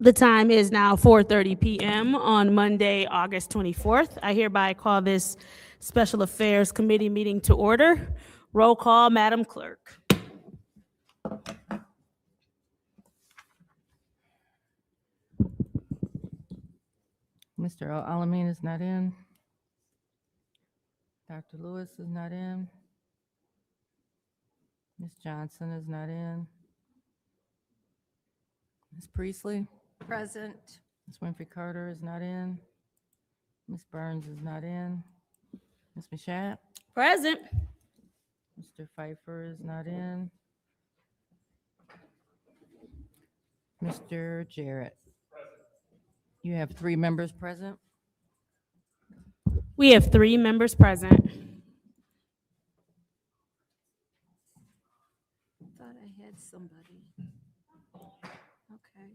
The time is now 4:30 p.m. on Monday, August 24th. I hereby call this Special Affairs Committee meeting to order. Roll call, Madam Clerk. Mr. Alamin is not in. Dr. Lewis is not in. Ms. Johnson is not in. Ms. Priestley? Present. Ms. Winfrey Carter is not in. Ms. Burns is not in. Ms. Mashat? Present. Mr. Pfeiffer is not in. Mr. Jarrett? You have 3 members present. We have 3 members present. Thought I had somebody. Okay.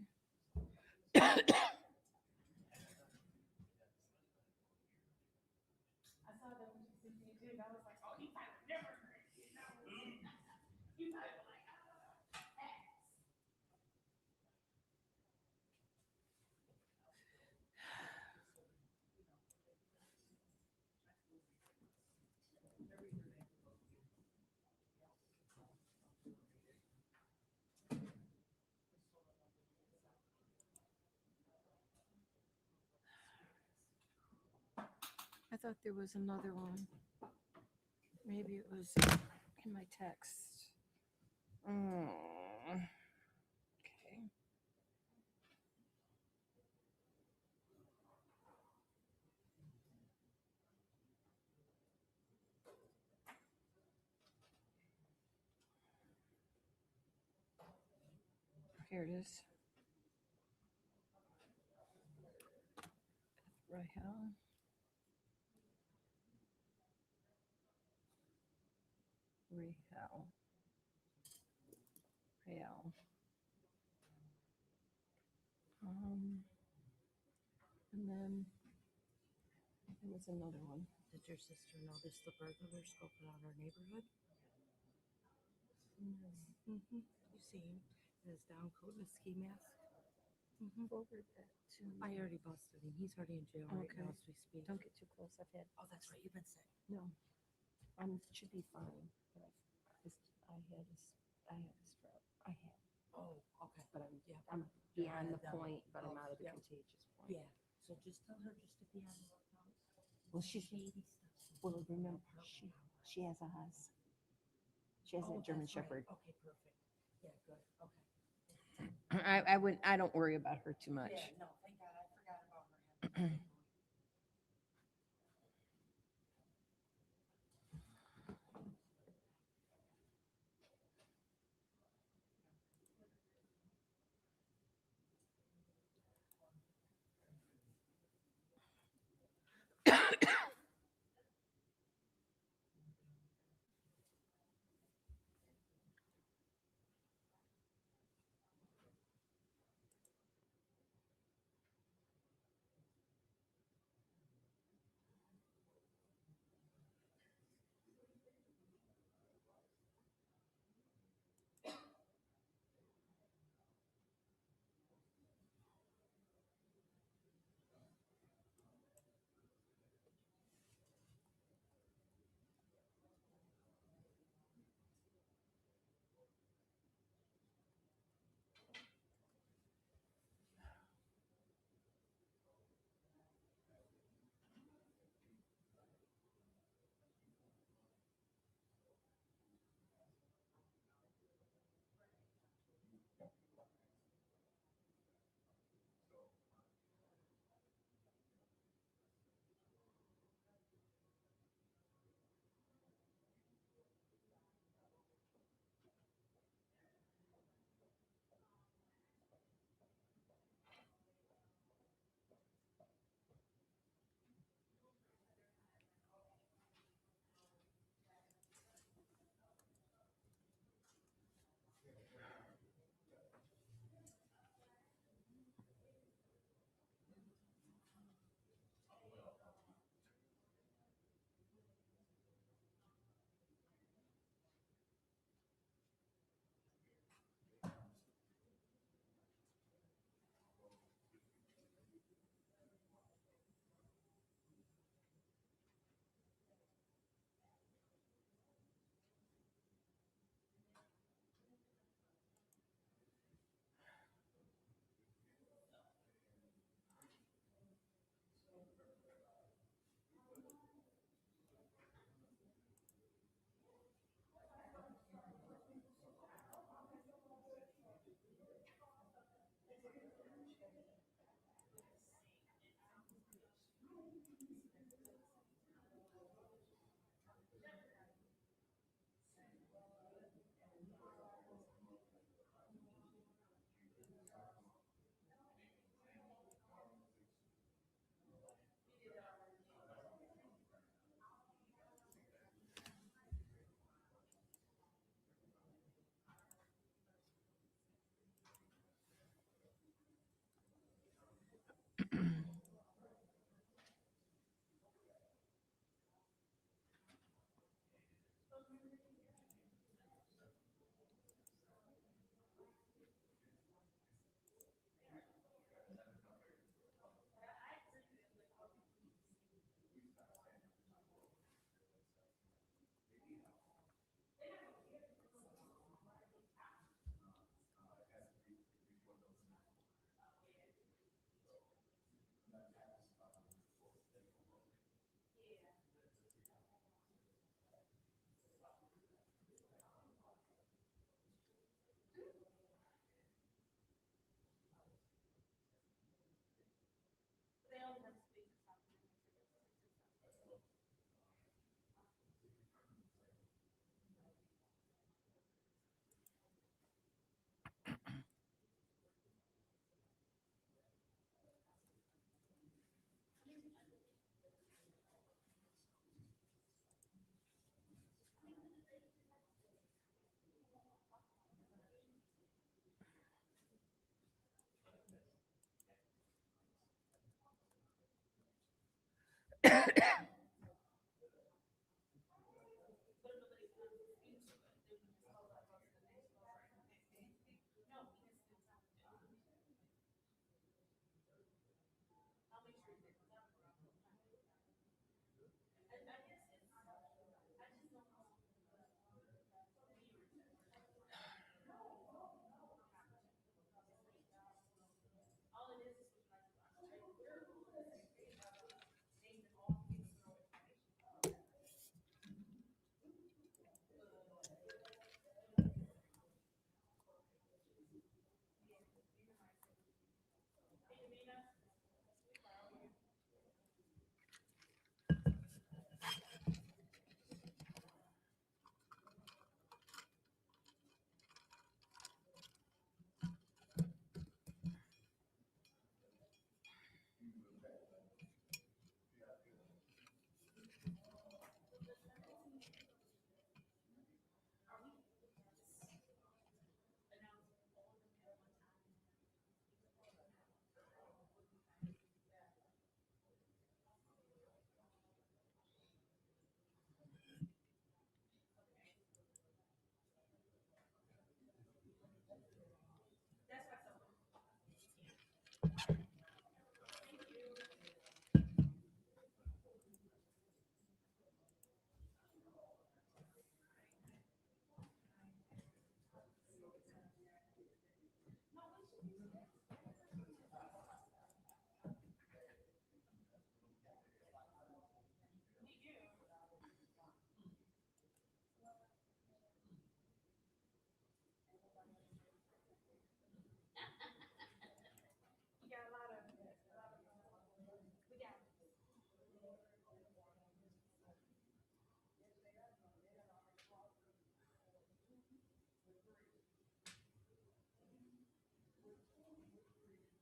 I thought there was another one. Maybe it was in my text. Okay. Here it is. Rahel. Rahel. And then there was another one. Did your sister notice the burglar scoping out our neighborhood? Mm-hmm. You see him in his down coat and a ski mask? Forward that to me. I already busted him. He's already in jail right Okay. now as we speak. Don't get too close. I've had. Oh, that's right. You've been sick. No. Should be fine. But I had a stroke. Oh, okay. But I'm, Yeah, I'm beyond the point, but I'm out of the yeah. contagious point. Yeah. So just tell her just to be on the lookout. Well, she's, Shady stuff. well, remember, she has a hus. She has a German that's right. Shepherd. Okay, perfect. Yeah, good. Okay. I don't worry about her too much. Yeah, no, thank God. I forgot about her.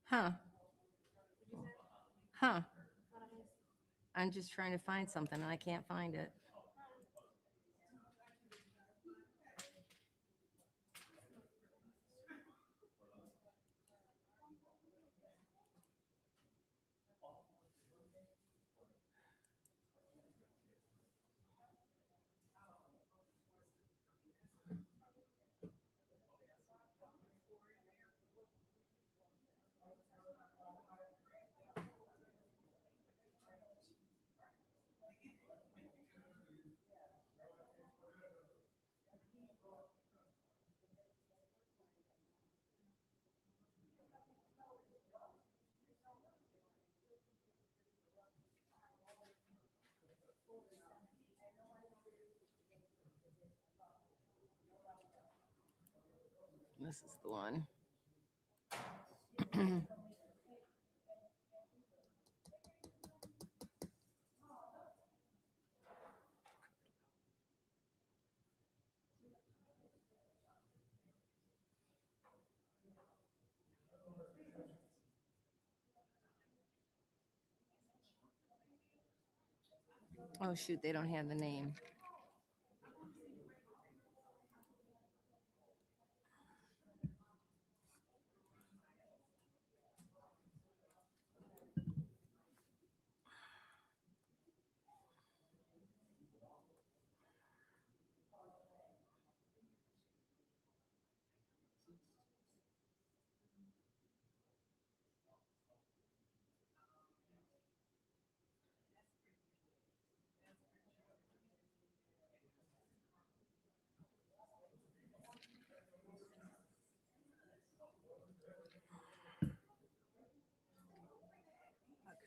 Huh. Huh. I'm just trying to find something and I can't find it. This is the one. Oh, shoot, they don't have the name.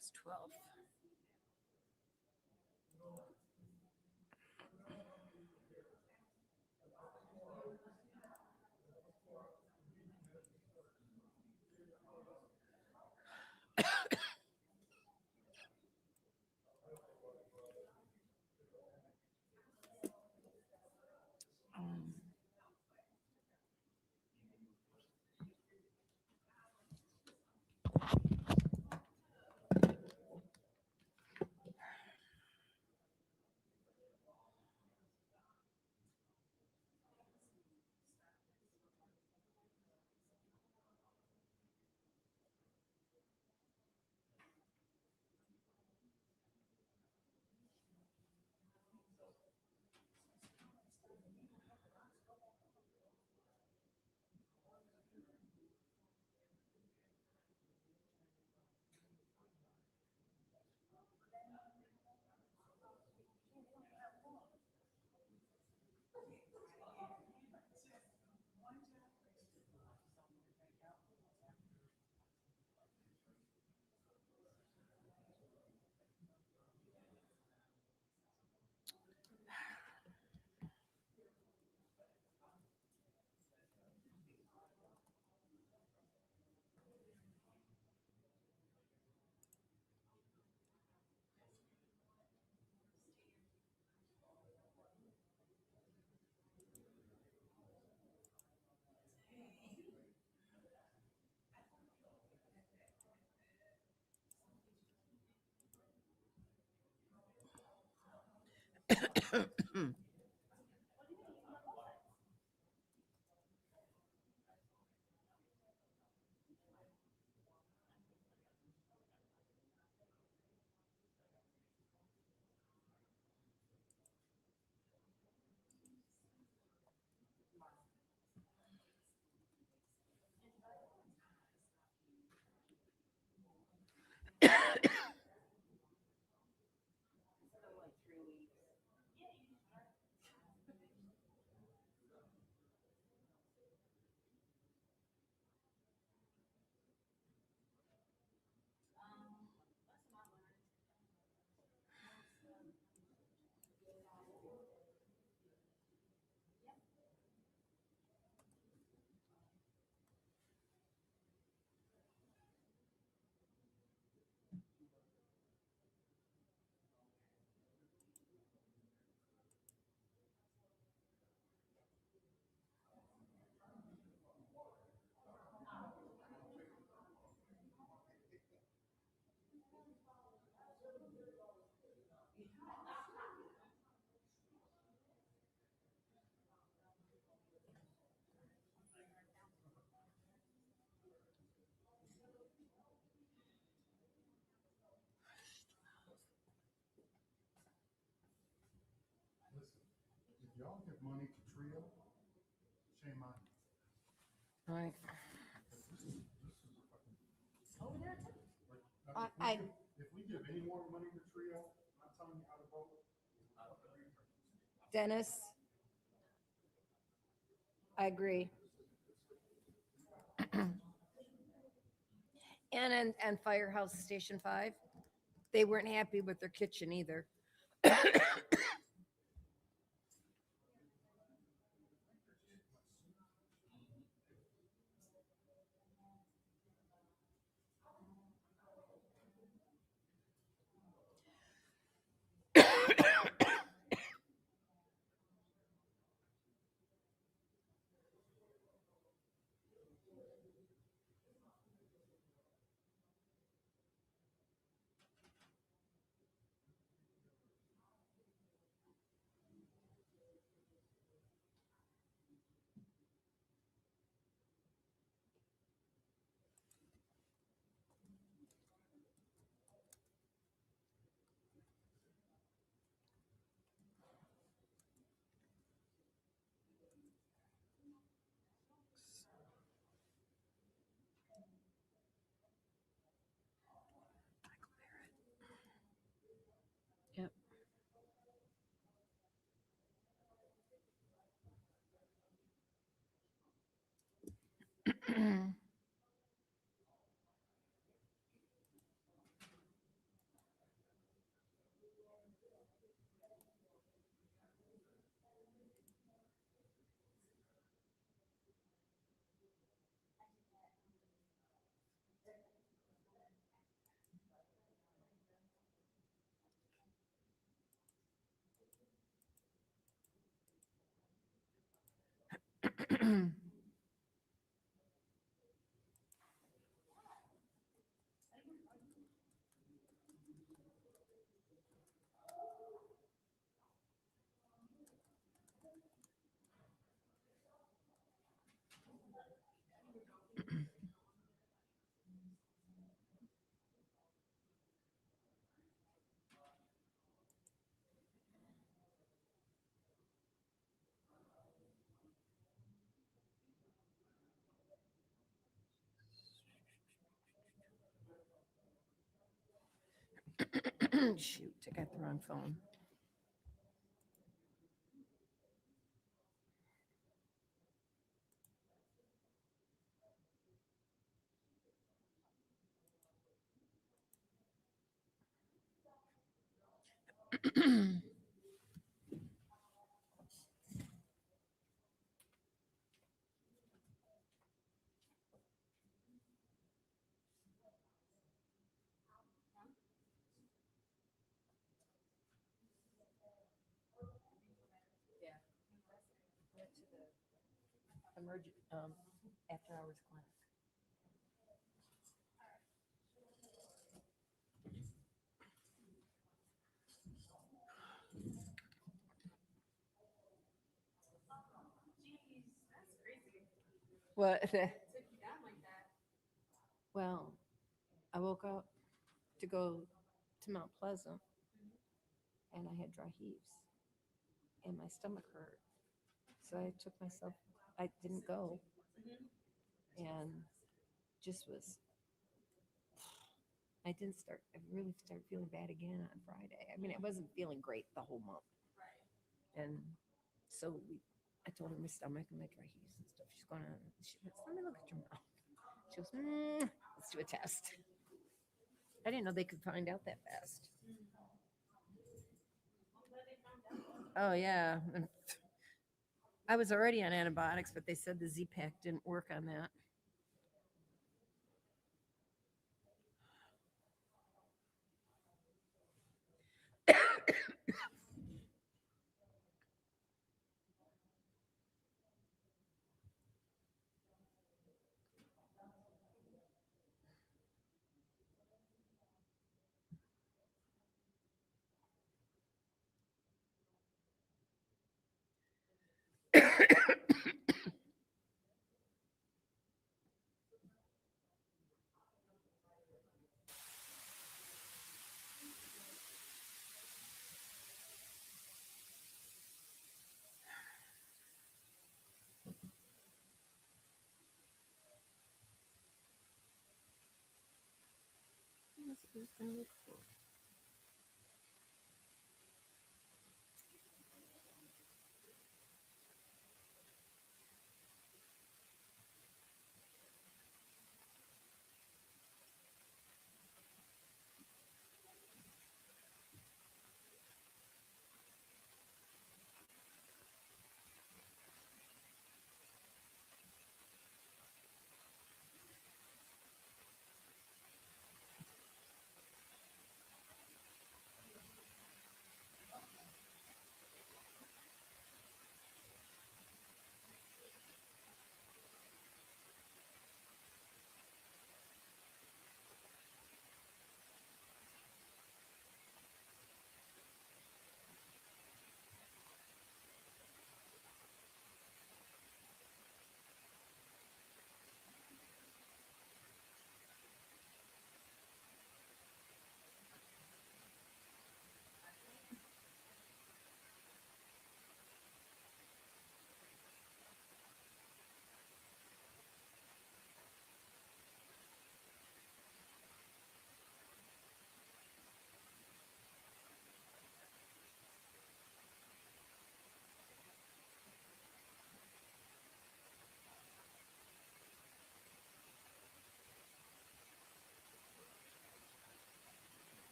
August 12th. Listen, if y'all give money to Trio, shame on you. Right. This is a fucking. I- If we give any more money to Trio, I'm telling you how to vote. Dennis? I agree. And Firehouse Station 5, they weren't happy with their kitchen either. Yep. Shoot, I got the wrong phone. Went to the emergent, after hours clinic. What? Well, I woke up to go to Mount Pleasant and I had dry heaves and my stomach hurt. So I took myself, I didn't go and just was, I didn't start, I really started feeling bad again on Friday. I mean, I wasn't feeling great the whole month. And so I told her my stomach and my dry heaves and stuff. She's going on, she goes, let me look at your mouth. She goes, let's do a test. I didn't know they could find out that fast. Oh yeah. And I was already on antibiotics, but they said the Z-Pack didn't work on that.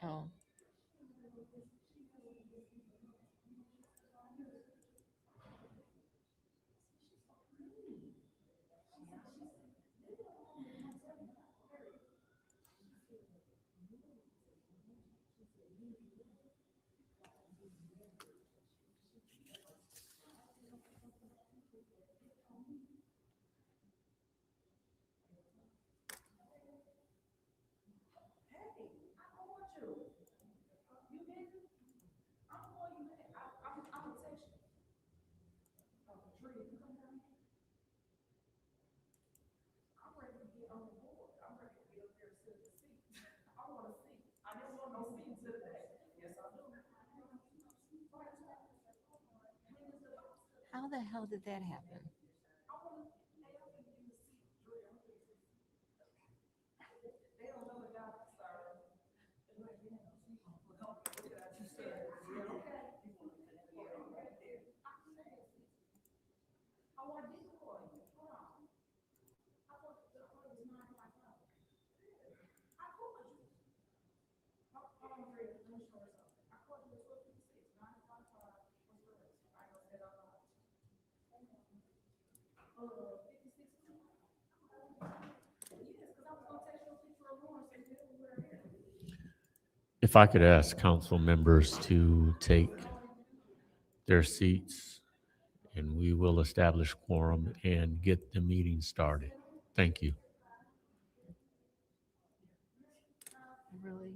Oh, how the hell did that happen? If I could ask council members to take their seats, and we will establish quorum and get the meeting started. Thank you. Really?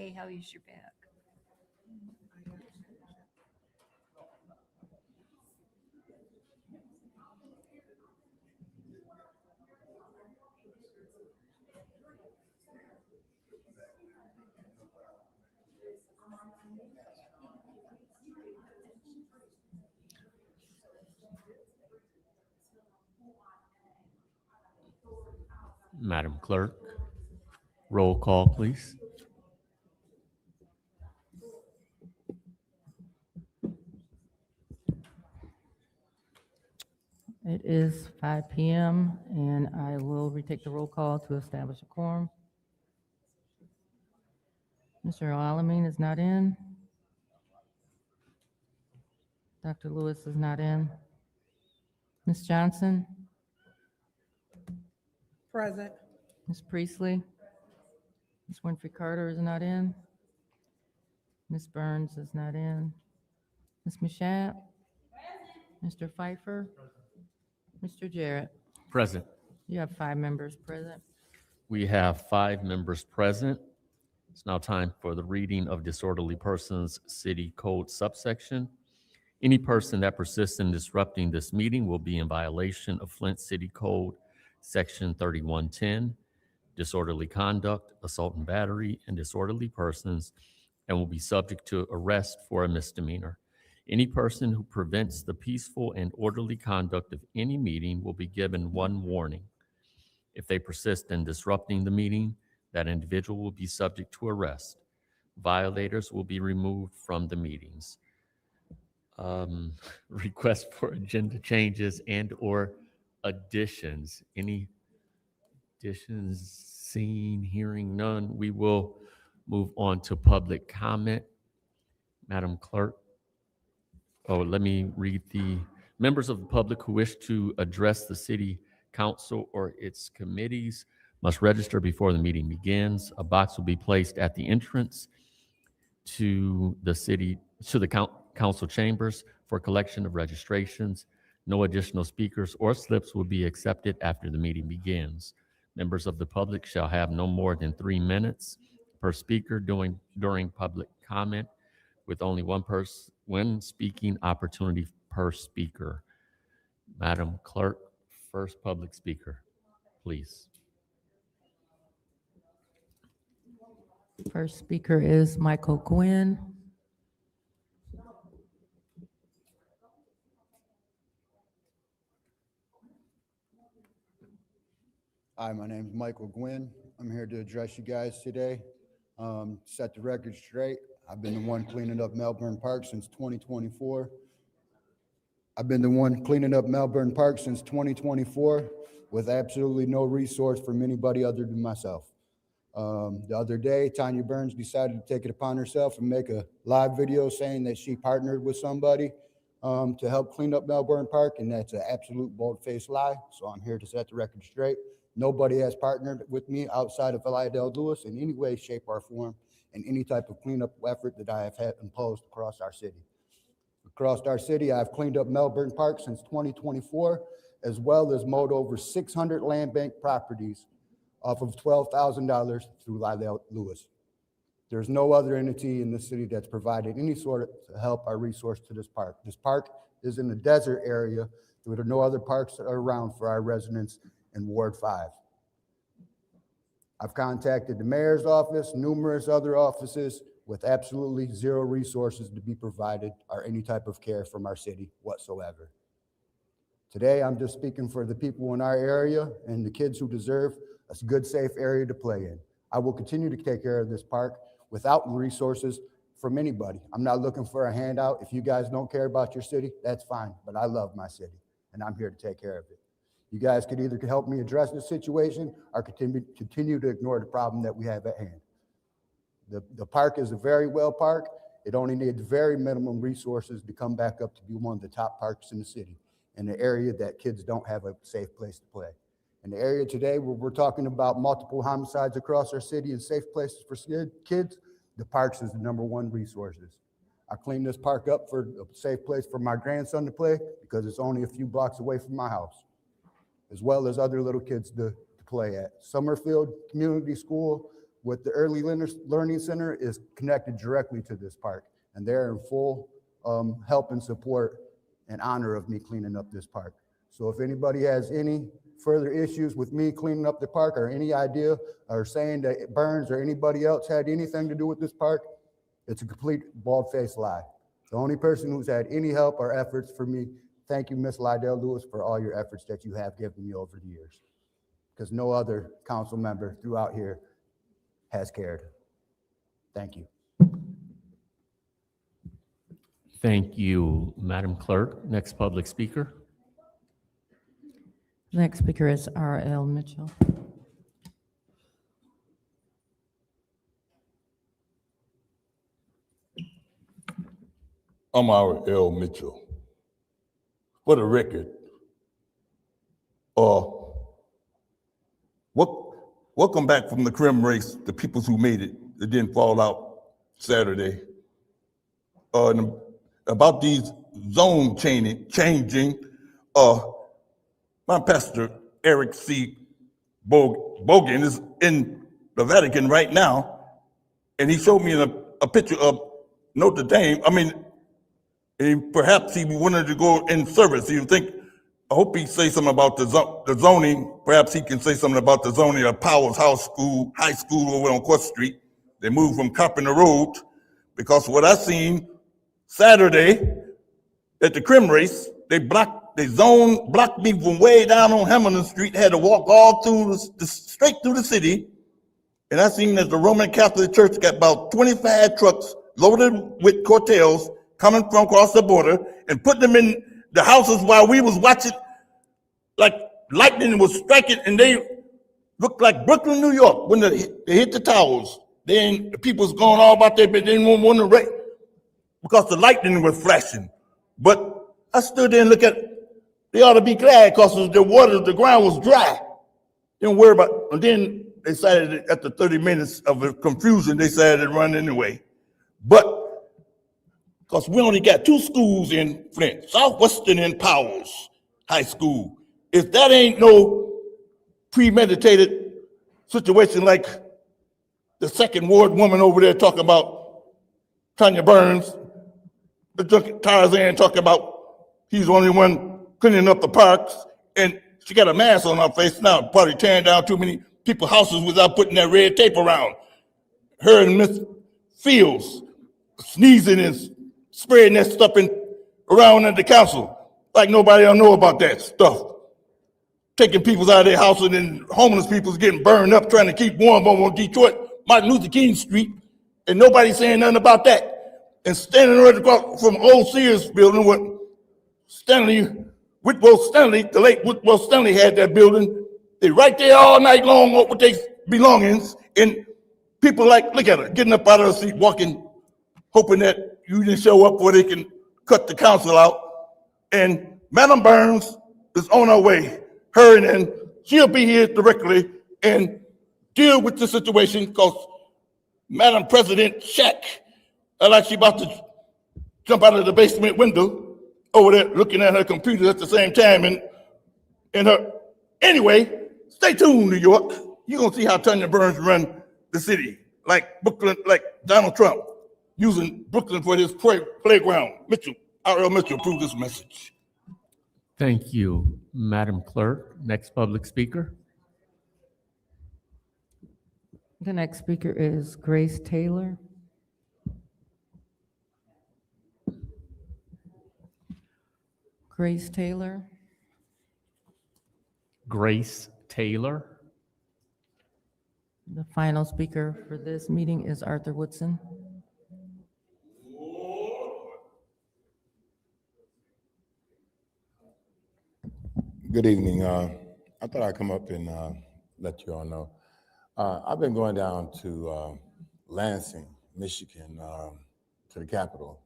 Hey, how is your back? Madam Clerk, roll call, please. It is 5 PM, and I will retake the roll call to establish a quorum. Mr. Alamin is not in. Dr. Lewis is not in. Ms. Johnson, Present. Ms. Priestley, Ms. Winfrey Carter is not in. Ms. Burns is not in. Ms. Mashat? Mr. Pfeiffer? Mr. Jarrett? Present. You have 5 members present. We have 5 members present. It's now time for the reading of disorderly persons city code subsection. Any person that persists in disrupting this meeting will be in violation of Flint City Code Section 3110, disorderly conduct, assault and battery, and disorderly persons, and will be subject to arrest for a misdemeanor. Any person who prevents the peaceful and orderly conduct of any meeting will be given 1 warning. If they persist in disrupting the meeting, that individual will be subject to arrest. Violators will be removed from the meetings. Request for agenda changes and/or additions. Any additions? Seeing, hearing none, we will move on to public comment. Madam Clerk. Oh, let me read the members of the public who wish to address the city council or its committees must register before the meeting begins. A box will be placed at the entrance to the council chambers for collection of registrations. No additional speakers or slips will be accepted after the meeting begins. Members of the public shall have no more than 3 minutes per speaker during public comment, with only one speaking opportunity per speaker. Madam Clerk, first public speaker, please. First speaker is Michael Gwynn. Hi, my name is Michael Gwynn. I'm here to address you guys today. Set the record straight. I've been the one cleaning up Melbourne Park since 2024. With absolutely no resource from anybody other than myself. The other day, Tanya Burns decided to take it upon herself and make a live video saying that she partnered with somebody to help clean up Melbourne Park, and that's an absolute bold-faced lie. So I'm here to set the record straight. Nobody has partnered with me outside of Lydell Lewis in any way, shape, or form in any type of cleanup effort that I have had imposed across our city. Across our city, I've cleaned up Melbourne Park since 2024, as well as mowed over 600 land bank properties off of $12,000 through Lydell Lewis. There's no other entity in the city that's provided any sort of help or resource to this park. This park is in a desert area. There are no other parks around for our residents in Ward 5. I've contacted the mayor's office, numerous other offices, with absolutely zero resources to be provided or any type of care from our city whatsoever. Today, I'm just speaking for the people in our area and the kids who deserve a good, safe area to play in. I will continue to take care of this park without resources from anybody. I'm not looking for a handout. If you guys don't care about your city, that's fine, but I love my city, and I'm here to take care of it. You guys could either help me address this situation or continue to ignore the problem that we have at hand. The park is a very well park. It only needs very minimum resources to come back up to be one of the top parks in the city, in the area that kids don't have a safe place to play. In the area today where we're talking about multiple homicides across our city and safe places for kids, the parks is the #1 resources. I cleaned this park up for a safe place for my grandson to play because it's only a few blocks away from my house, as well as other little kids to play at. Summerfield Community School with the Learning Center is connected directly to this park, and they're in full help and support and honor of me cleaning up this park. So if anybody has any further issues with me cleaning up the park, or any idea or saying that Burns or anybody else had anything to do with this park, it's a complete bald-faced lie. The only person who's had any help or efforts for me, thank you, Ms. Lydell Lewis, for all your efforts that you have given me over the years, because no other council member throughout here has cared. Thank you. Thank you, Madam Clerk. Next public speaker. The next speaker is R.L. Mitchell. I'm R.L. Mitchell. For the record, welcome back from the crim race, the peoples who made it, that didn't fall out Saturday. And about these zone changing, my pastor, Eric C. Bogan, is in the Vatican right now, and he showed me a picture of Notre Dame. And perhaps he wanted to go in service. You think, I hope he say something about the zoning. Perhaps he can say something about the zoning of Powers High School over on Court Street. They moved from Carpenter Road, because what I seen Saturday at the crim race, they blocked me from way down on Hamilton Street, had to walk all through straight through the city. And I seen that the Roman Catholic Church got about 25 trucks loaded with cartels coming from across the border and put them in the houses while we was watching, like lightning was striking, and they looked like Brooklyn, New York, when they hit the towers. Then the people was going all about their, but they didn't want to wreck because the lightning was flashing. But I stood there and looked at, they ought to be glad because the ground was dry. Didn't worry about, and then they decided after 30 minutes of confusion, they decided to run anyway. But because we only got 2 schools in Flint, Southwestern and Powers High School. If that ain't no premeditated situation like the second ward woman over there talking about Tanya Burns, the Tarzan talking about he's the only one cleaning up the parks, and she got a mask on her face now, probably tearing down too many people's houses without putting that red tape around. Her and Miss Fields sneezing and spreading that stuff around at the council like nobody don't know about that stuff. Taking people out of their houses, and homeless people's getting burned up trying to keep warm over on Detroit, Martin Luther King Street, and nobody saying nothing about that. And standing right across from old Sears building, what Whitwell Stanley, the late Whitwell Stanley had that building. They right there all night long with their belongings, and people like, look at her, getting up out of her seat, walking, hoping that you didn't show up where they can cut the council out. And Madam Burns is on her way, hurrying, and she'll be here directly and deal with the situation, because Madam President Shack, like she about to jump out of the basement window over there looking at her computer at the same time, and her, anyway, stay tuned, New York. You're gonna see how Tanya Burns run the city, like Brooklyn, like Donald Trump, using Brooklyn for his playground. Mitchell, R.L. Mitchell, approve this message. Thank you, Madam Clerk. Next public speaker. The next speaker is Grace Taylor. Grace Taylor. Grace Taylor. The final speaker for this meeting is Arthur Woodson. Good evening. I thought I'd come up and let you all know. I've been going down to Lansing, Michigan, to the Capitol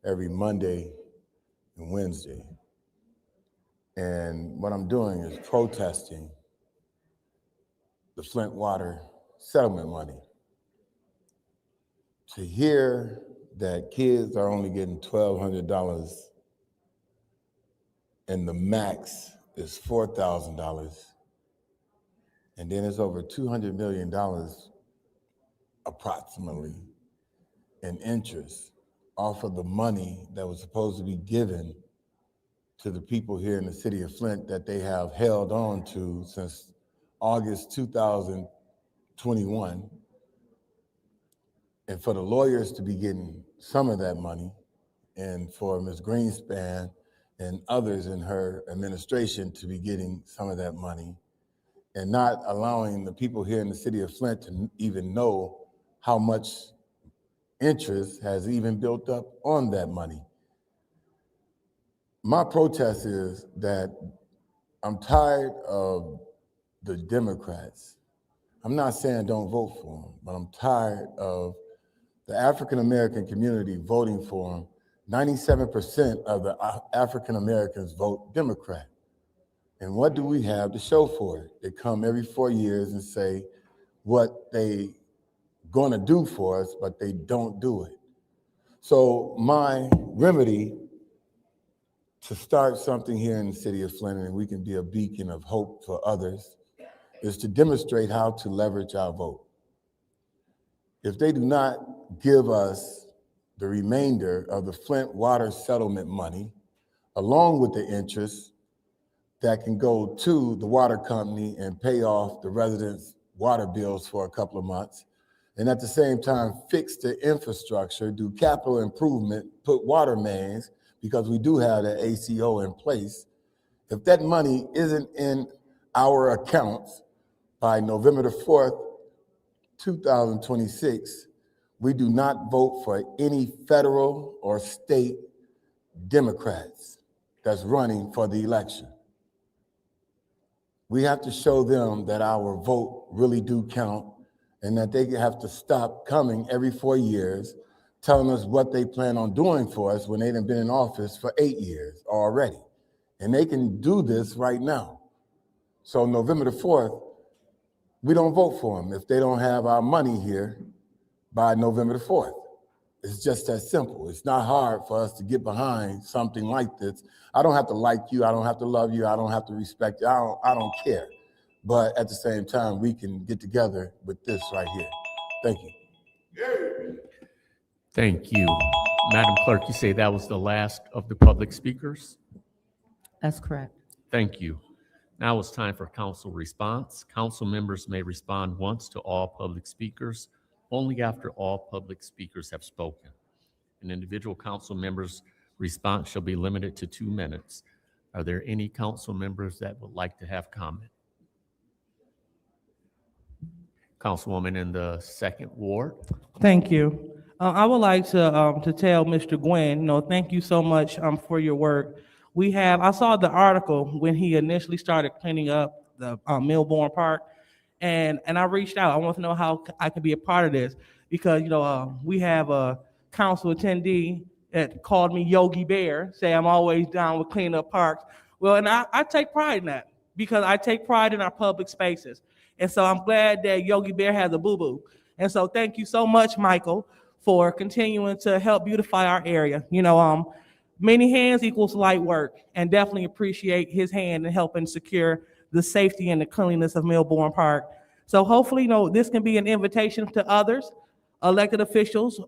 every Monday and Wednesday. And what I'm doing is protesting the Flint water settlement money. To hear that kids are only getting $1,200 and the max is $4,000, and then it's over $200 million approximately in interest off of the money that was supposed to be given to the people here in the city of Flint that they have held on to since August 2021. And for the lawyers to be getting some of that money, and for Ms. Greenspan and others in her administration to be getting some of that money, and not allowing the people here in the city of Flint to even know how much interest has even built up on that money. My protest is that I'm tired of the Democrats. I'm not saying don't vote for them, but I'm tired of the African American community voting for them. 97% of the African Americans vote Democrat. And what do we have to show for it? They come every 4 years and say what they gonna do for us, but they don't do it. So my remedy to start something here in the city of Flint, and we can be a beacon of hope for others, is to demonstrate how to leverage our vote. If they do not give us the remainder of the Flint water settlement money, along with the interest that can go to the water company and pay off the residents' water bills for a couple of months, and at the same time fix the infrastructure, do capital improvement, put water mains, because we do have the ACO in place. If that money isn't in our accounts by November the 4th, 2026, we do not vote for any federal or state Democrats that's running for the election. We have to show them that our vote really do count, and that they have to stop coming every 4 years telling us what they plan on doing for us when they've been in office for 8 years already. And they can do this right now. So November the 4th, we don't vote for them if they don't have our money here by November the 4th. It's just that simple. It's not hard for us to get behind something like this. I don't have to like you. I don't have to love you. I don't have to respect you. I don't care. But at the same time, we can get together with this right here. Thank you. Thank you. Madam Clerk, you say that was the last of the public speakers? That's correct. Thank you. Now it's time for council response. Council members may respond once to all public speakers, only after all public speakers have spoken. An individual council member's response shall be limited to 2 minutes. Are there any council members that would like to have comment? Councilwoman in the 2nd Ward. Thank you. I would like to tell Mr. Gwynn, thank you so much for your work. I saw the article when he initially started cleaning up the Milbourne Park, and I reached out. I want to know how I can be a part of this, because we have a council attendee that called me Yogi Bear, say I'm always down with cleaning up parks. Well, and I take pride in that, because I take pride in our public spaces. And so I'm glad that Yogi Bear has a boo-boo. And so thank you so much, Michael, for continuing to help beautify our area. Many hands equals light work, and definitely appreciate his hand in helping secure the safety and the cleanliness of Milbourne Park. So hopefully, this can be an invitation to others, elected officials,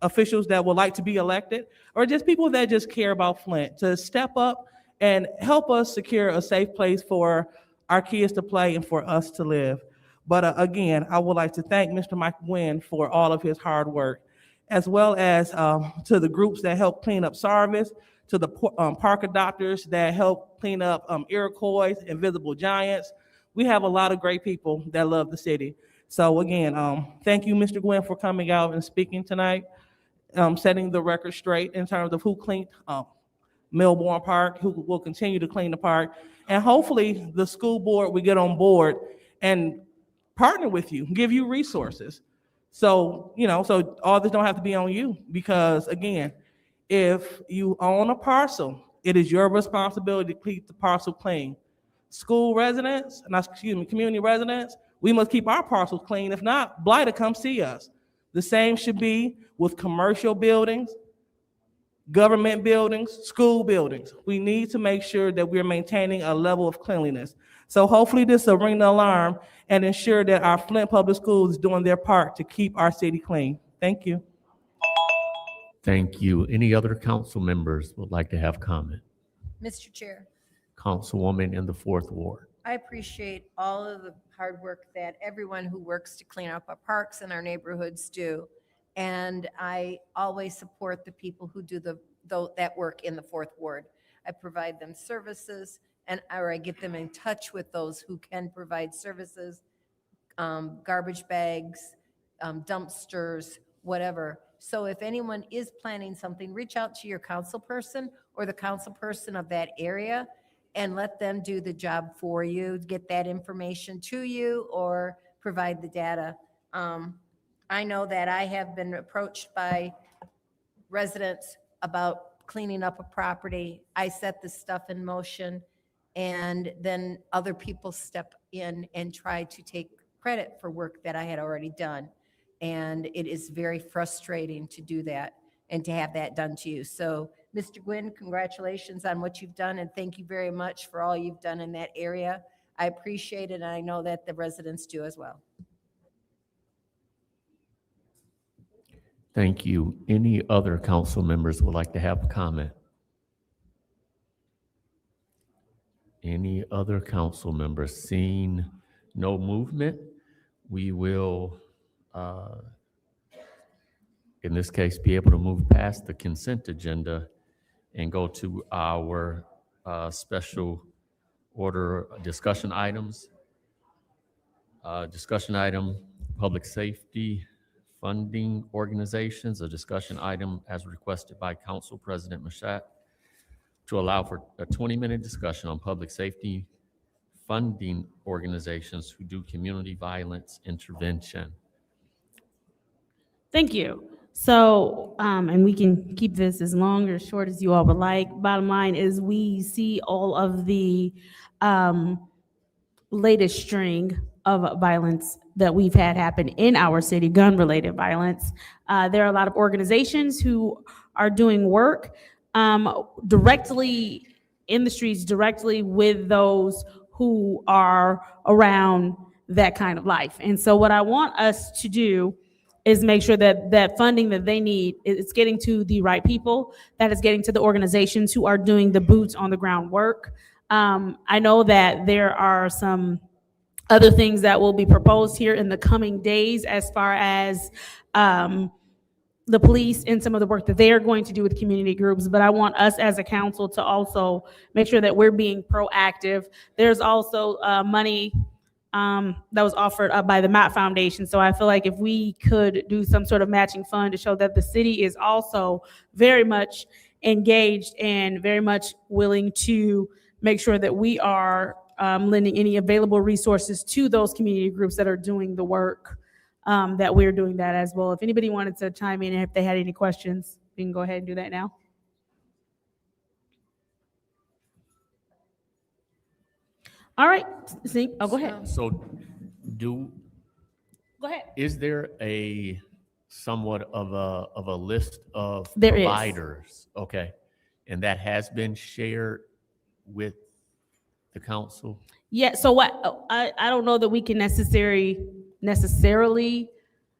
officials that would like to be elected, or just people that just care about Flint, to step up and help us secure a safe place for our kids to play and for us to live. But again, I would like to thank Mr. Mike Gwynn for all of his hard work, as well as to the groups that help clean up Sarvis, to the park adopters that help clean up Iroquois, Invisible Giants. We have a lot of great people that love the city. So again, thank you, Mr. Gwynn, for coming out and speaking tonight, setting the record straight in terms of who cleaned Milbourne Park, who will continue to clean the park. And hopefully the school board will get on board and partner with you, give you resources. So, so all this don't have to be on you, because again, if you own a parcel, it is your responsibility to keep the parcel clean. Community residents, we must keep our parcels clean. If not, blighter come see us. The same should be with commercial buildings, government buildings, school buildings. We need to make sure that we're maintaining a level of cleanliness. So hopefully this will ring the alarm and ensure that our Flint Public Schools is doing their part to keep our city clean. Thank you. Thank you. Any other council members would like to have comment? Mr. Chair, Councilwoman in the 4th Ward. I appreciate all of the hard work that everyone who works to clean up our parks and our neighborhoods do. And I always support the people who do that work in the 4th Ward. I provide them services or I get them in touch with those who can provide services, garbage bags, dumpsters, whatever. So if anyone is planning something, reach out to your council person or the council person of that area and let them do the job for you, get that information to you or provide the data. I know that I have been approached by residents about cleaning up a property. I set this stuff in motion and then other people step in and try to take credit for work that I had already done. And it is very frustrating to do that and to have that done to you. So, Mr. Gwynn, congratulations on what you've done and thank you very much for all you've done in that area. I appreciate it and I know that the residents do as well. Thank you. Any other council members would like to have a comment? Any other council members? Seeing no movement, we will, in this case, be able to move past the consent agenda and go to our special order discussion items. Discussion item, public safety funding organizations, a discussion item as requested by Council President Mashat to allow for a 20-minute discussion on public safety funding organizations who do community violence intervention. Thank you. So, and we can keep this as long or short as you all would like. Bottom line is we see all of the latest string of violence that we've had happen in our city, gun-related violence. There are a lot of organizations who are doing work directly in the streets, directly with those who are around that kind of life. And so what I want us to do is make sure that that funding that they need, it's getting to the right people, that is getting to the organizations who are doing the boots on the ground work. I know that there are some other things that will be proposed here in the coming days as far as the police and some of the work that they are going to do with community groups, but I want us as a council to also make sure that we're being proactive. There's also money that was offered up by the Mott Foundation. So I feel like if we could do some sort of matching fund to show that the city is also very much engaged and very much willing to make sure that we are lending any available resources to those community groups that are doing the work, that we're doing that as well. If anybody wanted to chime in, if they had any questions, we can go ahead and do that now. All right, oh, go ahead. So Go ahead. is there a somewhat of a list of There is. providers? Okay. And that has been shared with the council? Yeah, so what, I don't know that we can necessarily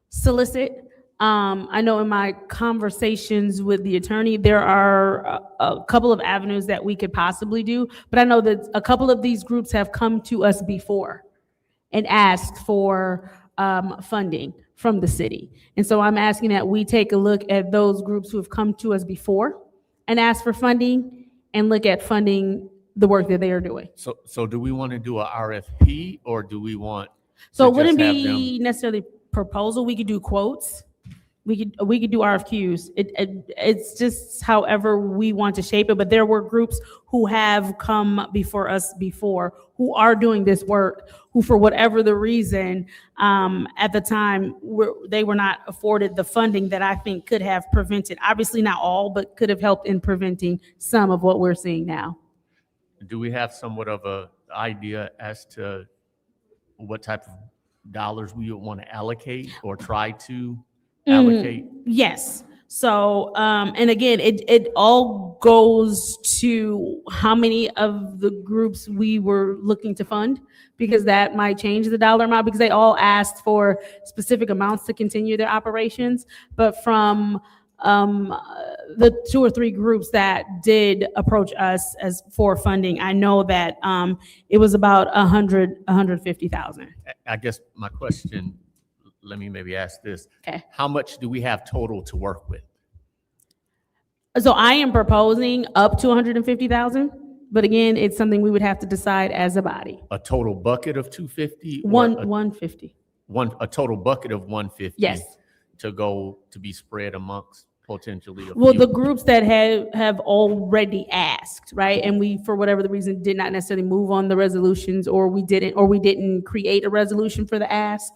solicit. I know in my conversations with the attorney, there are a couple of avenues that we could possibly do, but I know that a couple of these groups have come to us before and asked for funding from the city. And so I'm asking that we take a look at those groups who have come to us before and asked for funding and look at funding the work that they are doing. So do we want to do a RFP or do we want? So to it wouldn't just have be necessarily proposal. We could do quotes. We could do RFQs. It's just however we want to shape it. But there were groups who have come before us before, who are doing this work, who for whatever the reason, at the time, they were not afforded the funding that I think could have prevented, obviously not all, but could have helped in preventing some of what we're seeing now. Do we have somewhat of a idea as to what type of dollars we would want to allocate or try to allocate? Yes. So, and again, it all goes to how many of the groups we were looking to fund, because that might change the dollar amount, because they all asked for specific amounts to continue their operations. But from the 2 or 3 groups that did approach us as for funding, I know that it was about 150,000. I guess my question, let me maybe ask this. Okay. How much do we have total to work with? So I am proposing up to 150,000, but again, it's something we would have to decide as a body. A total bucket of 250? Or 150. a total bucket of 150? Yes. To be spread amongst potentially a Well, few? the groups that have already asked, right? And we, for whatever the reason, did not necessarily move on the resolutions, or we didn't create a resolution for the ask.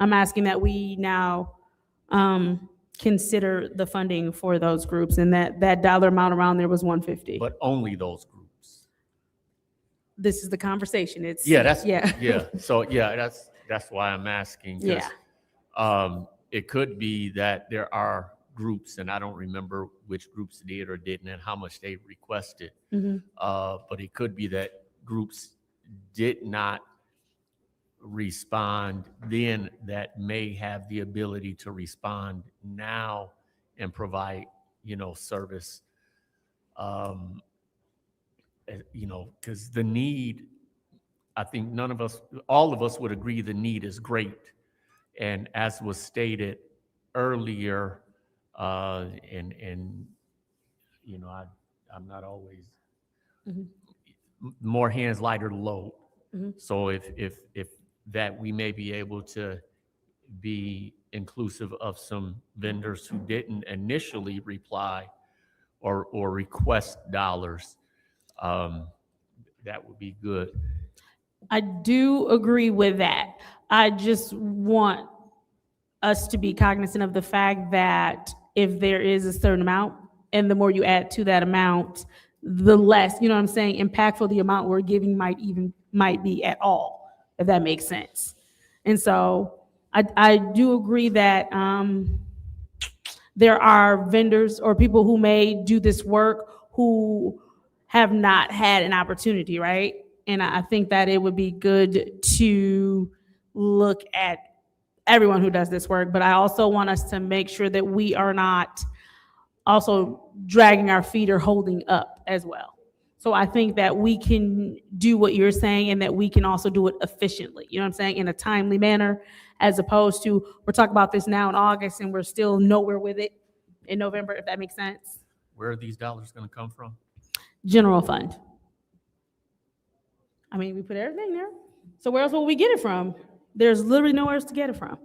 I'm asking that we now consider the funding for those groups, and that dollar amount around there was 150. But only those groups? This is the conversation. It's Yeah. So, yeah, that's why I'm asking. 'Cause, Yeah. it could be that there are groups, and I don't remember which groups did or didn't and how much they requested. But it could be that groups did not respond then that may have the ability to respond now and provide, service. Because the need, I think all of us would agree the need is great. And as was stated earlier, and I'm not always more hands, lighter load. So if that we may be able to be inclusive of some vendors who didn't initially reply or request dollars, that would be good. I do agree with that. I just want us to be cognizant of the fact that if there is a certain amount, and the more you add to that amount, the less, impactful the amount we're giving might be at all, if that makes sense. And so I do agree that there are vendors or people who may do this work who have not had an opportunity, right? And I think that it would be good to look at everyone who does this work, but I also want us to make sure that we are not also dragging our feet or holding up as well. So I think that we can do what you're saying, and that we can also do it efficiently, in a timely manner, as opposed to we're talking about this now in August and we're still nowhere with it in November, if that makes sense. Where are these dollars going to come from? General fund. I mean, we put everything there. So where else will we get it from? There's literally nowhere else to get it from.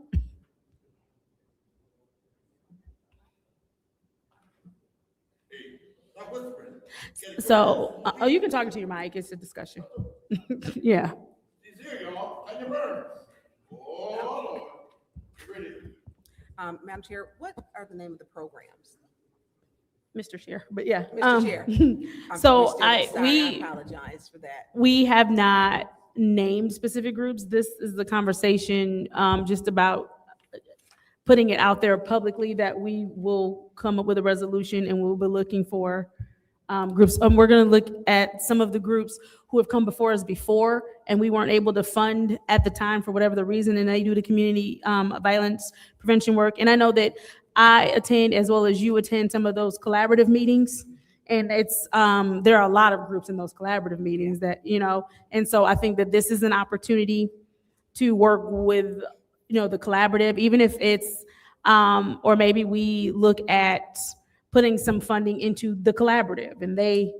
So, you can talk into your mic. It's a discussion. Yeah. Madam Chair, what are the name of the programs? Mr. Chair, but yeah. Mr. Chair. So I we apologize for that. we have not named specific groups. This is the conversation just about putting it out there publicly that we will come up with a resolution, and we'll be looking for groups. We're going to look at some of the groups who have come before us before, and we weren't able to fund at the time for whatever the reason, and they do the community violence prevention work. And I know that I attend, as well as you attend, some of those collaborative meetings. And it's there are a lot of groups in those collaborative meetings that, and so I think that this is an opportunity to work with, the collaborative, even if it's, or maybe we look at putting some funding into the collaborative, and they,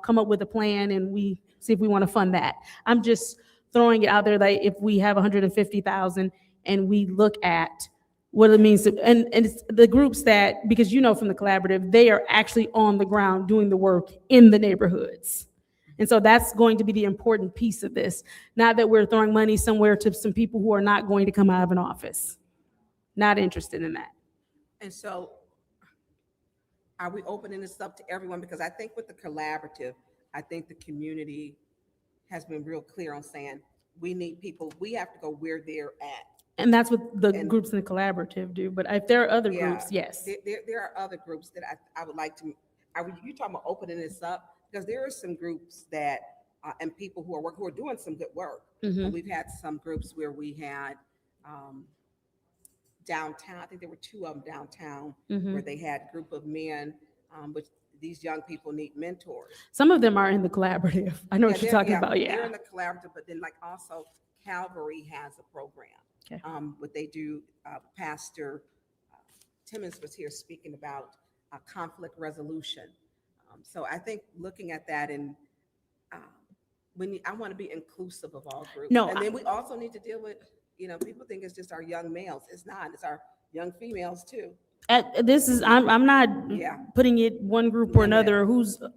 come up with a plan, and we see if we want to fund that. I'm just throwing it out there that if we have 150,000 and we look at what it means to, and it's the groups that, because from the collaborative, they are actually on the ground doing the work in the neighborhoods. And so that's going to be the important piece of this. Not that we're throwing money somewhere to some people who are not going to come out of an office. Not interested in that. And so are we opening this up to everyone? Because I think with the collaborative, I think the community has been real clear on saying we need people, we have to go where they're at. And that's what the And- groups in the collaborative do. But if there are other Yeah, groups, yes. There are other groups that I would like to, you talking about opening this up? Because there are some groups that, and people who are doing some good work. Mhm. We've had some groups where we had downtown, I think there were two of them downtown, Mhm. where they had a group of men, but these young people need mentors. Some of them are in the collaborative. I know what you're they're- talking about. They're Yeah. in the collaborative, but then like also Calvary has a program. Okay. What they do, Pastor Timmons was here speaking about conflict resolution. So I think looking at that and I want to be inclusive of all groups. No, And then we also need to deal with, people think it's just our young males. It's not. It's our young females too. I'm not Yeah. putting it one group or Limited. another.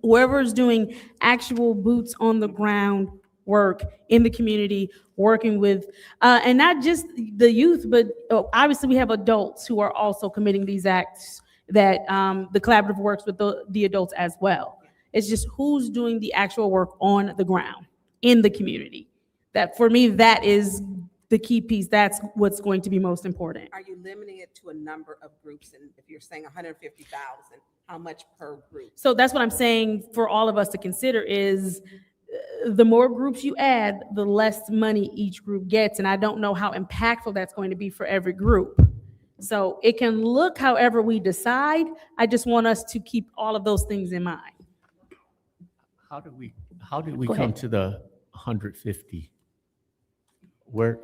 Whoever's doing actual boots on the ground work in the community, working with, and not just the youth, but obviously we have adults who are also committing these acts that the collaborative works with the adults as well. It's just who's doing the actual work on the ground in the community. That for me, that is the key piece. That's what's going to be most important. Are you limiting it to a number of groups? And if you're saying 150,000, how much per group? So that's what I'm saying for all of us to consider is the more groups you add, the less money each group gets. And I don't know how impactful that's going to be for every group. So it can look however we decide. I just want us to keep all of those things in mind. How did we Go come ahead. to the 150? Where,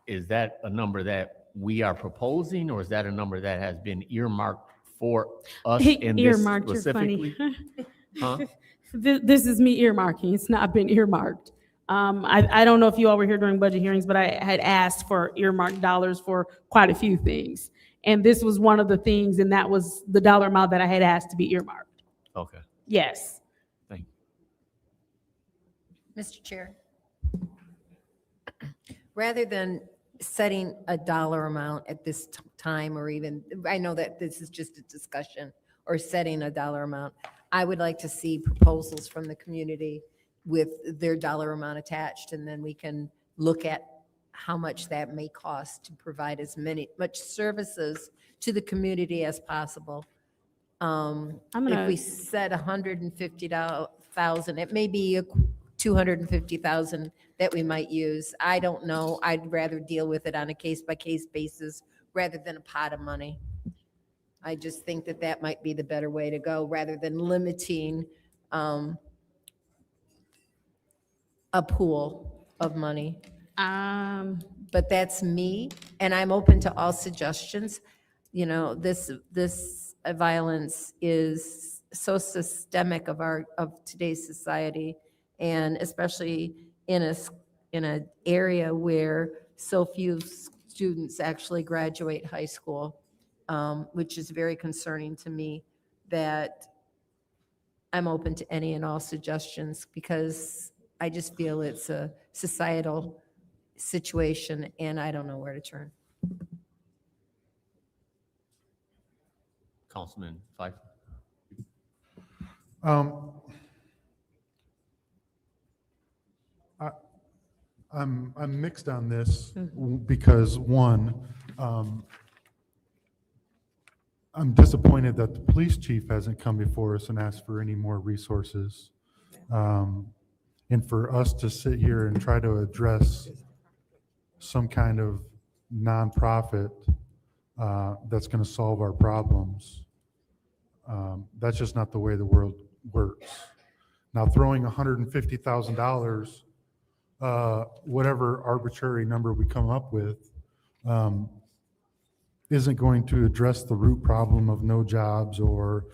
is that a number that we are proposing, or is that a number that has been earmarked for us in this Earmarked, you're funny. specifically? Huh? This is me earmarking. It's not been earmarked. I don't know if you all were here during budget hearings, but I had asked for earmarked dollars for quite a few things. And this was one of the things, and that was the dollar amount that I had asked to be earmarked. Okay, Yes. thank you. Mr. Chair, rather than setting a dollar amount at this time, or even, I know that this is just a discussion, or setting a dollar amount, I would like to see proposals from the community with their dollar amount attached, and then we can look at how much that may cost to provide much services to the community as possible. If we set 150,000, it may be 250,000 that we might use. I don't know. I'd rather deal with it on a case-by-case basis rather than a pot of money. I just think that that might be the better way to go, rather than limiting a pool of money. But that's me, and I'm open to all suggestions. This violence is so systemic of today's society, and especially in an area where so few students actually graduate high school, which is very concerning to me. That I'm open to any and all suggestions, because I just feel it's a societal situation, and I don't know where to turn. Councilman Pfeiffer? I'm mixed on this because one, I'm disappointed that the police chief hasn't come before us and asked for any more resources. And for us to sit here and try to address some kind of nonprofit that's going to solve our problems, that's just not the way the world works. Now, throwing $150,000, whatever arbitrary number we come up with, isn't going to address the root problem of no jobs or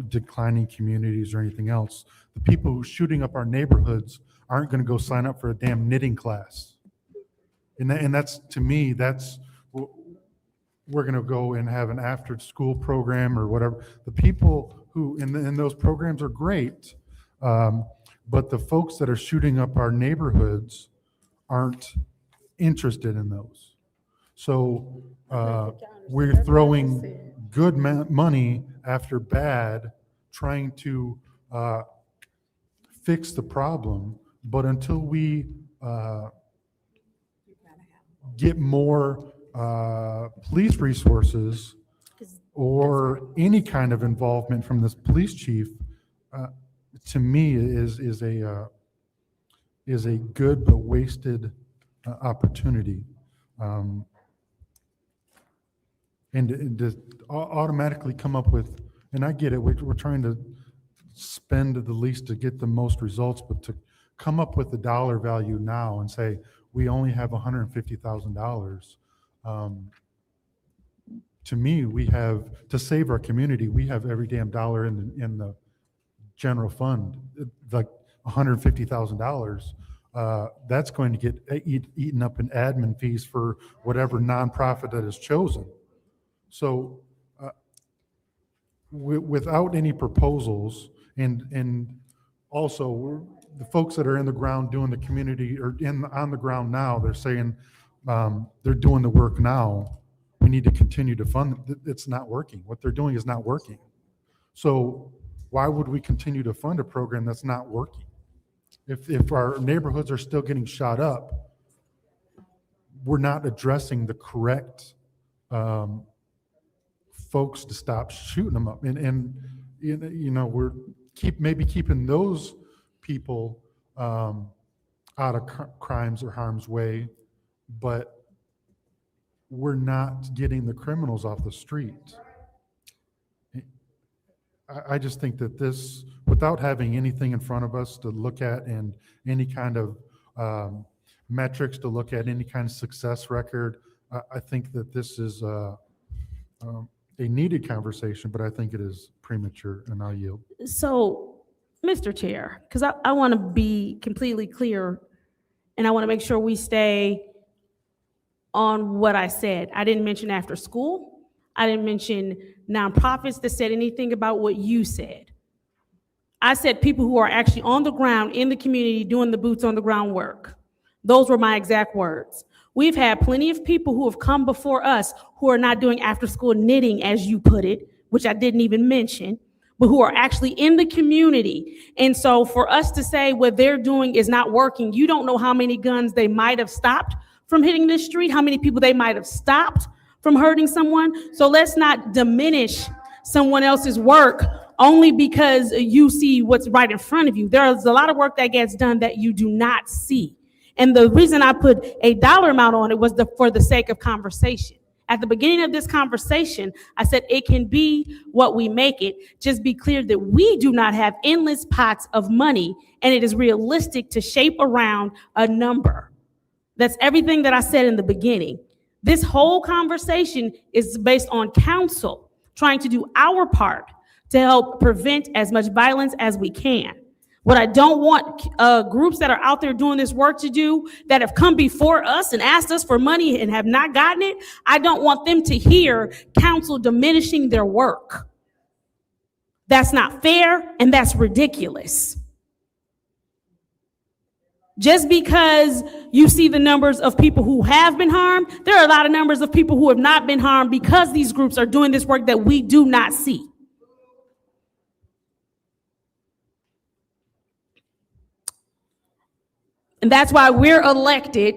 declining communities or anything else. The people who are shooting up our neighborhoods aren't going to go sign up for a damn knitting class. And that's, to me, that's, we're going to go and have an after-school program or whatever. The people who, and those programs are great, but the folks that are shooting up our neighborhoods aren't interested in those. So we're throwing good money after bad, trying to fix the problem. But until we get more police resources or any kind of involvement from this police chief, to me is a good but wasted opportunity. And to automatically come up with, and I get it, we're trying to spend the least to get the most results, but to come up with the dollar value now and say, we only have $150,000. To me, we have, to save our community, we have every damn dollar in the general fund, like $150,000. That's going to get eaten up in admin fees for whatever nonprofit that is chosen. So without any proposals, and also the folks that are in the ground doing the community or on the ground now, they're saying they're doing the work now. We need to continue to fund it. It's not working. What they're doing is not working. So why would we continue to fund a program that's not working? If our neighborhoods are still getting shot up, we're not addressing the correct folks to stop shooting them up. And you know, we're maybe keeping those people out of crimes or harm's way, but we're not getting the criminals off the street. I just think that this, without having anything in front of us to look at and any kind of metrics to look at, any kind of success record, I think that this is a needed conversation, but I think it is premature, and I'll yield. So, Mr. Chair, because I want to be completely clear, and I want to make sure we stay on what I said. I didn't mention after school. I didn't mention nonprofits that said anything about what you said. I said people who are actually on the ground in the community doing the boots on the ground work. Those were my exact words. We've had plenty of people who have come before us who are not doing after school knitting, as you put it, which I didn't even mention, but who are actually in the community. And so for us to say what they're doing is not working, you don't know how many guns they might have stopped from hitting this street, how many people they might have stopped from hurting someone. So let's not diminish someone else's work only because you see what's right in front of you. There's a lot of work that gets done that you do not see. And the reason I put a dollar amount on it was for the sake of conversation. At the beginning of this conversation, I said it can be what we make it. Just be clear that we do not have endless pots of money, and it is realistic to shape around a number. That's everything that I said in the beginning. This whole conversation is based on council trying to do our part to help prevent as much violence as we can. What I don't want groups that are out there doing this work to do, that have come before us and asked us for money and have not gotten it, I don't want them to hear council diminishing their work. That's not fair, and that's ridiculous. Just because you see the numbers of people who have been harmed, there are a lot of numbers of people who have not been harmed because these groups are doing this work that we do not see. And that's why we're elected,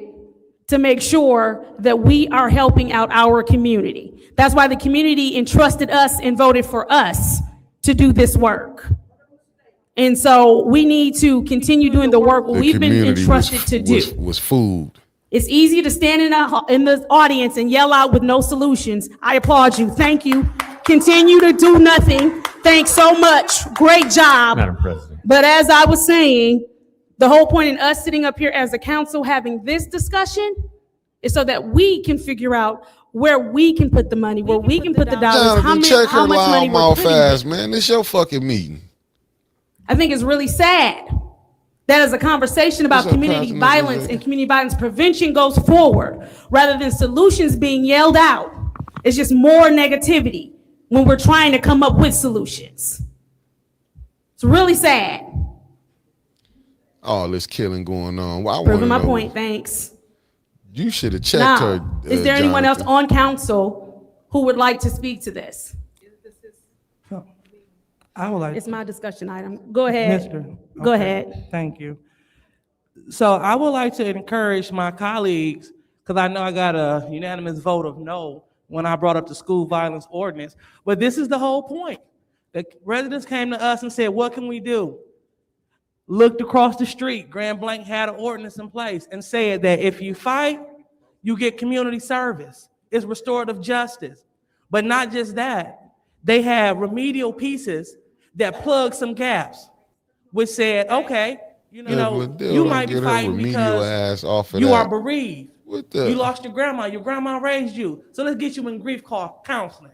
to make sure that we are helping out our community. That's why the community entrusted us and voted for us to do this work. And so we need to continue doing the work we've been entrusted to do. Was fooled. It's easy to stand in the audience and yell out with no solutions. I applaud you. Thank you. Continue to do nothing. Thanks so much. Great job. Madam President. But as I was saying, the whole point in us sitting up here as a council having this discussion is so that we can figure out where we can put the money, where we can put the dollars, how much money we're putting in. Man, this your fucking meeting. I think it's really sad that as a conversation about community violence and community violence prevention goes forward, rather than solutions being yelled out, it's just more negativity when we're trying to come up with solutions. It's really sad. All this killing going on. Well, Proving my point, thanks. You should have checked her. Is there anyone else on council who would like to speak to this? I would like. It's my discussion item. Go ahead. Mr. Go Okay, ahead. Thank you. So I would like to encourage my colleagues because I know I got a unanimous vote of no when I brought up the school violence ordinance. But this is the whole point. The residents came to us and said, what can we do? Looked across the street, Grand Blanc had an ordinance in place and said that if you fight, you get community service. It's restorative justice. But not just that, they have remedial pieces that plug some gaps, which said, okay, you know, Liddell you don't might be get her fighting remedial because ass off of you are that. bereaved. What the? You lost your grandma raised you. So let's get you in grief counseling.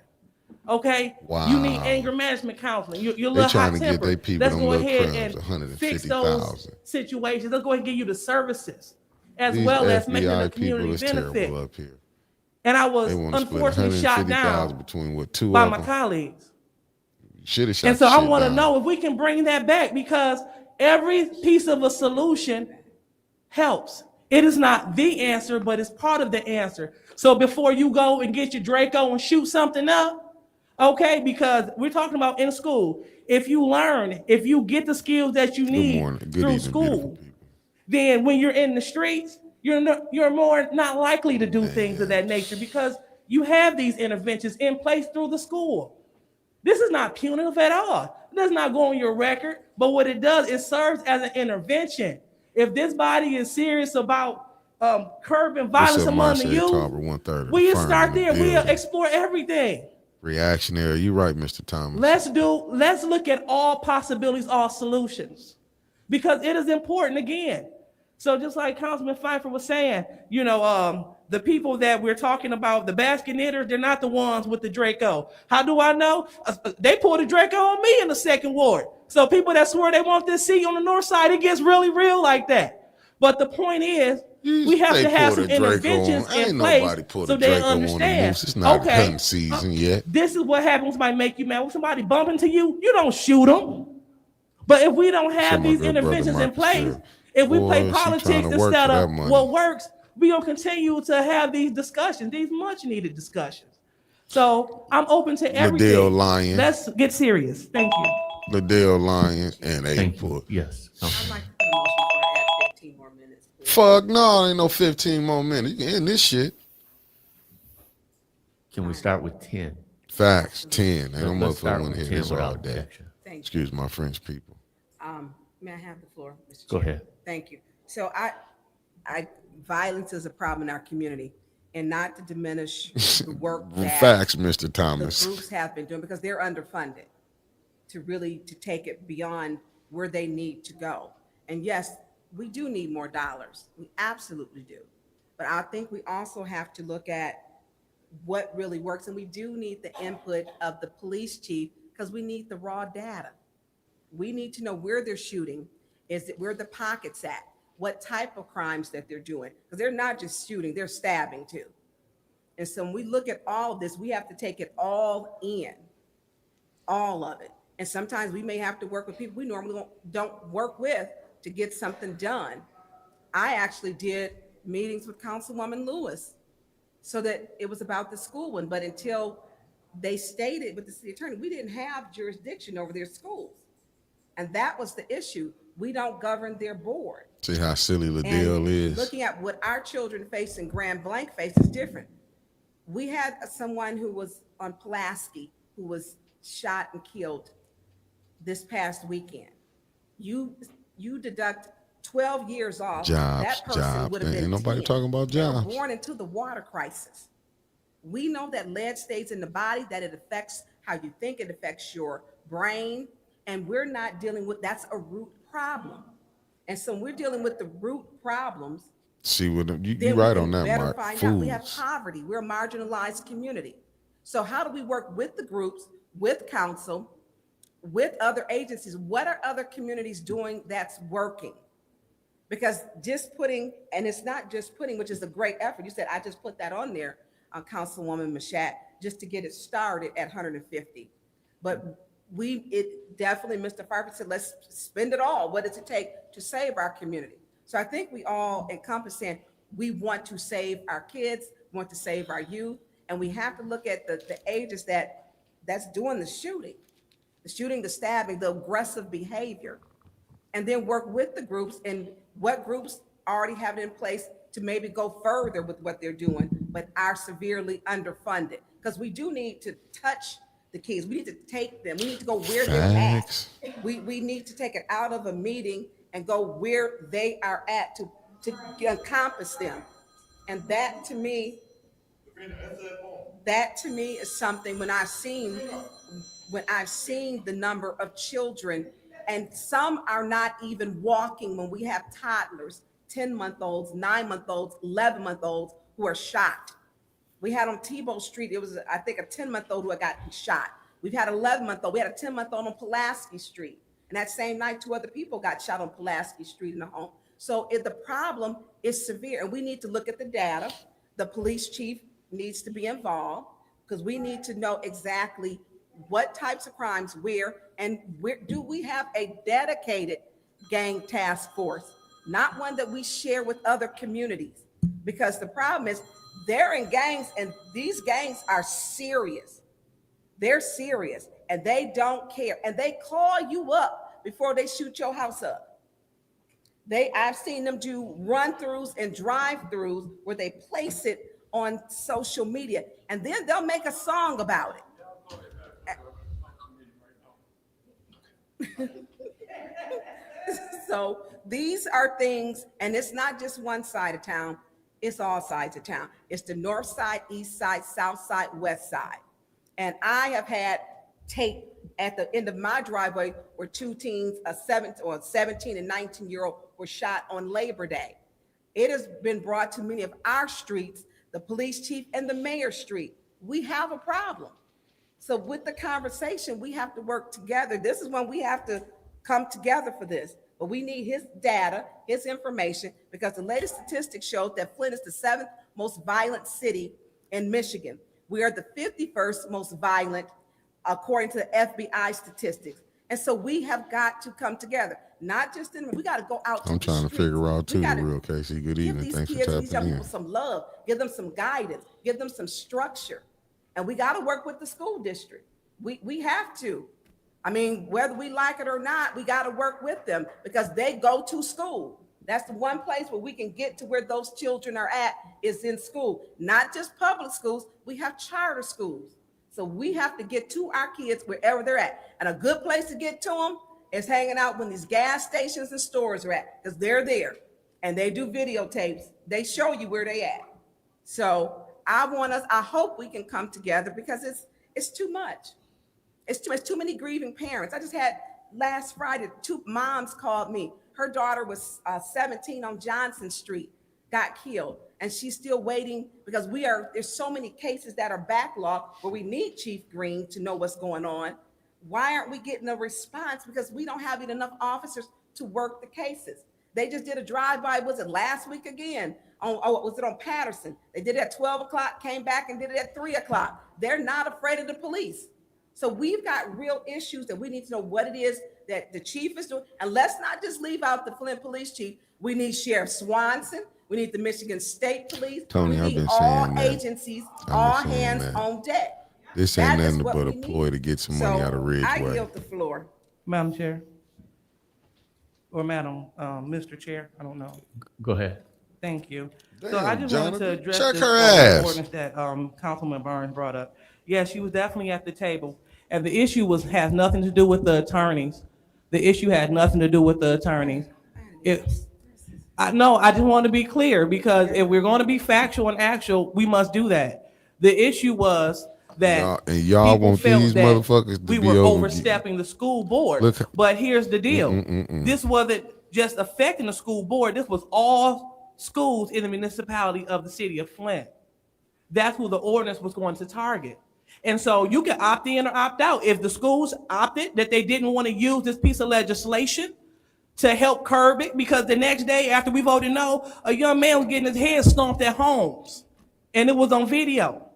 Okay? You need Wow. anger management counseling. You're a They little trying hot to get tempered. they people Let's them go little ahead crumbs, and fix those 150,000. situations. Let's go ahead and give you the services as These well as making a FBI people community is benefit. terrible up here. And I They was want to split unfortunately shot 150,000 down between what, two by of my them. colleagues. Should have shot And so the I shit want to down. know if we can bring that back, because every piece of a solution helps. It is not the answer, but it's part of the answer. So before you go and get your Draco and shoot something up, okay, because we're talking about in school, if you learn, if you get the skills that you Good need morning. Good through evening, beautiful school, people. then when you're in the streets, you're more not likely to do things of that nature, because you have these interventions in place through the school. This is not punitive at all. It does not go on your record, but what it does, it serves as an intervention. If this body is serious about curbing What's violence up, among the Marseille youth, Tarver, 1/3 of the we'll firm start in the there. We'll building. explore everything. Reactionary. You right, Mr. Thomas. Let's look at all possibilities, all solutions, because it is important again. So just like Councilman Pfeiffer was saying, the people that we're talking about, the basket knitters, they're not the ones with the Draco. How do I know? They pulled a Draco on me in the second ward. So people that swear they want this seat on the north side, it gets really real like that. But the point is, we have They to have pulled some a Draco interventions on. in Ain't place nobody pulled so a they Draco on the understand. moose. It's not Okay, hunting season yet. this is what happens might make you mad. When somebody bump into you, you don't shoot them. But if we don't Show have my these good brother interventions in Marcus place, here. if we play Boy, she politics trying to work instead for that of money. what works, we gonna continue to have these discussions, these much needed discussions. So I'm open to everything. Liddell lying. Let's get serious. Thank you. Liddell lying and Thank you. April. Yes. I'd like to put a motion for to add 15 more minutes, please. Fuck no, ain't no 15 more minutes. You can end this shit. Can we start with 10? Facts, 10. Ain't no Let's start motherfucker want to with hear 10 this all without day. objection. Thank you. Excuse my French people. May I have the floor, Mr. Go Chair? ahead. Thank you. So violence is a problem in our community, and not to diminish the work that Facts, Mr. the Thomas. groups have been doing, because they're underfunded to take it beyond where they need to go. And yes, we do need more dollars. We absolutely do. But I think we also have to look at what really works, and we do need the input of the police chief, because we need the raw data. We need to know where they're shooting, where the pockets at, what type of crimes that they're doing, because they're not just shooting, they're stabbing too. And so when we look at all of this, we have to take it all in, all of it. And sometimes we may have to work with people we normally don't work with to get something done. I actually did meetings with Councilwoman Lewis so that it was about the school one, but until they stated with the city attorney, we didn't have jurisdiction over their schools. And that was the issue. We don't govern their board. See how silly And Liddell is. looking at what our children face and Grand Blanc face is different. We had someone who was on Pulaski who was shot and killed this past weekend. You deduct 12 years off. Jobs, that person jobs. would have been Ain't nobody 10. talking about They were jobs. born into the water crisis. We know that lead stays in the body, that it affects how you think, it affects your brain, and we're not dealing with, that's a root problem. And so when we're dealing with the root problems, See what you then right we on can that, better Mark. find out. We have Fools. poverty. We're a marginalized community. So how do we work with the groups, with council, with other agencies? What are other communities doing that's working? Because just putting, and it's not just putting, which is a great effort. You said, I just put that on there, Councilwoman Mashat, just to get it started at 150. But it definitely, Mr. Pfeiffer said, let's spend it all. What does it take to save our community? So I think we all encompass saying we want to save our kids, want to save our youth, and we have to look at the ages that's doing the shooting, the stabbing, the aggressive behavior, and then work with the groups and what groups already have it in place to maybe go further with what they're doing, but are severely underfunded. Because we do need to touch the kids. We need to take them. We need to go where they're at. Facts. We need to take it out of a meeting and go where they are at to encompass them. And that to me is something when I've seen the number of children, and some are not even walking when we have toddlers, 10-month-olds, 9-month-olds, 11-month-olds who are shot. We had on Tebow Street, it was, I think, a 10-month-old who had gotten shot. We've had 11-month-old. We had a 10-month-old on Pulaski Street. And that same night, 2 other people got shot on Pulaski Street in the home. So if the problem is severe, and we need to look at the data, the police chief needs to be involved, because we need to know exactly what types of crimes, where, and where do we have a dedicated gang task force, not one that we share with other communities. Because the problem is they're in gangs, and these gangs are serious. They're serious, and they don't care. And they call you up before they shoot your house up. I've seen them do run-throughs and drive-throughs where they place it on social media, and then they'll make a song about it. So these are things, and it's not just one side of town, it's all sides of town. It's the north side, east side, south side, west side. And I have had tape at the end of my driveway where 2 teens, a 17 and 19-year-old were shot on Labor Day. It has been brought to many of our streets, the police chief and the mayor's street. We have a problem. So with the conversation, we have to work together. This is when we have to come together for this. But we need his data, his information, because the latest statistics showed that Flint is the 7th most violent city in Michigan. We are the 51st most violent, according to the FBI statistics. And so we have got to come together, not just we got to go out. I'm trying to figure out too, real Casey. Good evening. Thanks for these young tapping in. people some love, give them some guidance, give them some structure. And we got to work with the school district. We have to. I mean, whether we like it or not, we got to work with them because they go to school. That's the one place where we can get to where those children are at is in school, not just public schools. We have charter schools. So we have to get to our kids wherever they're at. And a good place to get to them is hanging out when these gas stations and stores are at, because they're there and they do videotapes. They show you where they at. So I hope we can come together because it's too much. It's too many grieving parents. I just had last Friday, 2 moms called me. Her daughter was 17 on Johnson Street, got killed. And she's still waiting because there's so many cases that are backlogged where we need Chief Green to know what's going on. Why aren't we getting a response? Because we don't have enough officers to work the cases. They just did a drive-by, was it last week again? Was it on Patterson? They did it at 12 o'clock, came back and did it at 3 o'clock. They're not afraid of the police. So we've got real issues that we need to know what it is that the chief is doing. And let's not just leave out the Flint police chief. We need Sheriff Swanson. We need the Michigan State Police. Tony, we I've need been all saying that. agencies, I've been all saying hands that. on deck. This ain't That is nothing what but a we ploy need. to get some money out of I Ridgeway. yield the floor. Madam Chair. Or Madam, Mr. Chair, I don't know. Go ahead. Thank you. So Damn, I just wanted to Jonathan, address check this her ass. ordinance that Councilman Burns brought up. Yes, she was definitely at the table. And the issue has nothing to do with the attorneys. The issue had nothing to do with the attorneys. I just want to be clear because if we're going to be factual and actual, we must do that. The issue was that y'all people want felt these that motherfuckers to we be were over- overstepping the school board. Look- But here's the deal. Mm-mm-mm-mm. This wasn't just affecting the school board. This was all schools in the municipality of the city of Flint. That's who the ordinance was going to target. And so you can opt in or opt out. If the schools opted that they didn't want to use this piece of legislation to help curb it, because the next day after we voted no, a young man was getting his head stomped at Homes, and it was on video.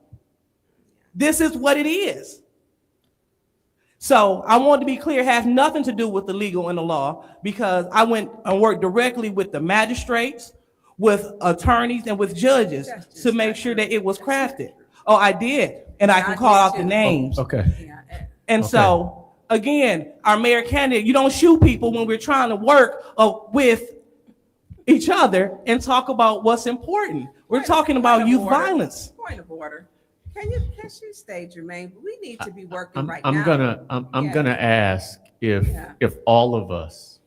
This is what it is. So I want to be clear, it has nothing to do with the legal and the law, because I went and worked directly with the magistrates, with attorneys, and with judges to make sure that it was crafted. Oh, I did, and I can call out the names. Okay. And so, again, our mayor candidate, you don't shoot people when we're trying to work with each other and talk about what's important. We're talking about Point of youth order. violence. Point of order. Can you stay, Jermaine? We need to be working I'm, right I'm now. I'm Yeah. gonna ask Yeah. if all of us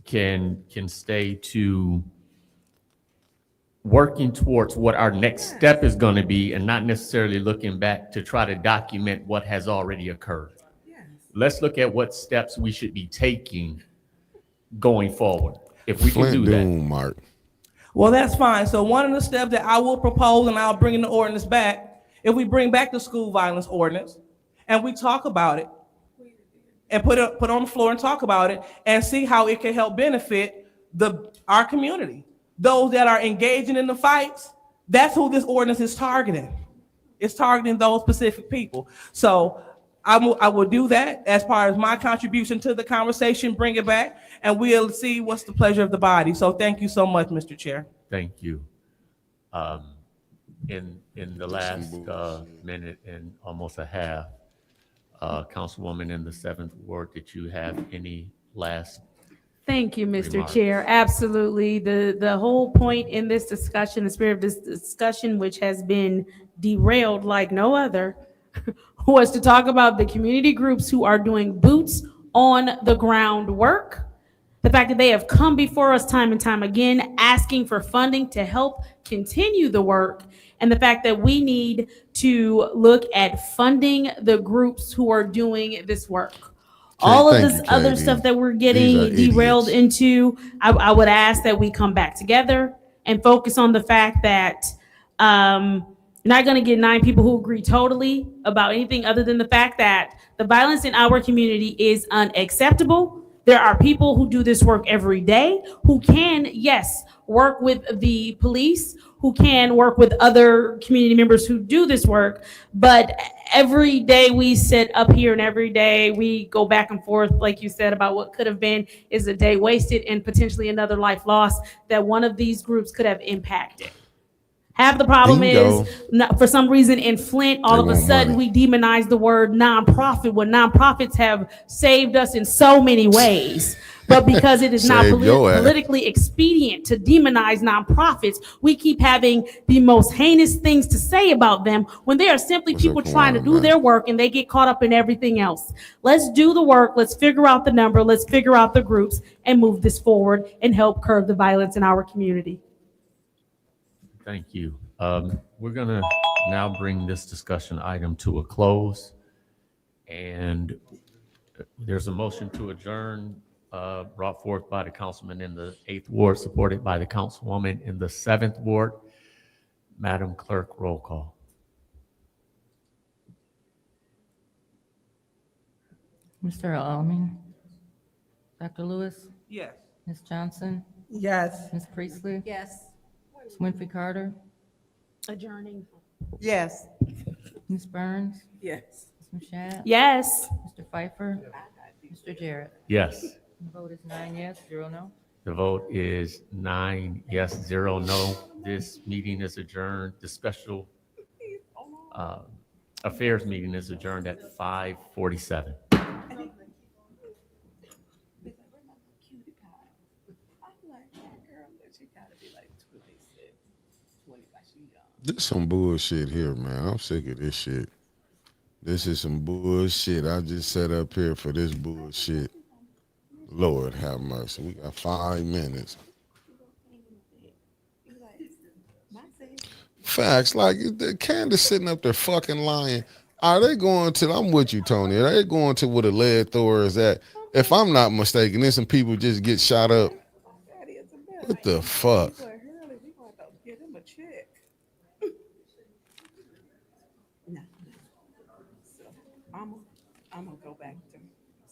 can stay to working towards what our next step is going to be and not necessarily looking back to try to document what has already occurred. Yes. Let's look at what steps we should be taking going forward. If we can Flint do that. Doom, Mark. Well, that's fine. So one of the steps that I will propose, and I'll bring in the ordinance back, if we bring back the school violence ordinance and we talk about it and put it on the floor and talk about it and see how it can help benefit our community. Those that are engaging in the fights, that's who this ordinance is targeting. It's targeting those specific people. So I will do that as part of my contribution to the conversation, bring it back, and we'll see what's the pleasure of the body. So thank you so much, Mr. Chair. Thank you. In the last minute and almost a half, Councilwoman in the 7th Ward, did you have any last? Thank you, Mr. Remarks. Chair. Absolutely. The whole point in this discussion, the spirit of this discussion, which has been derailed like no other, was to talk about the community groups who are doing boots on the ground work. The fact that they have come before us time and time again, asking for funding to help continue the work. And the fact that we need to look at funding the groups who are doing this work. All of thank this you, other Katie. stuff that we're These getting are derailed idiots. into, I would ask that we come back together and focus on the fact that you're not going to get 9 people who agree totally about anything other than the fact that the violence in our community is unacceptable. There are people who do this work every day who can, yes, work with the police, who can work with other community members who do this work. But every day we sit up here and every day we go back and forth, like you said, about what could have been is a day wasted and potentially another life lost that one of these groups could have impacted. Half the problem Bingo. is, for some reason in Flint, all They of a want sudden money. we demonize the word nonprofit when nonprofits have saved us in so many ways. But because it is not Save your ass. politically expedient to demonize nonprofits, we keep having the most heinous things to say about them when they are simply What's up, people trying to Kawana, do man? their work and they get caught up in everything else. Let's do the work. Let's figure out the number. Let's figure out the groups and move this forward and help curb the violence in our community. Thank you. We're going to now bring this discussion item to a close. And there's a motion to adjourn brought forth by the councilman in the 8th Ward, supported by the councilwoman in the 7th Ward. Madam Clerk, roll call. Mr. Alamin? Dr. Lewis? Yes. Ms. Johnson? Yes. Ms. Priestley? Yes. Ms. Winfrey Carter? Adjourning. Yes. Ms. Burns? Yes. Ms. Mashat? Yes. Mr. Pfeiffer? Mr. Jarrett? Yes. The vote is 9 yes, 0 no. The vote is 9 yes, 0 no. This meeting is adjourned. The special affairs meeting is adjourned at 5:47. This some bullshit here, man. I'm sick of this shit. This is some bullshit. I just sat up here for this bullshit. Lord have mercy. We got 5 minutes. Facts, like Candace sitting up there fucking lying. Are they going to, I'm with you, Tony. Are they going to where the lead thrower is at? If I'm not mistaken, then some people just get shot up. What the fuck? No. So I'm gonna go back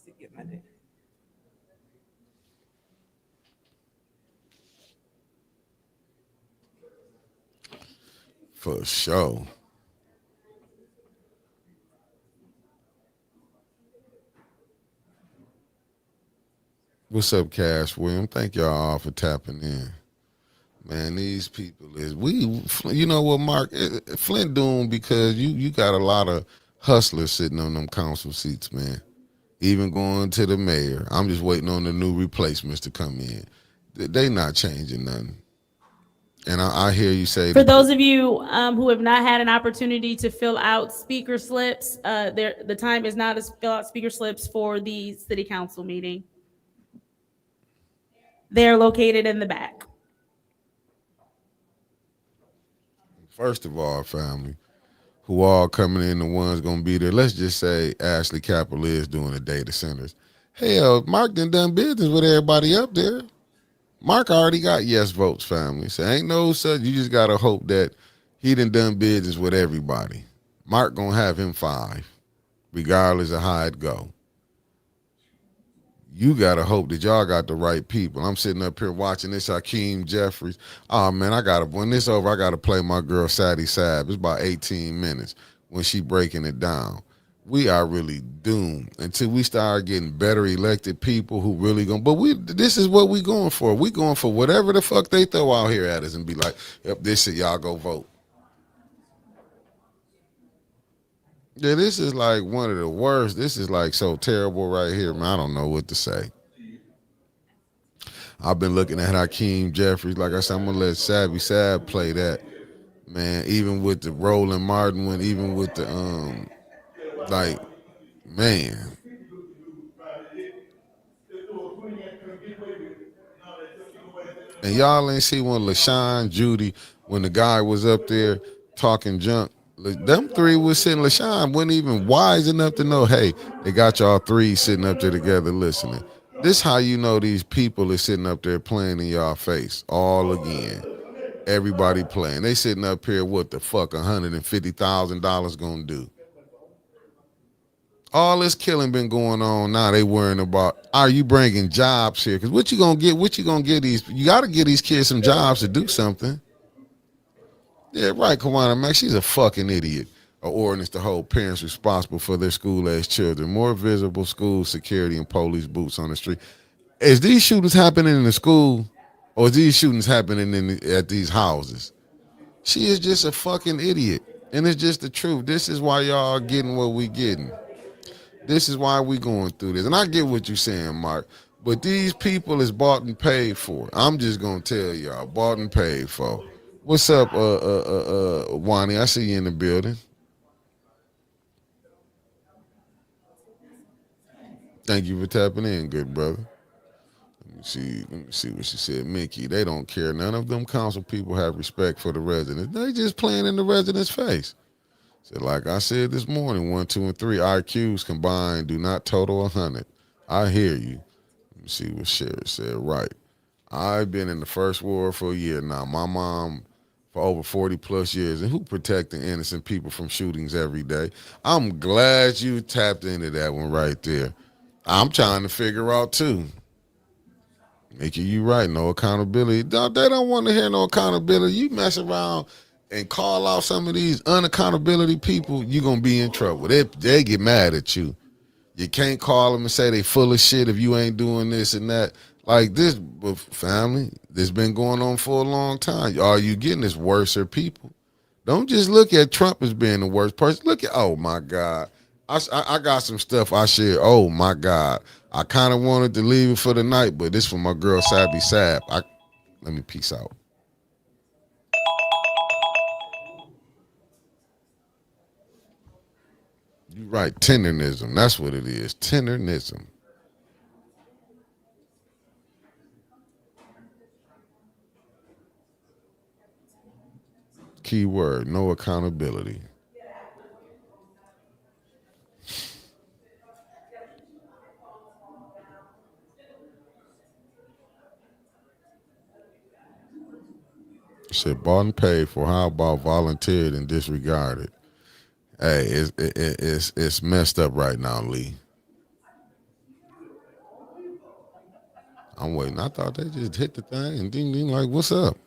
to get my day. For sure. What's up, Cash William? Thank y'all all for tapping in. Man, these people you know what, Mark? Flint doomed because you got a lot of hustlers sitting on them council seats, man. Even going to the mayor. I'm just waiting on the new replacements to come in. They not changing nothing. And I hear you say For that those of you who have not had an opportunity to fill out speaker slips, the time is now to fill out speaker slips for the city council meeting. They're located in the back. first of all, family, who all coming in, the ones gonna be there. Let's just say Ashley Capital is doing the data centers. Hell, Mark done business with everybody up there. Mark already got yes votes, family. So ain't no such. You just gotta hope that he done business with everybody. Mark gonna have him 5, regardless of how it go. You gotta hope that y'all got the right people. I'm sitting up here watching this Hakeem Jeffries. Oh man, when this over, I gotta play my girl Sadie Saab. It's about 18 minutes when she breaking it down. We are really doomed until we start getting better elected people who really gonna. But this is what we going for. We going for whatever the fuck they throw out here at us and be like, yep, this shit, y'all go vote. Yeah, this is like one of the worst. This is like so terrible right here, man. I don't know what to say. I've been looking at Hakeem Jeffries. Like I said, I'm gonna let Savvy Sab play that, man. Even with the Roland Martin one, even with the like, man. And y'all ain't see when LaShawn Judy, when the guy was up there talking junk. Them 3 was sitting. LaShawn wasn't even wise enough to know, hey, they got y'all 3 sitting up there together listening. This how you know these people are sitting up there playing in y'all face all again. Everybody playing. They sitting up here, what the fuck $150,000 gonna do? All this killing been going on now. They worrying about, are you bringing jobs here? Because what you gonna get? What you gonna get these? You got to give these kids some jobs to do something. Yeah, right, Kawana Mac. She's a fucking idiot. An ordinance to hold parents responsible for their school-age children. More visible school security and police boots on the street. Is these shootings happening in the school, or is these shootings happening at these houses? She is just a fucking idiot, and it's just the truth. This is why y'all getting what we getting. This is why we going through this. And I get what you're saying, Mark. But these people is bought and paid for. I'm just gonna tell y'all, bought and paid for. What's up, Wani? I see you in the building. Thank you for tapping in, good brother. Let me see what she said. Mickey, they don't care. None of them council people have respect for the residents. They just playing in the residents' face. So like I said this morning, 1, 2, and 3 IQs combined do not total 100. I hear you. Let me see what Sherry said. Right. I've been in the first war for a year now. My mom for over 40 plus years. And who protecting innocent people from shootings every day? I'm glad you tapped into that one right there. I'm trying to figure out too. Mickey, you right. No accountability. They don't want to hear no accountability. You mess around and call out some of these unaccountability people, you're going to be in trouble. They get mad at you. You can't call them and say they full of shit if you ain't doing this and that. Like this, family, this been going on for a long time. All you getting is worser people. Don't just look at Trump as being the worst person. Look at, oh my God. I got some stuff I shared. Oh my God. I kind of wanted to leave it for the night, but this for my girl Sabby Sab. Let me peace out. You're right, tenderism. That's what it is. Tenderism. Key word, no accountability. Said bought and paid for. How about volunteered and disregarded? Hey, it's messed up right now, Lee. I'm waiting. I thought they just hit the thing and ding ding like, what's up?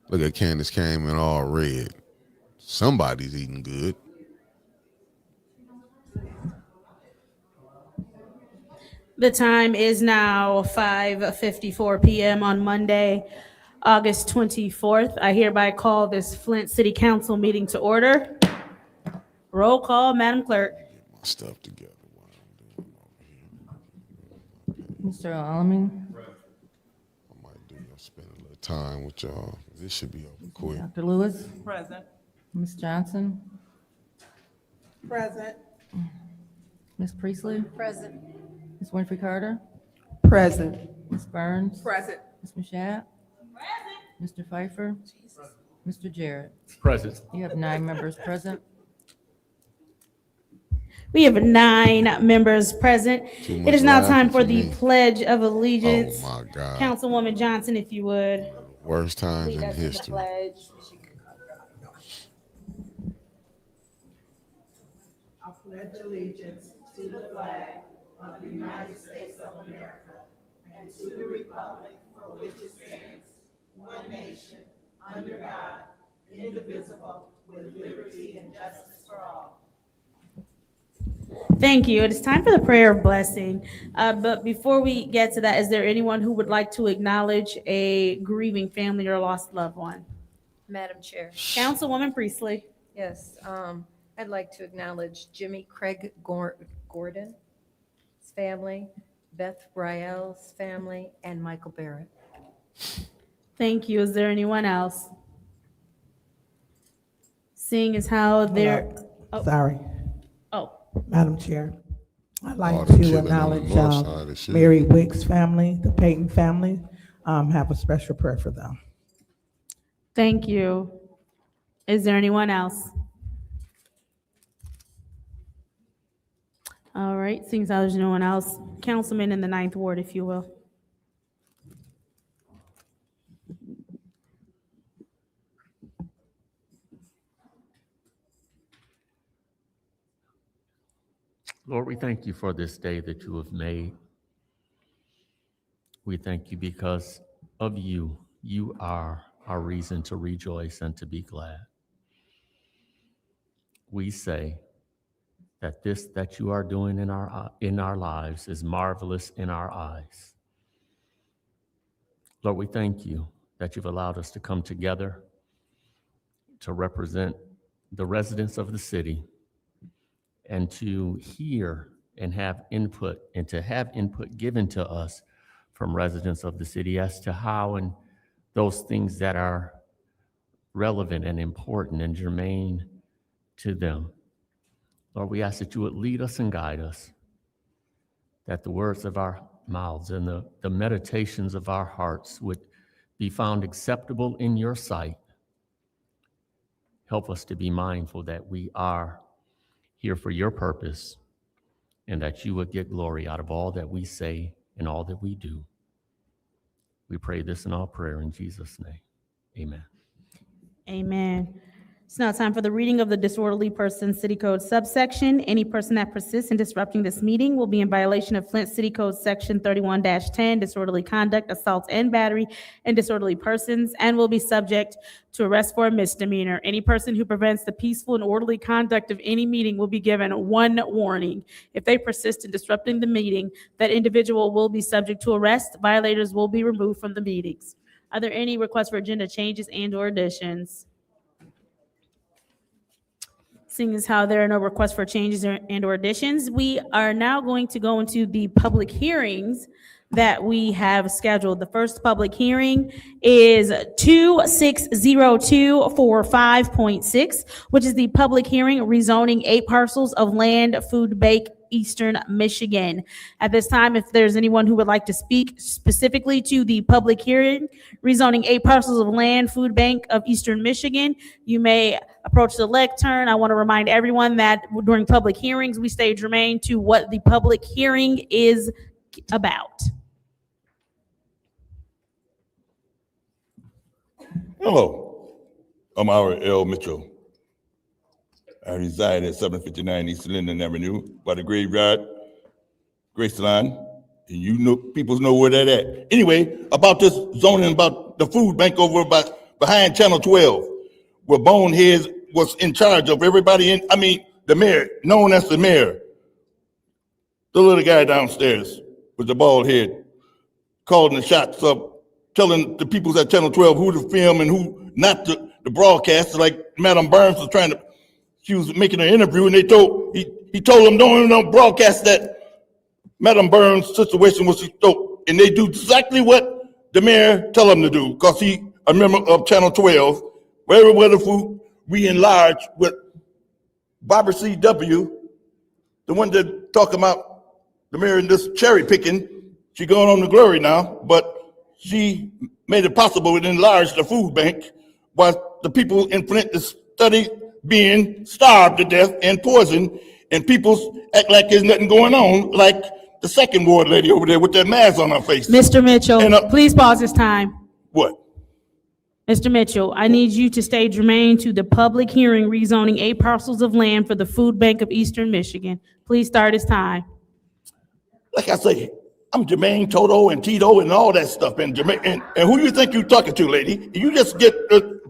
Look at Candace came in all red. Somebody's eating good. The time is now 5:54 p.m. on Monday, August 24th. I hereby call this Flint City Council meeting to order. Roll call, Madam Clerk. Get my stuff together. Mr. Alamin, I spend a little time with y'all. This should be over quick. Dr. Lewis, Present. Ms. Johnson, Present. Ms. Priestley, Present. Ms. Winfrey Carter, Present. Ms. Burns, Present. Ms. Mashat, Mr. Pfeiffer, Mr. Jarrett. Present. You have 9 members present. We have 9 members present. Too It much is now laughing time for for the me. Pledge of Oh Allegiance. my God. Councilwoman Johnson, if you would. Worst times Lead in us in the history. pledge. Thank you. It is time for the prayer of blessing. But before we get to that, is there anyone who would like to acknowledge a grieving family or lost loved one? Madam Chair. Councilwoman Priestley. Yes, I'd like to acknowledge Jimmy Craig Gordon, his family, Beth Rael's family, and Michael Barrett. Thank you. Is there anyone else? Seeing as how there. Oh, Sorry, oh, Madam Chair. I'd Oh, like the to killing on the acknowledge north side of the city. Mary Wick's family, the Payton family. Have a special prayer for them. thank you. Is there anyone else? All right, seeing as how there's no one else, Councilman in the 9th Ward, if you will. Lord, we thank you for this day that you have made. We thank you because of you. You are our reason to rejoice and to be glad. We say that this that you are doing in our lives is marvelous in our eyes. Lord, we thank you that you've allowed us to come together to represent the residents of the city and to hear and have input and to have input given to us from residents of the city as to how and those things that are relevant and important and germane to them. Lord, we ask that you would lead us and guide us, that the words of our mouths and the meditations of our hearts would be found acceptable in your sight. Help us to be mindful that we are here for your purpose and that you would get glory out of all that we say and all that we do. We pray this in all prayer in Jesus' name. Amen. Amen. It's now time for the reading of the disorderly person city code subsection. Any person that persists in disrupting this meeting will be in violation of Flint City Code Section 31-10, disorderly conduct, assault and battery, and disorderly persons, and will be subject to arrest for a misdemeanor. Any person who prevents the peaceful and orderly conduct of any meeting will be given 1 warning. If they persist in disrupting the meeting, that individual will be subject to arrest. Violators will be removed from the meetings. Are there any requests for agenda changes and/or additions? Seeing as how there are no requests for changes and/or additions, we are now going to go into the public hearings that we have scheduled. The first public hearing is 260245.6, which is the public hearing rezoning 8 parcels of land, Food Bank, Eastern Michigan. At this time, if there's anyone who would like to speak specifically to the public hearing rezoning 8 parcels of land, Food Bank of Eastern Michigan, you may approach the lectern. I want to remind everyone that during public hearings, we stay germane to what the public hearing is about. Hello, I'm Howard L. Mitchell. I reside at 759 East Linden Avenue by the graveyard, Graceland, and you know, people know where that at. Anyway, about this zoning, about the food bank over behind Channel 12, where Boneheads was in charge of everybody the mayor, known as the mayor. The little guy downstairs with the bald head, calling the shots up, telling the people at Channel 12 who to film and who not to broadcast, like Madam Burns was she was making an interview and he told them don't broadcast that Madam Burns situation was and they do exactly what the mayor tell him to do, because he a member of Channel 12, where the food we enlarge with Barbara C.W., the one that talking about the mayor and this cherry picking. She going on to glory now, but she made it possible to enlarge the food bank while the people in Flint is study being starved to death and poisoned, and people act like there's nothing going on, like the second ward lady over there with that mask on her face. Mr. Mitchell, And, please pause this time. What? Mr. Mitchell, I need you to stay germane to the public hearing rezoning 8 parcels of land for the Food Bank of Eastern Michigan. Please start this time. Like I say, I'm Jermaine, Toto, and Tito, and all that stuff. And Jermaine, and who you think you talking to, lady? You just get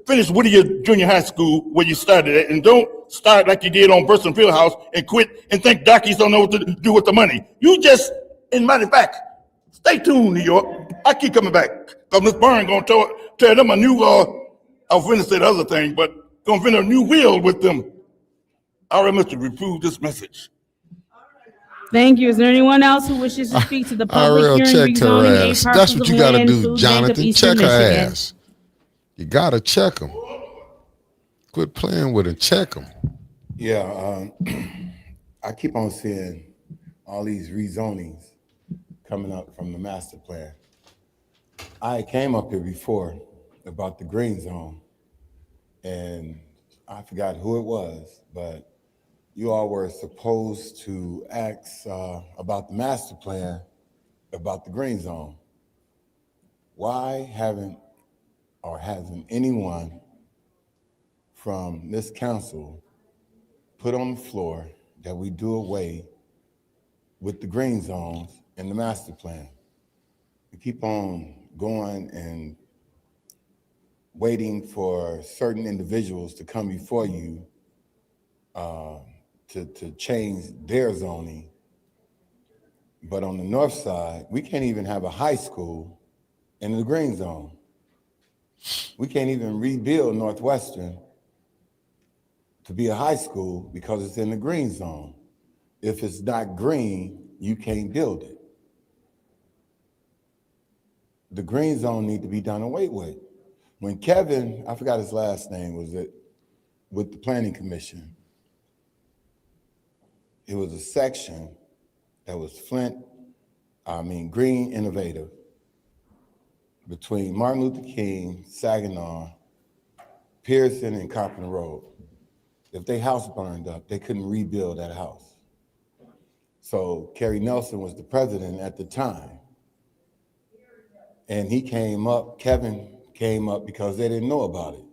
finish Whittier Junior High School where you started at, and don't start like you did on Burson Fieldhouse and quit and think darkies don't know what to do with the money. You just, in matter of fact, stay tuned, New York. I keep coming back because Miss Byrne gonna tear them a new. I was finna say the other thing, but gonna finna a new wheel with them. I remember to reprove this message. Thank you. Is there anyone else who wishes to speak to the public IRL, hearing check her rezoning 8 ass. parcels That's what of you gotta land, do, Food Bank of Jonathan. Eastern Check her Michigan? ass. You gotta check them. Quit playing with her. Check them. Yeah, I keep on seeing all these rezonings coming up from the master plan. I came up here before about the green zone, and I forgot who it was, but you all were supposed to ask about the master plan about the green zone. Why hasn't anyone from this council put on the floor that we do away with the green zones in the master plan? We keep on going and waiting for certain individuals to come before you to change their zoning. But on the north side, we can't even have a high school in the green zone. We can't even rebuild Northwestern to be a high school because it's in the green zone. If it's not green, you can't build it. The green zone need to be done away with. When Kevin, I forgot his last name, was it with the Planning Commission, it was a section that was Green Innovative, between Martin Luther King, Saginaw, Pearson, and Carpenter Road. If their house burned up, they couldn't rebuild that house. So Kerry Nelson was the president at the time. And Kevin came up because they didn't know about it.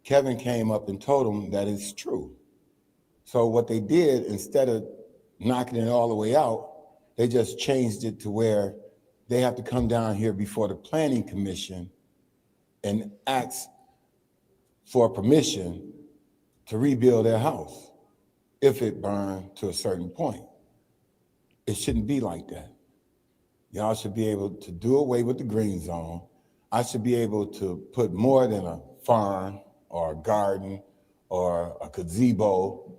Kevin came up and told them that it's true. So what they did, instead of knocking it all the way out, they just changed it to where they have to come down here before the Planning Commission and ask for permission to rebuild their house if it burned to a certain point. It shouldn't be like that. Y'all should be able to do away with the green zone. I should be able to put more than a farm or a garden or a gazebo.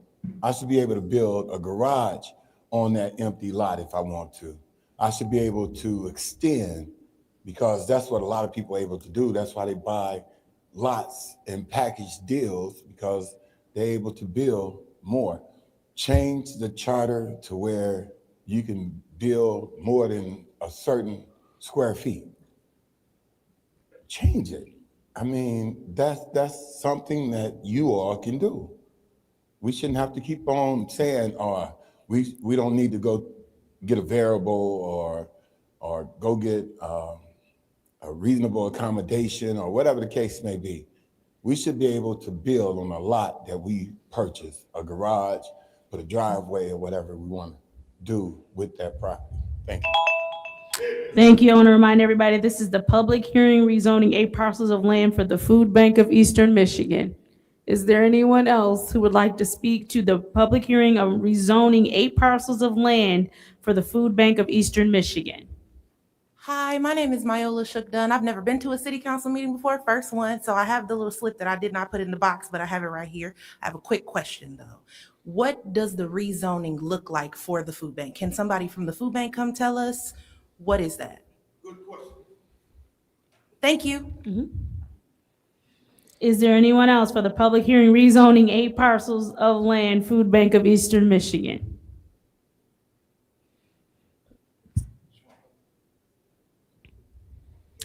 I should be able to build a garage on that empty lot if I want to. I should be able to extend, because that's what a lot of people are able to do. That's why they buy lots and package deals, because they're able to build more. Change the charter to where you can build more than a certain square feet. Change it. I mean, that's something that you all can do. We shouldn't have to keep on saying, we don't need to go get a variable or go get a reasonable accommodation or whatever the case may be. We should be able to build on a lot that we purchase, a garage, put a driveway or whatever we want to do with that property. Thank you. Thank you. I want to remind everybody, this is the public hearing rezoning 8 parcels of land for the Food Bank of Eastern Michigan. Is there anyone else who would like to speak to the public hearing of rezoning 8 parcels of land for the Food Bank of Eastern Michigan? Hi, my name is Myola Shook-Dunn. I've never been to a city council meeting before, first one, so I have the little slip that I did not put in the box, but I have it right here. I have a quick question though. What does the rezoning look like for the food bank? Can somebody from the food bank come tell us? What is that? Good question. Thank you. Is there anyone else for the public hearing rezoning 8 parcels of land, Food Bank of Eastern Michigan?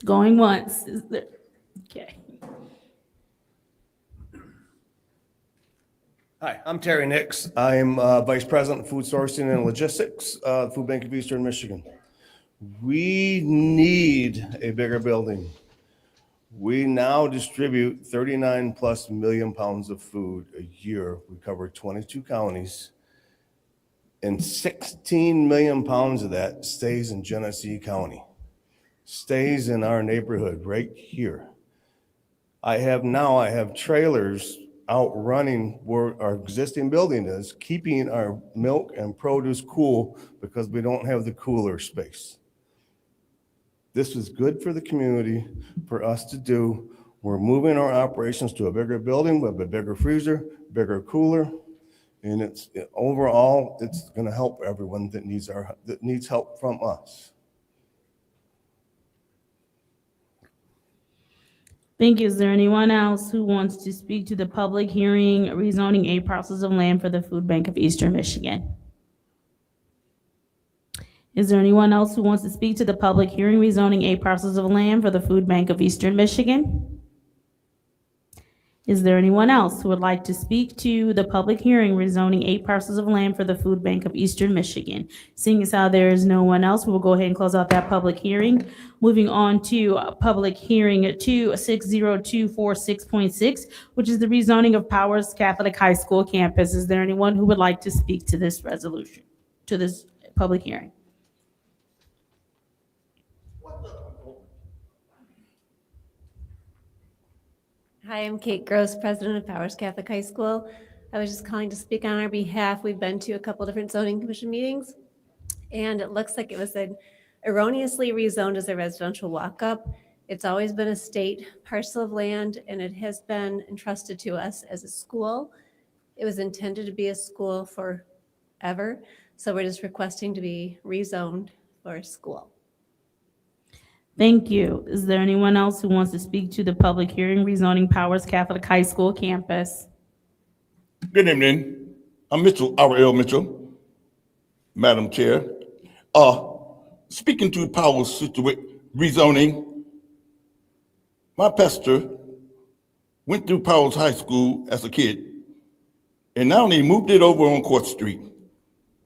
Going once. Is there? Okay. Hi, I'm Terry Nix. I'm Vice President of Food Sourcing and Logistics, Food Bank of Eastern Michigan. We need a bigger building. We now distribute 39 plus million pounds of food a year. We cover 22 counties. And 16 million pounds of that stays in Genesee County, stays in our neighborhood right here. I have trailers out running where our existing building is, keeping our milk and produce cool because we don't have the cooler space. This is good for the community, for us to do. We're moving our operations to a bigger building with a bigger freezer, bigger cooler, and overall, it's gonna help everyone that needs help from us. Thank you. Is there anyone else who wants to speak to the public hearing rezoning 8 parcels of land for the Food Bank of Eastern Michigan? Is there anyone else who wants to speak to the public hearing rezoning 8 parcels of land for the Food Bank of Eastern Michigan? Is there anyone else who would like to speak to the public hearing rezoning 8 parcels of land for the Food Bank of Eastern Michigan? Seeing as how there is no one else, we will go ahead and close out that public hearing. Moving on to public hearing 26024.6, which is the rezoning of Powers Catholic High School campus. Is there anyone who would like to speak to this resolution, to this public hearing? Hi, I'm Kate Gross, president of Powers Catholic High School. I was just calling to speak on our behalf. We've been to a couple different zoning commission meetings, and it looks like it was erroneously rezoned as a residential walk-up. It's always been a state parcel of land, and it has been entrusted to us as a school. It was intended to be a school forever, so we're just requesting to be rezoned for a school. Thank you. Is there anyone else who wants to speak to the public hearing rezoning Powers Catholic High School campus? Good evening. I'm Mitchell, R.L. Mitchell, Madam Chair. Speaking to Powers rezoning, my pastor went through Powers High School as a kid, and now they moved it over on Court Street.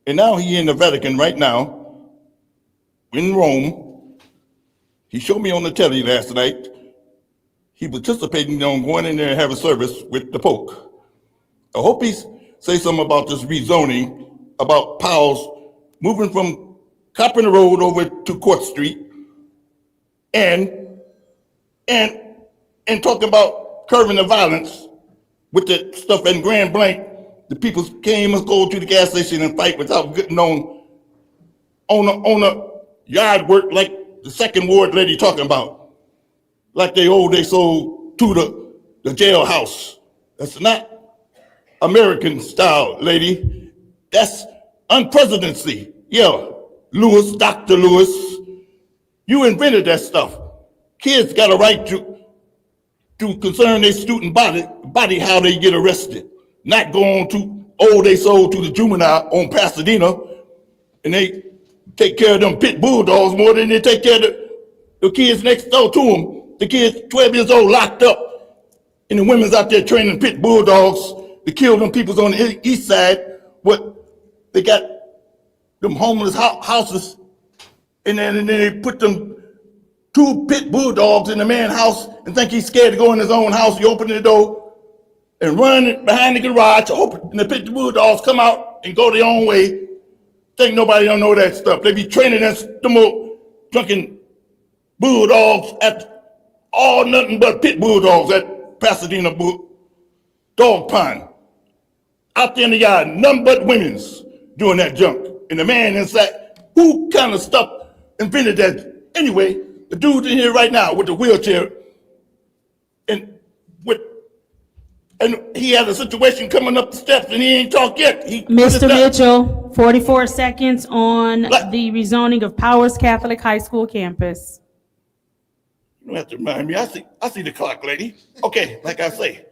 And now he in the Vatican right now, in Rome. He showed me on the telly last night. He participating on going in there and having service with the Pope. I hope he say something about this rezoning, about Powell's moving from Carpenter Road over to Court Street, and talking about curbing the violence with the stuff in Grand Blanc. The people came and go to the gas station and fight without getting on a yard work like the second ward lady talking about, like they sold to the jailhouse. That's not American style, lady. That's unprecedented. Yeah, Lewis, Dr. Lewis, you invented that stuff. Kids got a right to concern their student body how they get arrested, not go on to they sold to the juvenile on Pasadena, and they take care of them pit bulldogs more than they take care of the kids next door to them. The kids 12 years old locked up, and the women's out there training pit bulldogs to kill them peoples on the east side. What they got them homeless houses, and then they put them 2 pit bulldogs in the man's house and think he's scared to go in his own house. You open the door and run behind the garage, and the pit bulldogs come out and go their own way. Think nobody don't know that stuff. They be training them old drunken bulldogs at all nothing but pit bulldogs at Pasadena Dog Pond. Out there in the yard, nothing but women's doing that junk. And the man inside, who kind of stuff invented that? Anyway, the dude in here right now with the wheelchair, and he had a situation coming up the steps and he ain't talked yet. Mr. Mitchell, 44 seconds on the rezoning of Powers Catholic High School campus. You don't have to remind me. I see the clock, lady. Okay, like I say.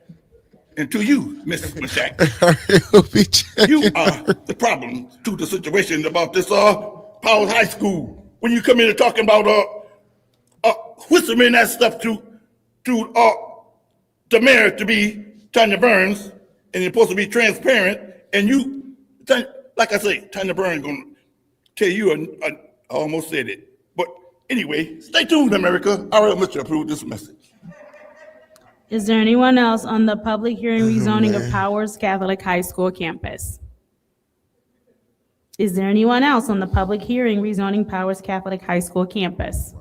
And to you, Miss Mashak, you are the problem to the situation about this Powers High School. When you come in and talking about whistling that stuff to the mayor to be Tanya Burns, and you're supposed to be transparent, and you, like I say, Tanya Burns gonna tell you, I almost said it. But anyway, stay tuned, America. I will let you approve this message. Is there anyone else on the public hearing rezoning of Powers Catholic High School campus? Is there anyone else on the public hearing rezoning Powers Catholic High School campus?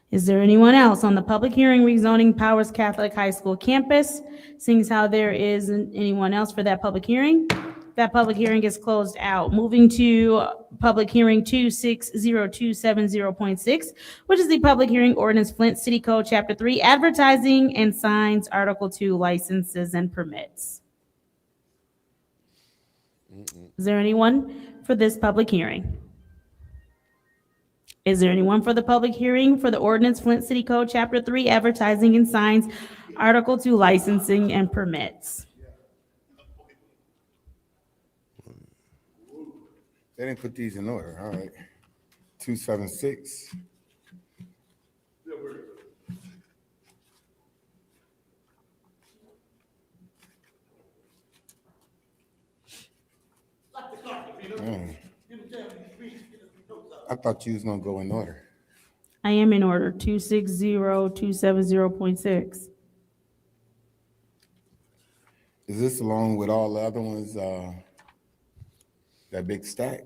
Is there anyone else on the public hearing rezoning Powers Catholic High School campus? Seeing as how there isn't anyone else for that public hearing, that public hearing is closed out. Moving to public hearing 260270.6, which is the public hearing ordinance Flint City Code Chapter 3, advertising and signs, Article 2, licenses and permits. Is there anyone for this public hearing? Is there anyone for the public hearing for the ordinance Flint City Code Chapter 3, advertising and signs, Article 2, licensing and permits? They didn't put these in order. All right. 276. I thought you was gonna go in order. I am in order, 260270.6. Is this along with all the other ones, that big stack?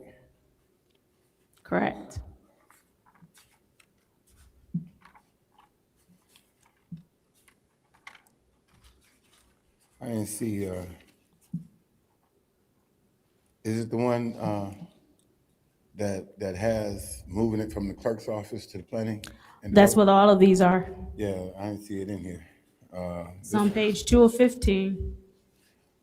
Correct. I didn't see, is it the one, that has moving it from the clerk's office to the planning? That's what all of these are. Yeah, I didn't see it in here. It's on page 2 of 15.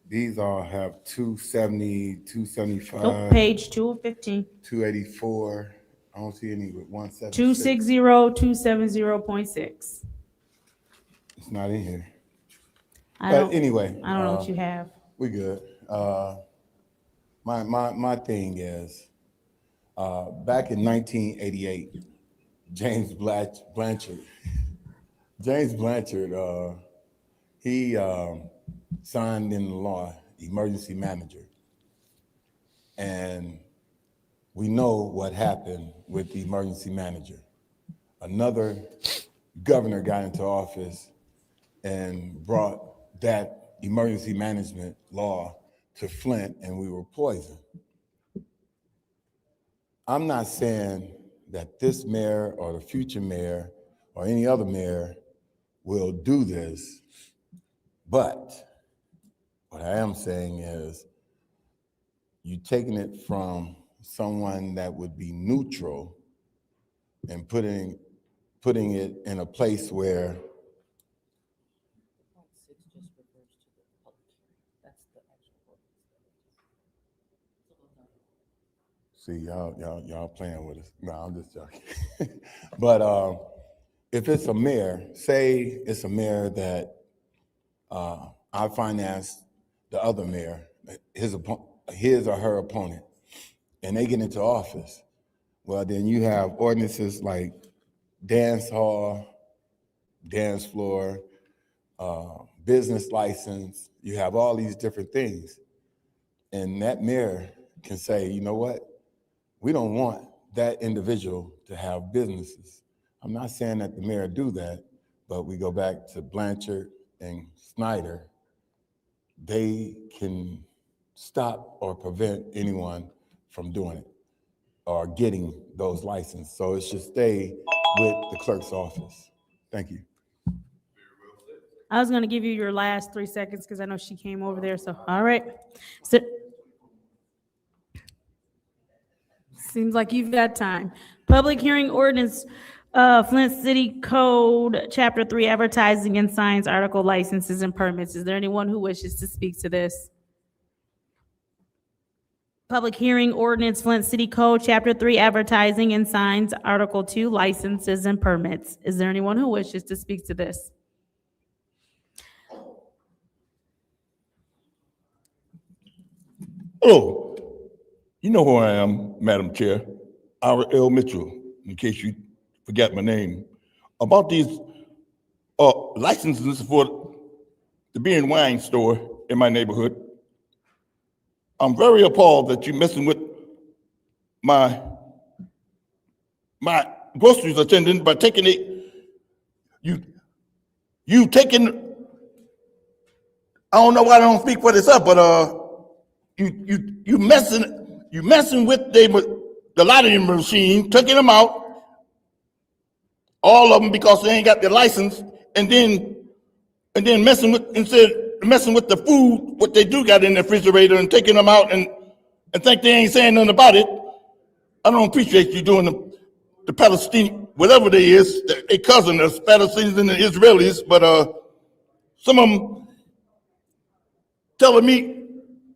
These all have 270, 275. Nope, page 2 of 15. 284. I don't see any with 176. 260270.6. It's not in here. I But don't- anyway. I don't know what you have. We good. My thing is, back in 1988, James Blanchard, he signed into law emergency manager. And we know what happened with the emergency manager. Another governor got into office and brought that emergency management law to Flint, and we were poisoned. I'm not saying that this mayor or the future mayor or any other mayor will do this, but what I am saying is you're taking it from someone that would be neutral and putting it in a place where see, y'all playing with us. No, I'm just joking. But if it's a mayor, say it's a mayor that I financed the other mayor, his or her opponent, and they get into office, well, then you have ordinances like dance hall, dance floor, business license. You have all these different things. And that mayor can say, you know what? We don't want that individual to have businesses. I'm not saying that the mayor do that, but we go back to Blanchard and Snyder. They can stop or prevent anyone from doing it or getting those licenses. So it should stay with the clerk's office. Thank you. I was going to give you your last 3 seconds because I know she came over there. So, all right. So, seems like you've got time. Public hearing ordinance, Flint City Code, Chapter 3, advertising and signs, article licenses and permits. Is there anyone who wishes to speak to this? Public hearing ordinance, Flint City Code, Chapter 3, advertising and signs, Article 2, licenses and permits. Is there anyone who wishes to speak to this? Hello, you know who I am, Madam Chair, Ira L. Mitchell, in case you forgot my name. About these licenses for the beer and wine store in my neighborhood. I'm very appalled that you're messing with my groceries attendant by taking you taking, I don't know why I don't speak for this up, but you messing with the lottery machine, taking them out, all of them because they ain't got their license, and then messing with the food, what they do got in the refrigerator, and taking them out and think they ain't saying nothing about it. I don't appreciate you doing the Palestinian, whatever they is, they cousin us, Palestinians and the Israelis, but some of them telling me,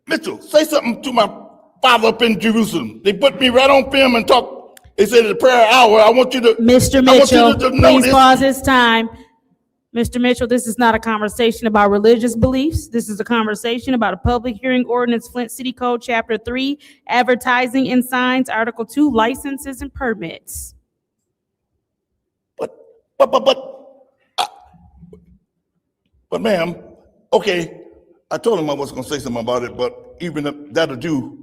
Mitchell, say something to my father up in Jerusalem. They put me right on film and talk. They said at the prayer hour, I want you to, Mr. I want you Mitchell, to know please this. pause his time. Mr. Mitchell, this is not a conversation about religious beliefs. This is a conversation about a public hearing ordinance, Flint City Code, Chapter 3, advertising and signs, Article 2, licenses and permits. But ma'am, okay, I told him I was gonna say something about it, but even if that'll do,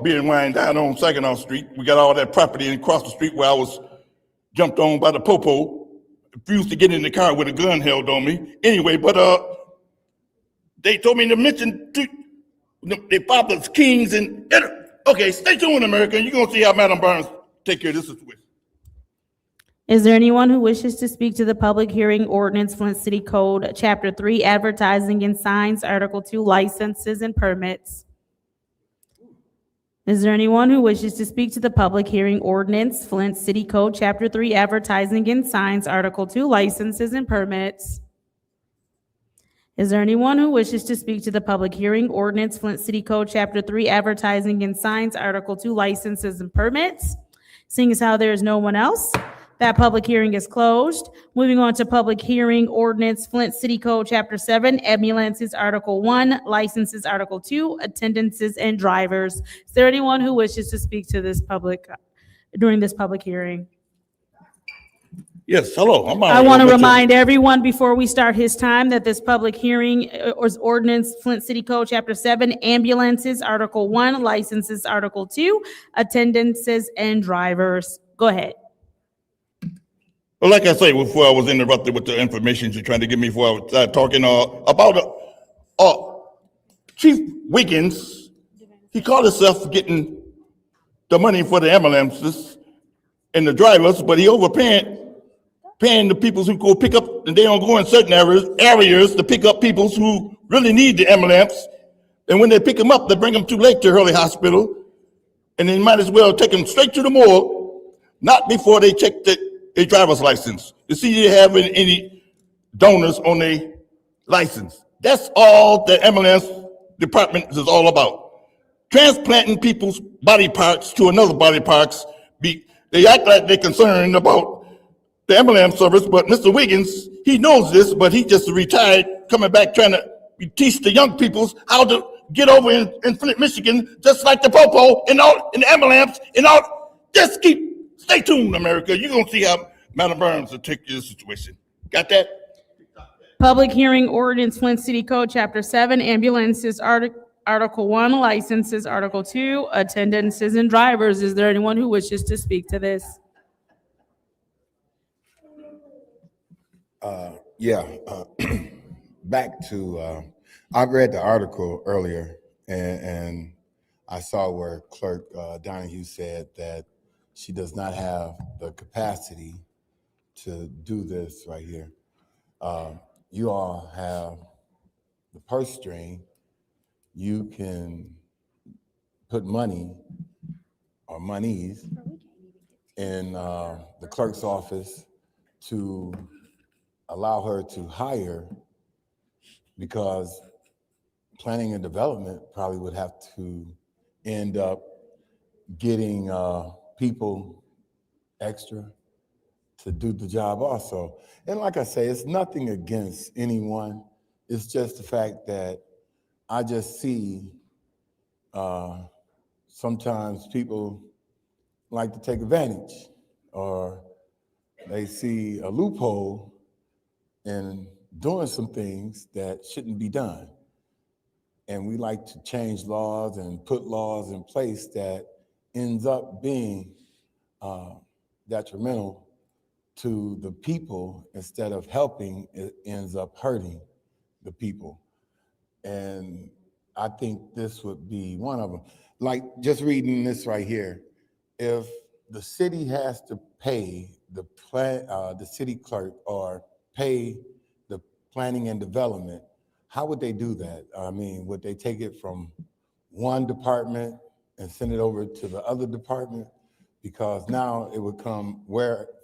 beer and wine down on Saginaw Street, we got all that property across the street where I was jumped on by the popo, refused to get in the car with a gun held on me. Anyway, but they told me to mention their father's kings and, okay, stay tuned, America, and you're gonna see how Madam Burns take care of this situation. Is there anyone who wishes to speak to the public hearing ordinance, Flint City Code, Chapter 3, advertising and signs, Article 2, licenses and permits? Is there anyone who wishes to speak to the public hearing ordinance, Flint City Code, Chapter 3, advertising and signs, Article 2, licenses and permits? Is there anyone who wishes to speak to the public hearing ordinance, Flint City Code, Chapter 3, advertising and signs, Article 2, licenses and permits? Seeing as how there is no one else, that public hearing is closed. Moving on to public hearing ordinance, Flint City Code, Chapter 7, ambulances, Article 1, licenses, Article 2, attendances and drivers. Is there anyone who wishes to speak to this during this public hearing? Yes, hello. I want to remind everyone before we start his time that this public hearing is ordinance, Flint City Code, Chapter 7, ambulances, Article 1, licenses, Article 2, attendances and drivers. Go ahead. Well, like I say, before I was interrupted with the information you're trying to give me before I was talking about Chief Wiggins, he called himself getting the money for the ambulances and the drivers, but he paying the people who go pick up, and they don't go in certain areas to pick up people who really need the ambulance. And when they pick them up, they bring them too late to Hurley Hospital, and they might as well take them straight to the morgue, not before they check their driver's license to see if they have any donors on their license. That's all the ambulance department is all about. Transplanting people's body parts to another body parts. They act like they're concerned about the ambulance service, but Mr. Wiggins, he knows this, but he just retired, coming back trying to teach the young people how to get over in Flint, Michigan, just like the popo and the ambulance and all. Just stay tuned, America. You're gonna see how Madam Burns will take this situation. Got that? Public hearing ordinance, Flint City Code, Chapter 7, ambulances, Article 1, licenses, Article 2, attendances and drivers. Is there anyone who wishes to speak to this? Back to, I read the article earlier and I saw where Clerk Donahue said that she does not have the capacity to do this right here. You all have the purse string. You can put money or monies in the clerk's office to allow her to hire, because planning and development probably would have to end up getting people extra to do the job also. And like I say, it's nothing against anyone. It's just the fact that I just see sometimes people like to take advantage, or they see a loophole in doing some things that shouldn't be done. And we like to change laws and put laws in place that ends up being detrimental to the people. Instead of helping, it ends up hurting the people. And I think this would be one of them. Like just reading this right here, if the city has to pay the city clerk or pay the planning and development, how would they do that? I mean, would they take it from one department and send it over to the other department? Because now it would come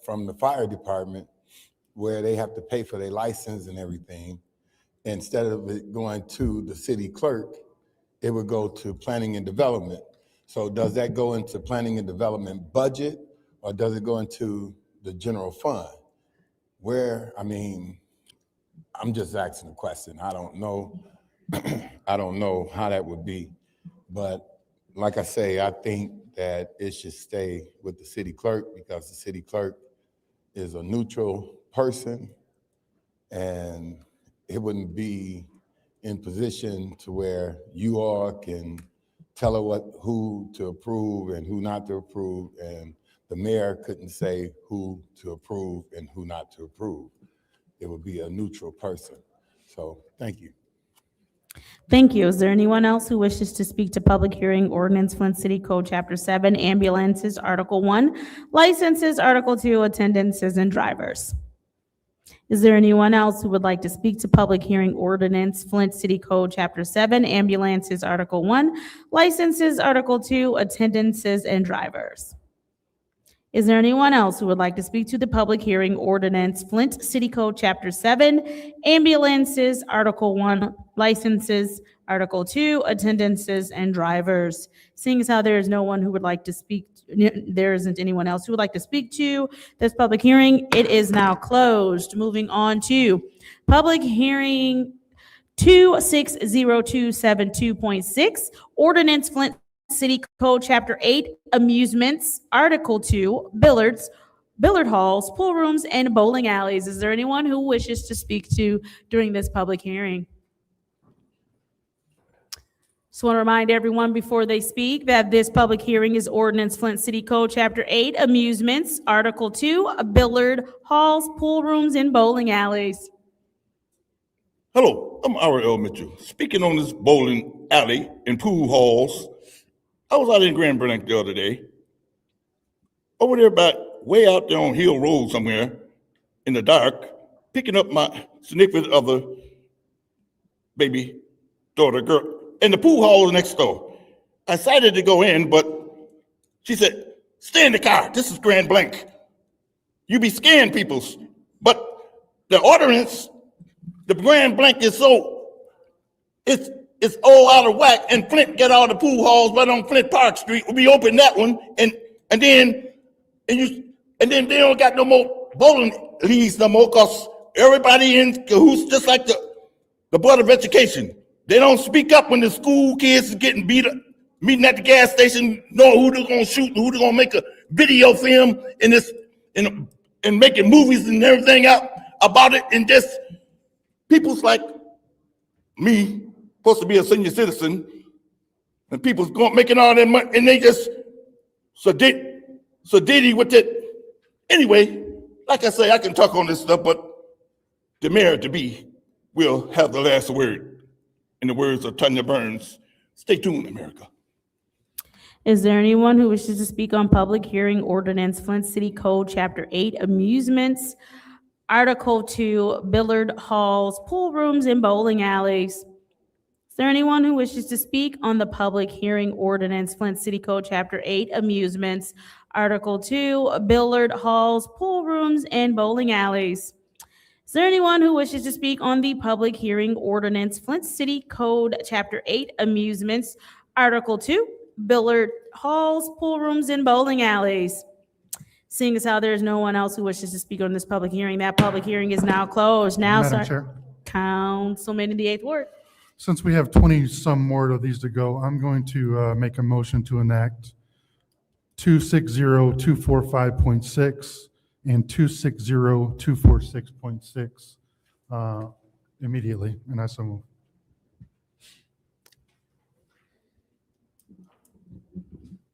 from the fire department, where they have to pay for their license and everything. Instead of it going to the city clerk, it would go to planning and development. So does that go into planning and development budget, or does it go into the general fund? I mean, I'm just asking a question. I don't know. I don't know how that would be. But like I say, I think that it should stay with the city clerk, because the city clerk is a neutral person, and it wouldn't be in position to where you all can tell her who to approve and who not to approve, and the mayor couldn't say who to approve and who not to approve. It would be a neutral person. So thank you. Thank you. Is there anyone else who wishes to speak to public hearing ordinance Flint City Code Chapter 7, ambulances, Article 1, licenses, Article 2, attendances and drivers? Is there anyone else who would like to speak to public hearing ordinance Flint City Code Chapter 7, ambulances, Article 1, licenses, Article 2, attendances and drivers? Is there anyone else who would like to speak to the public hearing ordinance Flint City Code Chapter 7, ambulances, Article 1, licenses, Article 2, attendances and drivers? Seeing as how there is no one who would like to speak, there isn't anyone else who would like to speak to this public hearing, it is now closed. Moving on to public hearing 260272.6, ordinance Flint City Code Chapter 8, amusements, Article 2, billiard halls, pool rooms, and bowling alleys. Is there anyone who wishes to speak to during this public hearing? Just want to remind everyone before they speak that this public hearing is ordinance Flint City Code Chapter 8, amusements, Article 2, billiard halls, pool rooms, and bowling alleys. Hello, I'm R.L. Mitchell. Speaking on this bowling alley and pool halls, I was out in Grand Blanc the other day, over there way out there on Hill Road somewhere in the dark, picking up my significant other baby daughter girl, and the pool hall is next door. I decided to go in, but she said, "Stay in the car. This is Grand Blanc. You be scaring people." But the ordinance, the Grand Blanc is it's all out of whack, and Flint got all the pool halls right on Flint Park Street. We open that one, and then they don't got no more bowling leagues no more, because everybody in cahoots, just like the Board of Education. They don't speak up when the school kids is getting beat up, meeting at the gas station, knowing who they're gonna shoot and who they're gonna make a video film and making movies and everything out about it, and just people's like me, supposed to be a senior citizen, and people's making all that money, and they just so diddy with it. Anyway, like I say, I can talk on this stuff, but the mayor to be will have the last word. In the words of Tanya Burns, stay tuned, America. Is there anyone who wishes to speak on public hearing ordinance Flint City Code Chapter 8, amusements, Article 2, billiard halls, pool rooms, and bowling alleys? Is there anyone who wishes to speak on the public hearing ordinance Flint City Code Chapter 8, amusements, Article 2, billiard halls, pool rooms, and bowling alleys? Is there anyone who wishes to speak on the public hearing ordinance Flint City Code Chapter 8, amusements, Article 2, billiard halls, pool rooms, and bowling alleys. Seeing as how there is no one else who wishes to speak on this public hearing, that public hearing is now closed. Now, Madam sir, Chair, Councilman in the 8th Ward. since we have 20-some more of these to go, I'm going to make a motion to enact 260-245.6 and 260-246.6 immediately, and I so move.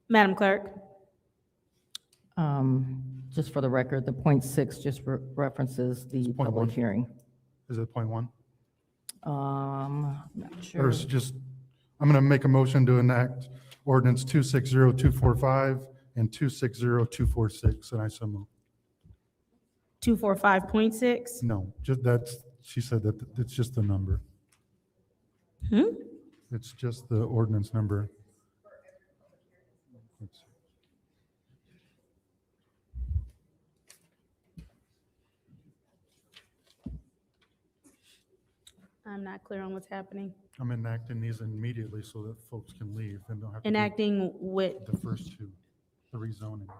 Madam Clerk. Just for the record, the .6 just references the point public one. hearing. Is it point one? Not Or sure. is it just, I'm going to make a motion to enact ordinance 260-245 and 260-246, and I so move. 245.6. No, just that's, she said that it's just the number. It's just the ordinance number. I'm not clear on what's happening. I'm enacting these immediately so that folks can leave and don't have to do Enacting with, the first two, the rezonings.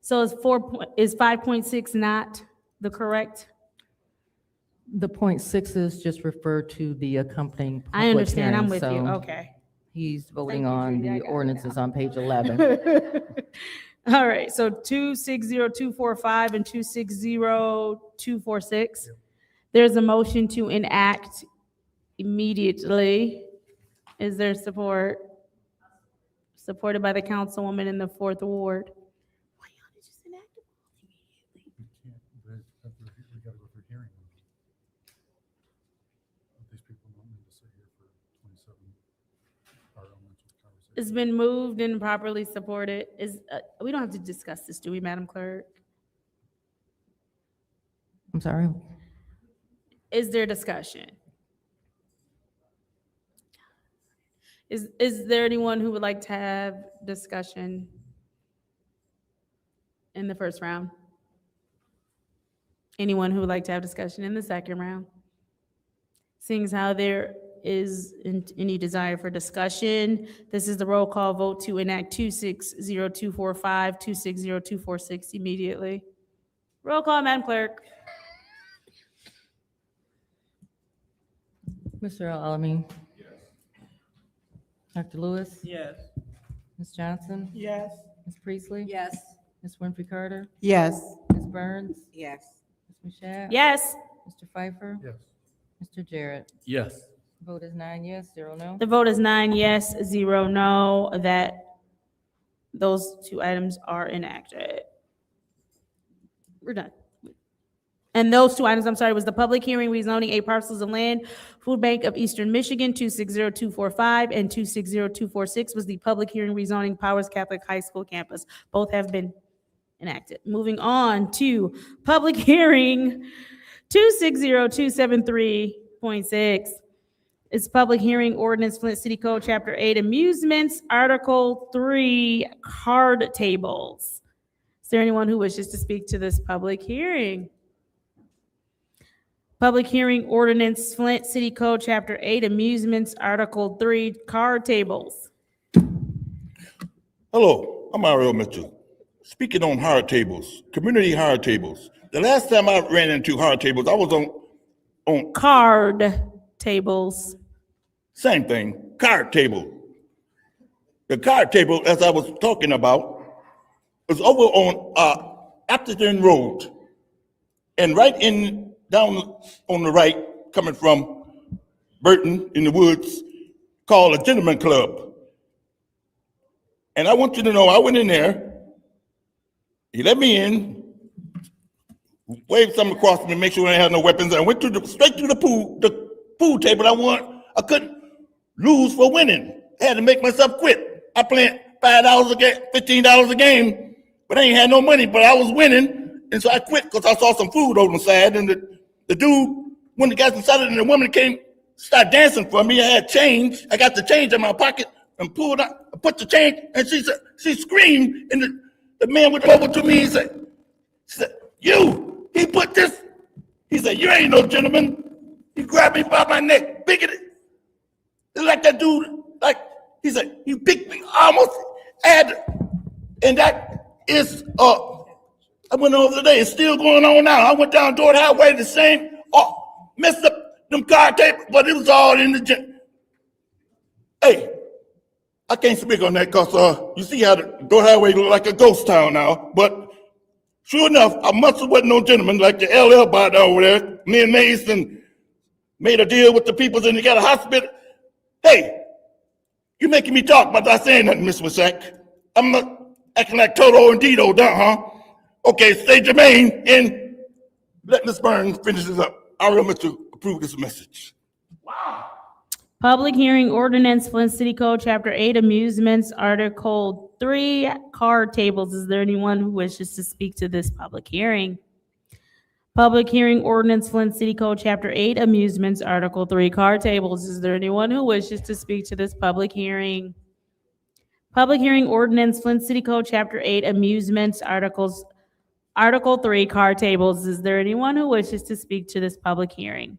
so is 5.6 not the correct? The .6s just refer to the accompanying public I understand, I'm hearing, with you, so okay. He's voting Thank you, on Judy, I the got it ordinances on page 11. All right, so 260-245 and 260-246. There's a motion to enact immediately. Is there support? Supported by the councilwoman in the 4th Ward. Why y'all just enact it immediately? We gotta go through hearing. These people don't need to sit here for 27 parliamentary conversations. It's been moved and properly supported. We don't have to discuss this, do we, Madam Clerk? I'm sorry. Is there discussion? Is there anyone who would like to have discussion in the first round? Anyone who would like to have discussion in the second round? Seeing as how there is any desire for discussion, this is the roll call vote to enact 260-245, 260-246 immediately. Roll call, Madam Clerk. Mr. Alamin? Yes. Dr. Lewis? Yes. Ms. Johnson? Yes. Ms. Priestley? Yes. Ms. Winfrey Carter? Yes. Ms. Burns? Yes. Ms. Mashat? Yes. Mr. Pfeiffer? Yes. Mr. Jarrett? Yes. Vote is 9 yes, 0 no. The vote is 9 yes, 0 no, that those two items are enacted. We're done. And those two items, I'm sorry, was the public hearing rezoning 8 parcels of land, Food Bank of Eastern Michigan, 260-245, and 260-246 was the public hearing rezoning Powers Catholic High School campus. Both have been enacted. Moving on to public hearing 260-273.6. It's public hearing ordinance Flint City Code, Chapter 8, amusements, Article 3, card tables. Is there anyone who wishes to speak to this public hearing? Public hearing ordinance Flint City Code, Chapter 8, amusements, Article 3, card tables. Hello, I'm Mario Mitchell. Speaking on hard tables, community hard tables. The last time I ran into hard tables, I was on Card tables. same thing, card table. The card table, as I was talking about, was over on Apterton Road. And right in, down on the right, coming from Burton in the woods, called a gentleman club. And I want you to know, I went in there, he let me in, waved something across me, make sure I had no weapons, and I went straight to the pool table I couldn't lose for winning. I had to make myself quit. I played $5 a game, $15 a game, but I ain't had no money, but I was winning, and so I quit because I saw some food on the side, and the dude, when the guys inside and the woman came, started dancing for me. I had change. I got the change in my pocket and pulled out, I put the change, and she screamed, and the man went over to me, he said, "You, he put this," he said, "You ain't no gentleman." He grabbed me by my neck, bigoted. It's like that dude, like He said, you picked me almost and that is, I went over today, it's still going on now. I went down Dordt Highway, the same, messed up them car tape, but it was all in the gym. Hey, I can't speak on that because you see how the Dordt Highway look like a ghost town now, but sure enough, I must have wasn't no gentleman like the LL bot over there. Me and Mason made a deal with the people and they got a hospital. Hey, you making me talk but not saying nothing, Miss Wasack. I'm not acting like Toto and Dito down, huh? Okay, stay Jermaine and let Ms. Burns finish this up. I remember to approve this message. Public hearing ordinance, Flint City Code, Chapter 8, amusements, Article 3, card tables. Is there anyone who wishes to speak to this public hearing? Public hearing ordinance, Flint City Code, Chapter 8, amusements, Article 3, card tables. Is there anyone who wishes to speak to this public hearing? Public hearing ordinance, Flint City Code, Chapter 8, amusements, Article 3, card tables. Is there anyone who wishes to speak to this public hearing?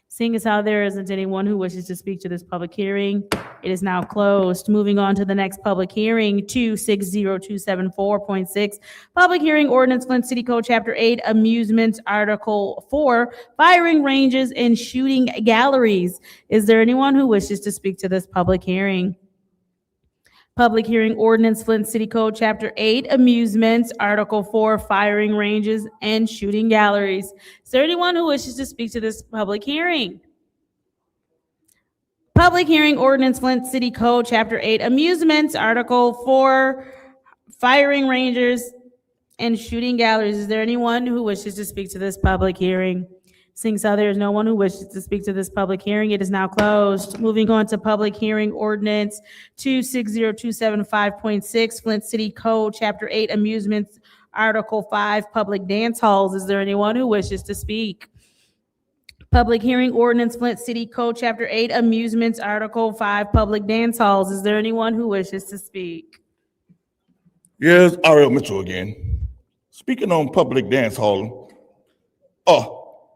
Seeing as how there isn't anyone who wishes to speak to this public hearing, it is now closed. Moving on to the next public hearing, 260274.6. Public hearing ordinance, Flint City Code, Chapter 8, amusements, Article 4, firing ranges and shooting galleries. Is there anyone who wishes to speak to this public hearing? Public hearing ordinance, Flint City Code, Chapter 8, amusements, Article 4, firing ranges and shooting galleries. Is there anyone who wishes to speak to this public hearing? Public hearing ordinance, Flint City Code, Chapter 8, amusements, Article 4, firing ranges and shooting galleries. Is there anyone who wishes to speak to this public hearing? Seeing so there is no one who wishes to speak to this public hearing, it is now closed. Moving on to public hearing ordinance 260275.6, Flint City Code, Chapter 8, amusements, Article 5, public dance halls. Is there anyone who wishes to speak? Public hearing ordinance, Flint City Code, Chapter 8, amusements, Article 5, public dance halls. Is there anyone who wishes to speak? Yes, R.L. Mitchell again. Speaking on public dance hall,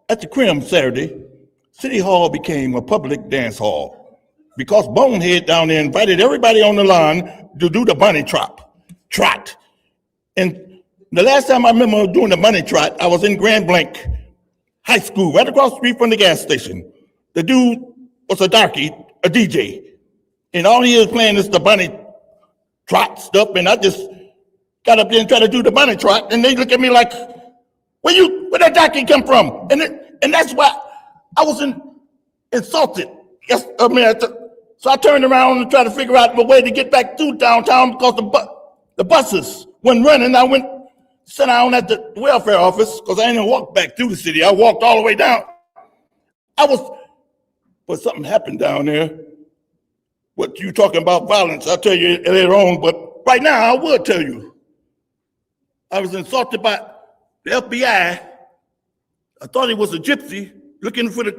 at the Crim Saturday, City Hall became a public dance hall because Bonehead down there invited everybody on the line to do the bunny trot. And the last time I remember doing the bunny trot, I was in Grand Blanc High School, right across the street from the gas station. The dude was a darky, a DJ, and all he was playing is the bunny trot stuff, and I just got up there and tried to do the bunny trot, and they look at me like, where that darky come from? And that's why I was insulted. Yes, so I turned around and tried to figure out a way to get back to downtown because the buses weren't running. I went sat down at the welfare office because I didn't walk back through the city. I walked all the way down. But something happened down there. What you talking about violence, I'll tell you later on, but right now I will tell you. I was insulted by the FBI. I thought it was a gypsy looking for the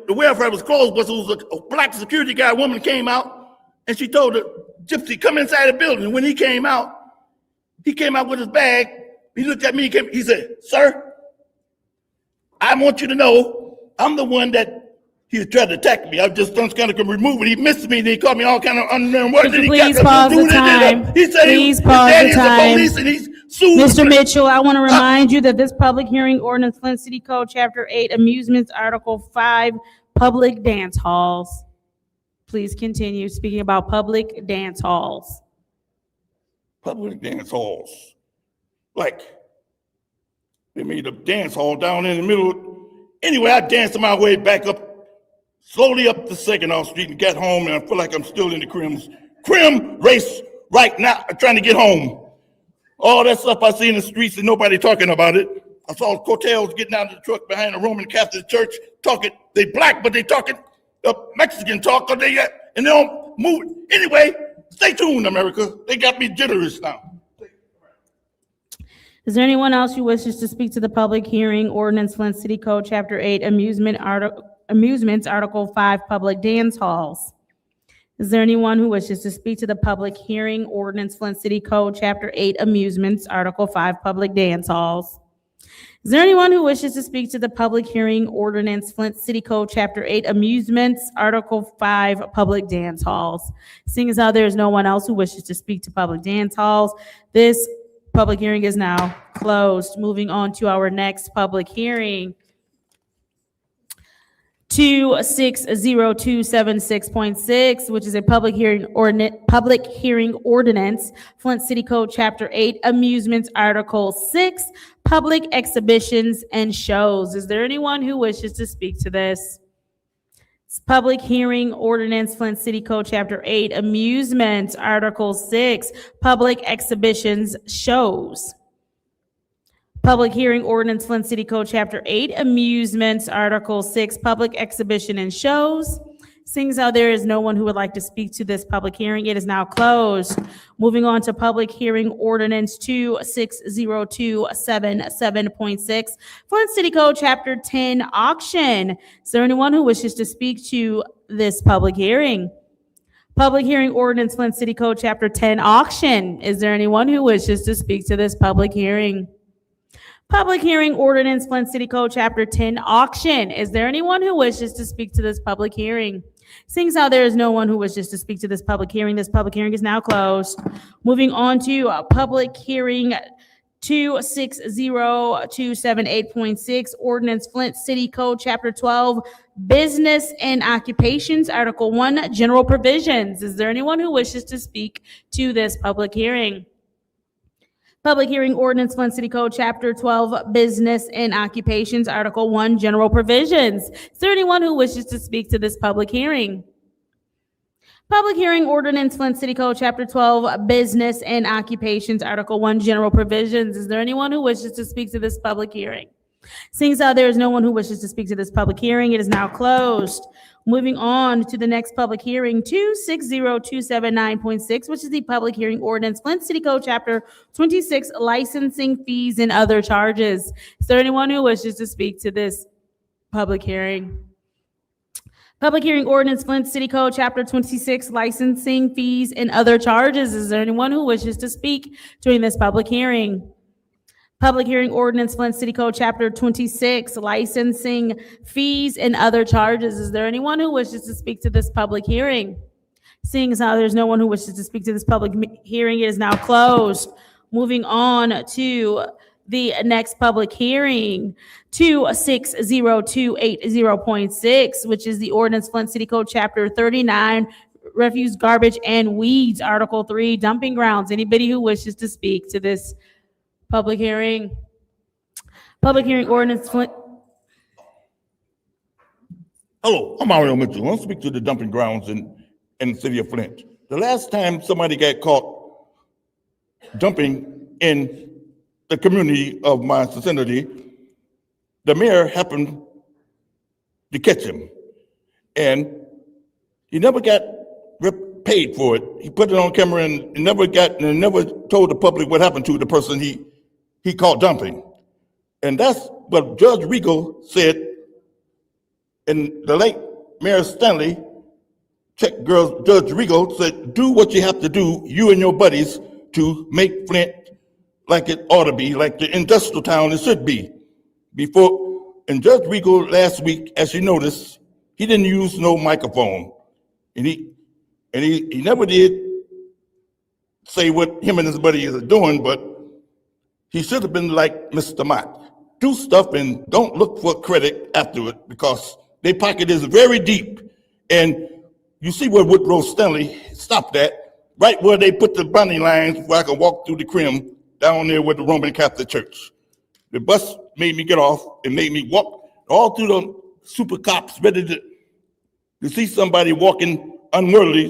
welfare was closed, but it was a black security guard woman came out and she told the gypsy, come inside the building. When he came out with his bag. He looked at me, he said, sir, I want you to know I'm the one that he tried to attack me. I just kind of remove it. He missed me and he called me all kind of unknown words. Please pause the time. He said Please pause the time. Police and he's sued. Mr. Mitchell, I want to remind you that this public hearing ordinance, Flint City Code, Chapter 8, amusements, Article 5, public dance halls. Please continue speaking about public dance halls. Public dance halls. Like, they made a dance hall down in the middle. Anyway, I danced my way back slowly up the 2nd Street and got home, and I feel like I'm still in the Crim race right now, trying to get home. All that stuff I see in the streets and nobody talking about it. I saw Cortels getting out of the truck behind the Roman Catholic Church talking. They black, but they talking Mexican talk, and they don't move. Anyway, stay tuned, America. They got me jittery now. Is there anyone else who wishes to speak to the public hearing ordinance, Flint City Code, Chapter 8, amusements, Article 5, public dance halls? Is there anyone who wishes to speak to the public hearing ordinance, Flint City Code, Chapter 8, amusements, Article 5, public dance halls? Is there anyone who wishes to speak to the public hearing ordinance, Flint City Code, Chapter 8, Amusements, Article 5, Public Dance Halls? Seeing as how there is no one else who wishes to speak to public dance halls, this public hearing is now closed. Moving on to our next public hearing. 260276.6, which is a public hearing ordinance, Flint City Code, Chapter 8, Amusements, Article 6, Public Exhibitions and Shows. Is there anyone who wishes to speak to this? It's public hearing ordinance, Flint City Code, Chapter 8, Amusements, Article 6, Public Exhibitions, Shows. Public hearing ordinance, Flint City Code, Chapter 8, Amusements, Article 6, Public Exhibition and Shows. Seeing as how there is no one who would like to speak to this public hearing, it is now closed. Moving on to public hearing ordinance 260277.6, Flint City Code, Chapter 10, Auction. Is there anyone who wishes to speak to this public hearing? Public hearing ordinance, Flint City Code, Chapter 10, Auction. Is there anyone who wishes to speak to this public hearing? Public hearing ordinance, Flint City Code, Chapter 10, Auction. Is there anyone who wishes to speak to this public hearing? Seeing as how there is no one who wishes to speak to this public hearing is now closed. Moving on to public hearing 260278.6, ordinance, Flint City Code, Chapter 12, Business and Occupations, Article 1, General Provisions. Is there anyone who wishes to speak to this public hearing? Public hearing ordinance, Flint City Code, Chapter 12, Business and Occupations, Article 1, General Provisions. Is there anyone who wishes to speak to this public hearing? Public hearing ordinance, Flint City Code, Chapter 12, Business and Occupations, Article 1, General Provisions. Is there anyone who wishes to speak to this public hearing? Seeing as how there is no one who wishes to speak to this public hearing, it is now closed. Moving on to the next public hearing, 260279.6, which is the public hearing ordinance, Flint City Code, Chapter 26, Licensing Fees and Other Charges. Is there anyone who wishes to speak to this public hearing? Public hearing ordinance, Flint City Code, Chapter 26, Licensing Fees and Other Charges. Is there anyone who wishes to speak during this public hearing? Public hearing ordinance, Flint City Code, Chapter 26, Licensing Fees and Other Charges. Is there anyone who wishes to speak to this public hearing? Seeing as how there's no one who wishes to speak to this public hearing, it is now closed. Moving on to the next public hearing, 260280.6, which is the ordinance, Flint City Code, Chapter 39, Refuse, Garbage, and Weeds, Article 3, Dumping Grounds. Anybody who wishes to speak to this public hearing? Public hearing ordinance, Flint. Hello, I'm Mario Mitchell. I want to speak to the dumping grounds in the city of Flint. The last time somebody got caught dumping in the community of my vicinity, the mayor happened to catch him. And he never got paid for it. He put it on camera and never told the public what happened to the person he caught dumping. And that's what Judge Regal said. And the late Mayor Stanley, Judge Regal said, do what you have to do, you and your buddies, to make Flint like it ought to be, like the industrial town it should be. And Judge Regal last week, as you noticed, he didn't use no microphone. And he never did say what him and his buddies are doing, but he should have been like Mr. Mott. Do stuff and don't look for credit after it, because their pocket is very deep. And you see where Woodrow Stanley stopped at, right where they put the boundary lines where I could walk through the Crim down there with the Roman Catholic Church. The bus made me get off and made me walk all through the super cops ready to see somebody walking unworthily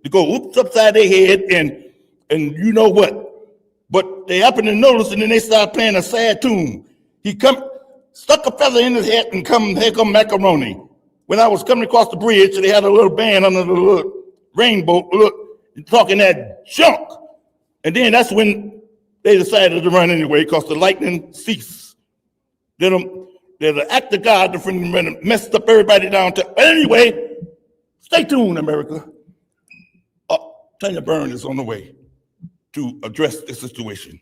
to go oops upside their head and you know what. But they happened to notice, and then they started playing a sad tune. He stuck a feather in his hat and here come macaroni. When I was coming across the bridge, they had a little band under the little rainbow, talking that junk. And then that's when they decided to run anyway, because the lightning ceased. Then the act of God, the friend messed up everybody down to. But anyway, stay tuned, America. Tanya Byrne is on the way to address this situation.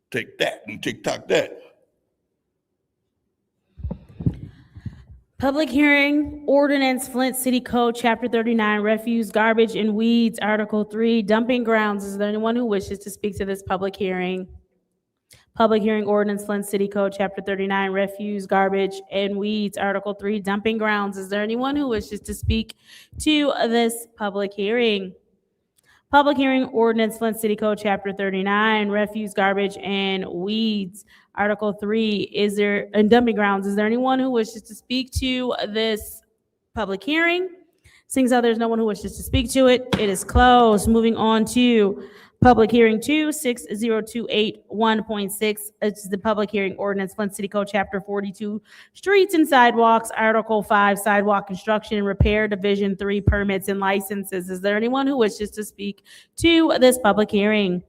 Take that and TikTok that. Public hearing, ordinance, Flint City Code, Chapter 39, refuse, garbage, and weeds, Article 3, dumping grounds. Is there anyone who wishes to speak to this public hearing? Public hearing, ordinance, Flint City Code, Chapter 39, refuse, garbage, and weeds, Article 3, dumping grounds. Is there anyone who wishes to speak to this public hearing? Public hearing, ordinance, Flint City Code, Chapter 39, refuse, garbage, and weeds, Article 3, and dumping grounds. Is there anyone who wishes to speak to this public hearing? Seeing as how there's no one who wishes to speak to it, it is closed. Moving on to public hearing 26028.1.6. It's the public hearing ordinance, Flint City Code, Chapter 42, streets and sidewalks, Article 5, sidewalk construction and repair, Division 3, permits and licenses. Is there anyone who wishes to speak to this public hearing?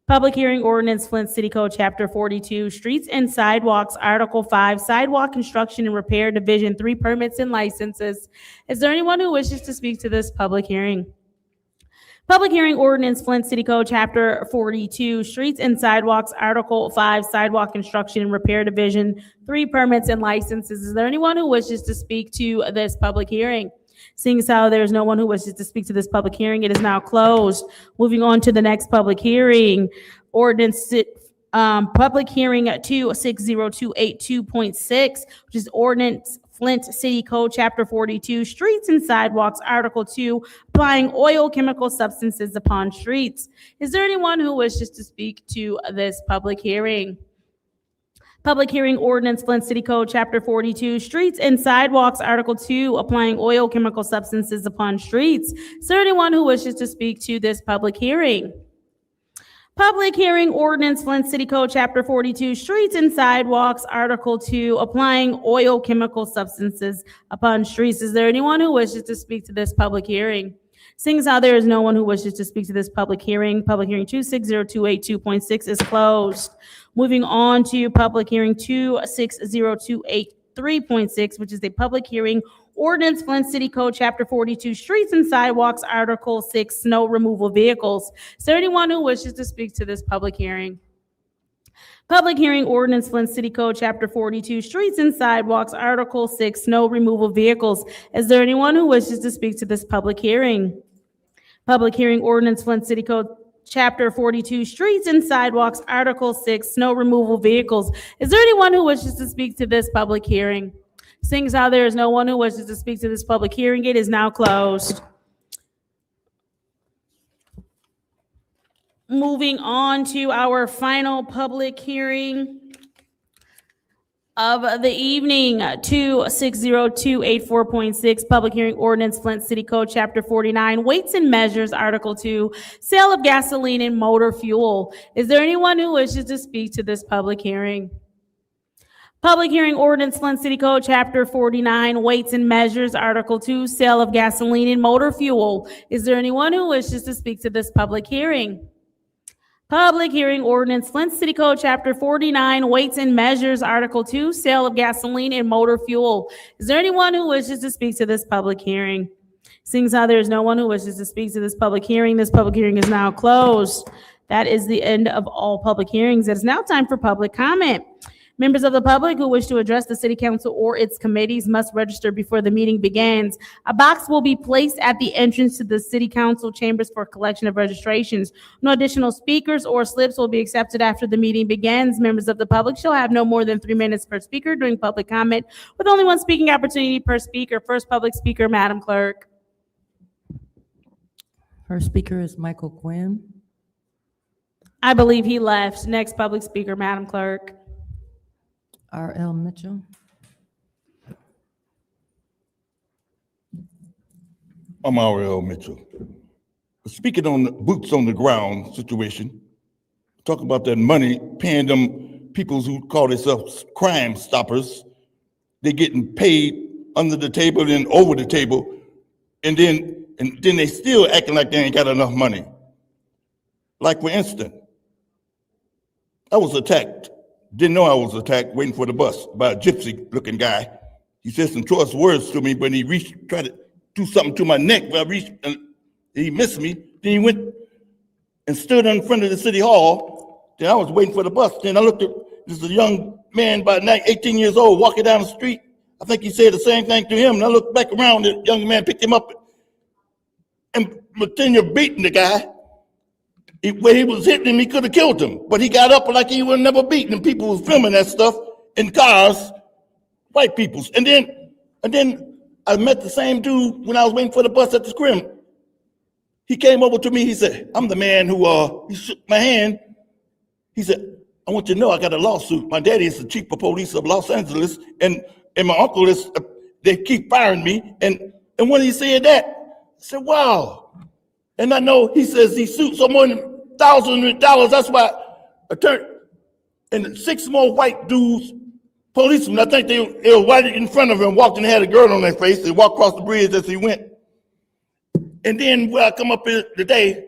Public hearing ordinance, Flint City Code, Chapter 42, streets and sidewalks, Article 5, sidewalk construction and repair, Division 3, permits and licenses. Is there anyone who wishes to speak to this public hearing? Public hearing ordinance, Flint City Code, Chapter 42, streets and sidewalks, Article 5, sidewalk construction and repair, Division 3, permits and licenses. Is there anyone who wishes to speak to this public hearing? Seeing as how there's no one who wishes to speak to this public hearing, it is now closed. Moving on to the next public hearing, ordinance, public hearing 26028.2.6, which is ordinance, Flint City Code, Chapter 42, streets and sidewalks, Article 2, applying oil chemical substances upon streets. Is there anyone who wishes to speak to this public hearing? Public hearing ordinance, Flint City Code, Chapter 42, streets and sidewalks, Article 2, applying oil chemical substances upon streets. Is there anyone who wishes to speak to this public hearing? Public hearing ordinance, Flint City Code, Chapter 42, streets and sidewalks, Article 2, applying oil chemical substances upon streets. Is there anyone who wishes to speak to this public hearing? Seeing as how there is no one who wishes to speak to this public hearing 26028.2.6 is closed. Moving on to public hearing 26028.3.6, which is a public hearing ordinance, Flint City Code, Chapter 42, streets and sidewalks, Article 6, snow removal vehicles. Is there anyone who wishes to speak to this public hearing? Public hearing ordinance, Flint City Code, Chapter 42, streets and sidewalks, Article 6, snow removal vehicles. Is there anyone who wishes to speak to this public hearing? Public hearing ordinance, Flint City Code, Chapter 42, streets and sidewalks, Article 6, snow removal vehicles. Is there anyone who wishes to speak to this public hearing? Seeing as how there is no one who wishes to speak to this public hearing, it is now closed. Moving on to our final public hearing of the evening, 26028.4.6, public hearing ordinance, Flint City Code, Chapter 49, weights and measures, Article 2, sale of gasoline and motor fuel. Is there anyone who wishes to speak to this public hearing? Public hearing ordinance, Flint City Code, Chapter 49, weights and measures, Article 2, sale of gasoline and motor fuel. Is there anyone who wishes to speak to this public hearing? Public hearing ordinance, Flint City Code, Chapter 49, weights and measures, Article 2, sale of gasoline and motor fuel. Is there anyone who wishes to speak to this public hearing? Seeing as how there is no one who wishes to speak to this public hearing is now closed. That is the end of all public hearings. It is now time for public comment. Members of the public who wish to address the city council or its committees must register before the meeting begins. A box will be placed at the entrance to the city council chambers for collection of registrations. No additional speakers or slips will be accepted after the meeting begins. Members of the public shall have no more than 3 minutes per speaker during public comment, with only one speaking opportunity per speaker. First public speaker, Madam Clerk. First speaker is Michael Quinn. I believe he left. Next public speaker, Madam Clerk. R.L. Mitchell. I'm R.L. Mitchell. Speaking on the boots on the ground situation, talk about that money, paying them people who call themselves crime stoppers. They're getting paid under the table and over the table, and then they still acting like they ain't got enough money. Like for instance, I was attacked. Didn't know I was attacked waiting for the bus by a gypsy-looking guy. He said some choice words to me when he tried to do something to my neck. But I reached and he missed me. Then he went and stood in front of the city hall. Then I was waiting for the bus. Then I looked at this young man about 18 years old walking down the street. I think he said the same thing to him. And I looked back around, the young man picked him up and continued beating the guy. Where he was hitting him, he could have killed him. But he got up like he was never beaten, and people was filming that stuff in cars, white people's. And then I met the same dude when I was waiting for the bus at the scrim. He came over to me, he said, I'm the man who, he shook my hand. He said, I want you to know I got a lawsuit. My daddy is the chief of police of Los Angeles, and my uncle is, they keep firing me. And when he said that, I said, wow. And I know he says he sued so more than thousands of dollars. That's why and 6 more white dudes, policemen, I think they were right in front of him, walked and had a girl on their face. They walked across the bridge as he went. And then when I come up here today,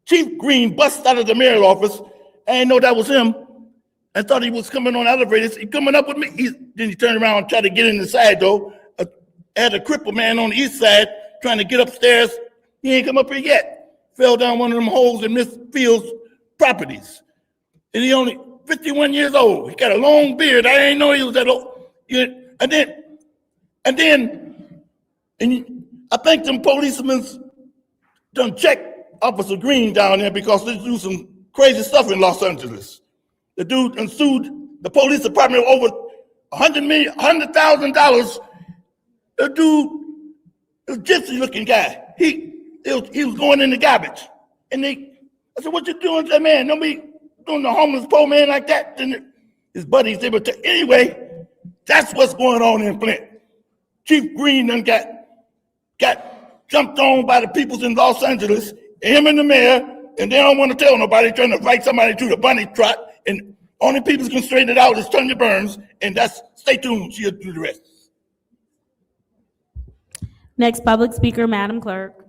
Chief Green busted out of the mayor's office. I didn't know that was him. I thought he was coming on the elevators. He coming up with me. Then he turned around and tried to get in the side door. I had a crippled man on the east side trying to get upstairs. He ain't come up here yet. Fell down one of them holes in Miss Fields' properties. And he only 51 years old. He got a long beard. I didn't know he was that old. And I think them policemen done checked Officer Green down there because they do some crazy stuff in Los Angeles. The dude done sued the police department over $100,000. The dude, a gypsy-looking guy. He was going in the garbage. And I said, what you doing to that man? Don't be doing the homeless poor man like that. And his buddies, they were anyway, that's what's going on in Flint. Chief Green done got jumped on by the peoples in Los Angeles, him and the mayor, and they don't want to tell nobody, trying to fight somebody to the bunny trot. And only people who can straighten it out is Tanya Burns, and stay tuned, she'll do the rest. Next public speaker, Madam Clerk.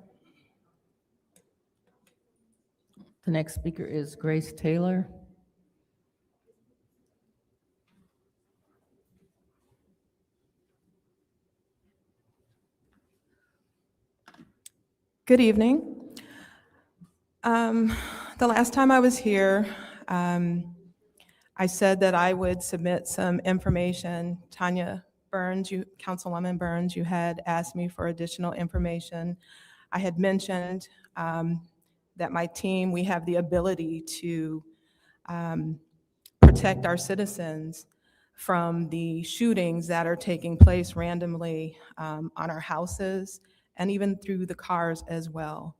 The next speaker is Grace Taylor. Good evening. The last time I was here, I said that I would submit some information. Tanya Burns, Councilwoman Burns, you had asked me for additional information. I had mentioned that my team, we have the ability to protect our citizens from the shootings that are taking place randomly on our houses and even through the cars as well.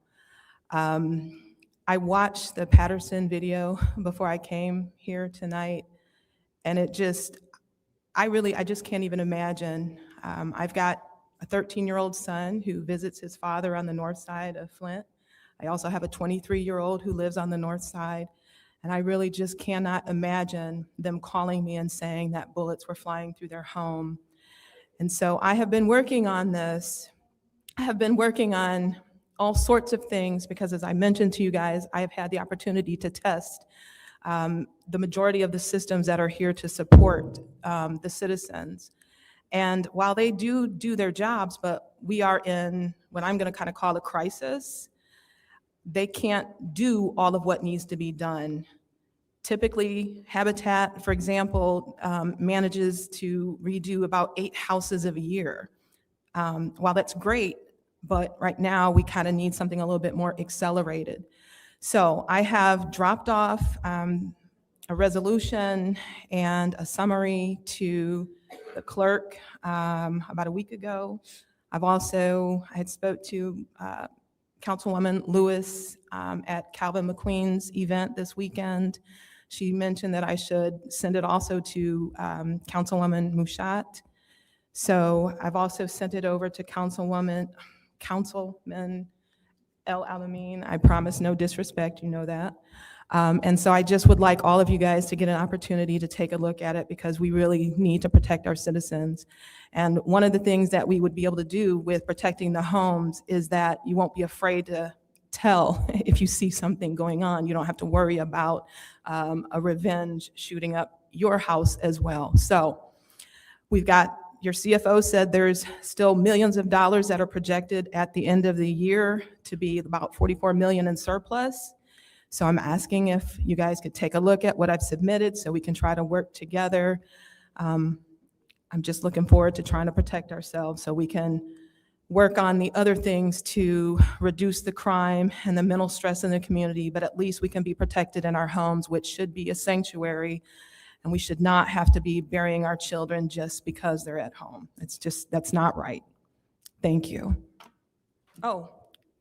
I watched the Patterson video before I came here tonight, and I just can't even imagine. I've got a 13-year-old son who visits his father on the north side of Flint. I also have a 23-year-old who lives on the north side, and I really just cannot imagine them calling me and saying that bullets were flying through their home. And so I have been working on this. I have been working on all sorts of things because, as I mentioned to you guys, I have had the opportunity to test the majority of the systems that are here to support the citizens. And while they do their jobs, but we are in what I'm going to kind of call a crisis, they can't do all of what needs to be done. Typically, Habitat, for example, manages to redo about 8 houses a year. While that's great, but right now we kind of need something a little bit more accelerated. So I have dropped off a resolution and a summary to the clerk about a week ago. I had spoke to Councilwoman Lewis at Calvin McQueen's event this weekend. She mentioned that I should send it also to Councilwoman Mushat. So I've also sent it over to Councilman El Alamin. I promise no disrespect, you know that. And so I just would like all of you guys to get an opportunity to take a look at it because we really need to protect our citizens. And one of the things that we would be able to do with protecting the homes is that you won't be afraid to tell if you see something going on. You don't have to worry about a revenge shooting up your house as well. So we've got, your CFO said there's still millions of dollars that are projected at the end of the year to be about 44 million in surplus. So I'm asking if you guys could take a look at what I've submitted so we can try to work together I'm just looking forward to trying to protect ourselves so we can work on the other things to reduce the crime and the mental stress in the community, but at least we can be protected in our homes, which should be a sanctuary, and we should not have to be burying our children just because they're at home. That's not right. Thank you. Oh,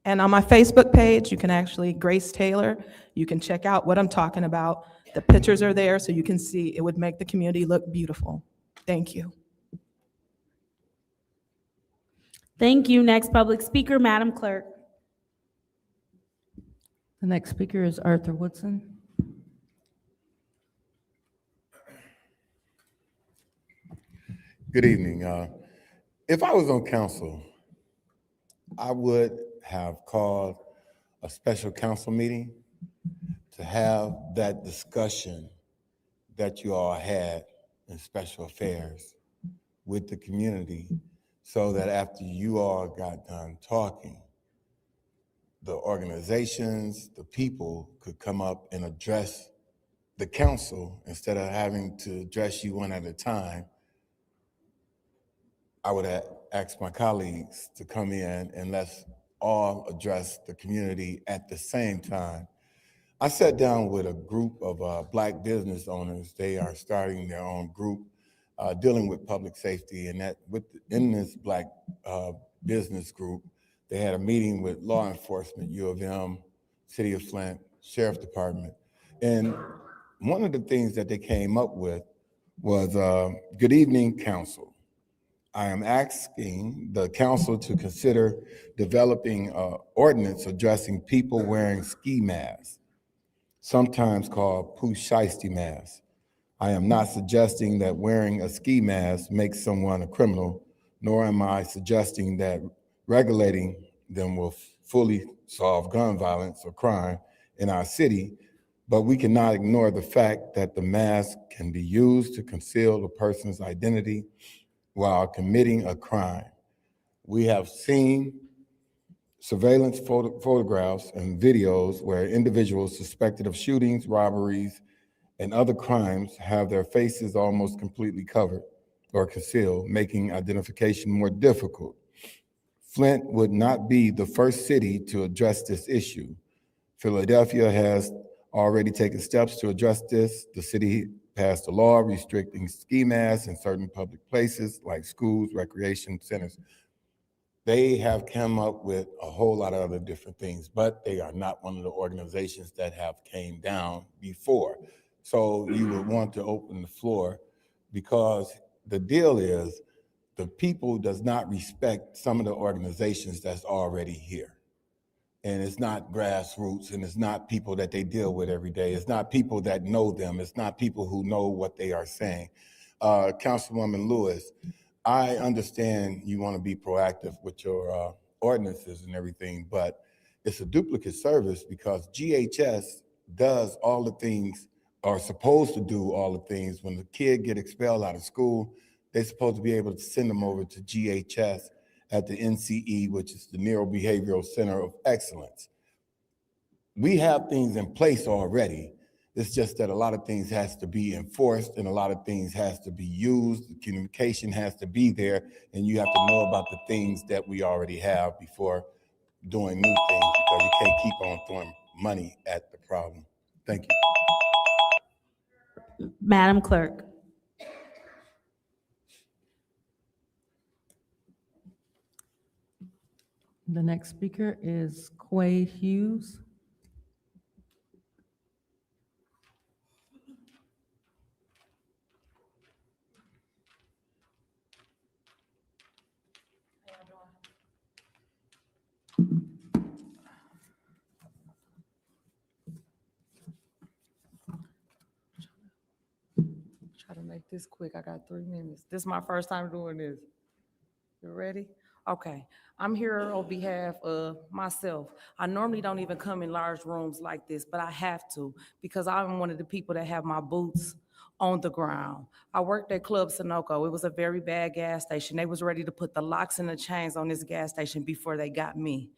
and on my Facebook page, you can actually, Grace Taylor, you can check out what I'm talking about. The pictures are there so you can see. It would make the community look beautiful. Thank you. Thank you. Next public speaker, Madam Clerk. The next speaker is Arthur Woodson. Good evening. If I was on council, I would have called a special council meeting to have that discussion that you all had in special affairs with the community, so that after you all got done talking, the organizations, the people could come up and address the council instead of having to address you one at a time. I would have asked my colleagues to come in and let's all address the community at the same time. I sat down with a group of Black business owners. They are starting their own group dealing with public safety, and in this Black business group, they had a meeting with law enforcement, U of M, City of Flint, Sheriff Department. And one of the things that they came up with was, good evening, council. I am asking the council to consider developing an ordinance addressing people wearing ski masks, sometimes called poo-shiesty masks. I am not suggesting that wearing a ski mask makes someone a criminal, nor am I suggesting that regulating them will fully solve gun violence or crime in our city, but we cannot ignore the fact that the mask can be used to conceal a person's identity while committing a crime. We have seen surveillance photographs and videos where individuals suspected of shootings, robberies, and other crimes have their faces almost completely covered or concealed, making identification more difficult. Flint would not be the first city to address this issue. Philadelphia has already taken steps to address this. The city passed a law restricting ski masks in certain public places like schools, recreation centers. They have come up with a whole lot of other different things, but they are not one of the organizations that have came down before. So you would want to open the floor, because the deal is the people does not respect some of the organizations that's already here. And it's not grassroots, and it's not people that they deal with every day. It's not people that know them. It's not people who know what they are saying. Councilwoman Lewis, I understand you want to be proactive with your ordinances and everything, but it's a duplicate service, because GHS does all the things, or supposed to do all the things. When the kid get expelled out of school, they're supposed to be able to send them over to GHS at the NCE, which is the Neurobehavioral Center of Excellence. We have things in place already. It's just that a lot of things has to be enforced, and a lot of things has to be used. The communication has to be there, and you have to know about the things that we already have before doing new things, because you can't keep on throwing money at the problem. Thank you. Madam Clerk. The next speaker is Quay Hughes. Try to make this quick. I got 3 minutes. This is my first time doing this. You ready? Okay. I'm here on behalf of myself. I normally don't even come in large rooms like this, but I have to, because I'm one of the people that have my boots on the ground. I worked at Club Sunoco. It was a very bad gas station. They was ready to put the locks and the chains on this gas station before they got me.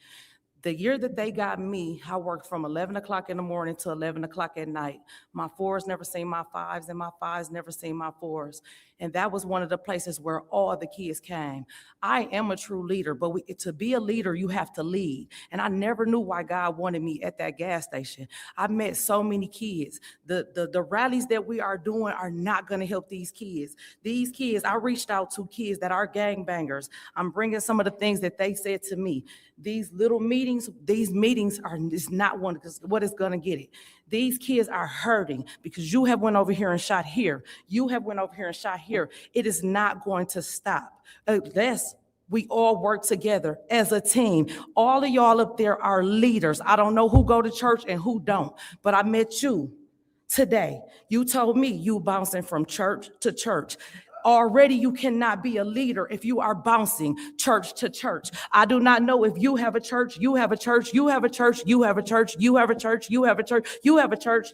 The year that they got me, I worked from 11 o'clock in the morning to 11 o'clock at night. My fours never seen my fives, and my fives never seen my fours. And that was one of the places where all the kids came. I am a true leader, but to be a leader, you have to lead. And I never knew why God wanted me at that gas station. I met so many kids. The rallies that we are doing are not going to help these kids. These kids, I reached out to kids that are gangbangers. I'm bringing some of the things that they said to me. These little meetings, is not what is going to get it. These kids are hurting because you have went over here and shot here. You have went over here and shot here. It is not going to stop unless we all work together as a team. All of y'all up there are leaders. I don't know who go to church and who don't, but I met you today. You told me you bouncing from church to church. Already you cannot be a leader if you are bouncing church to church. I do not know if you have a church, you have a church, you have a church, you have a church, you have a church, you have a church, you have a church,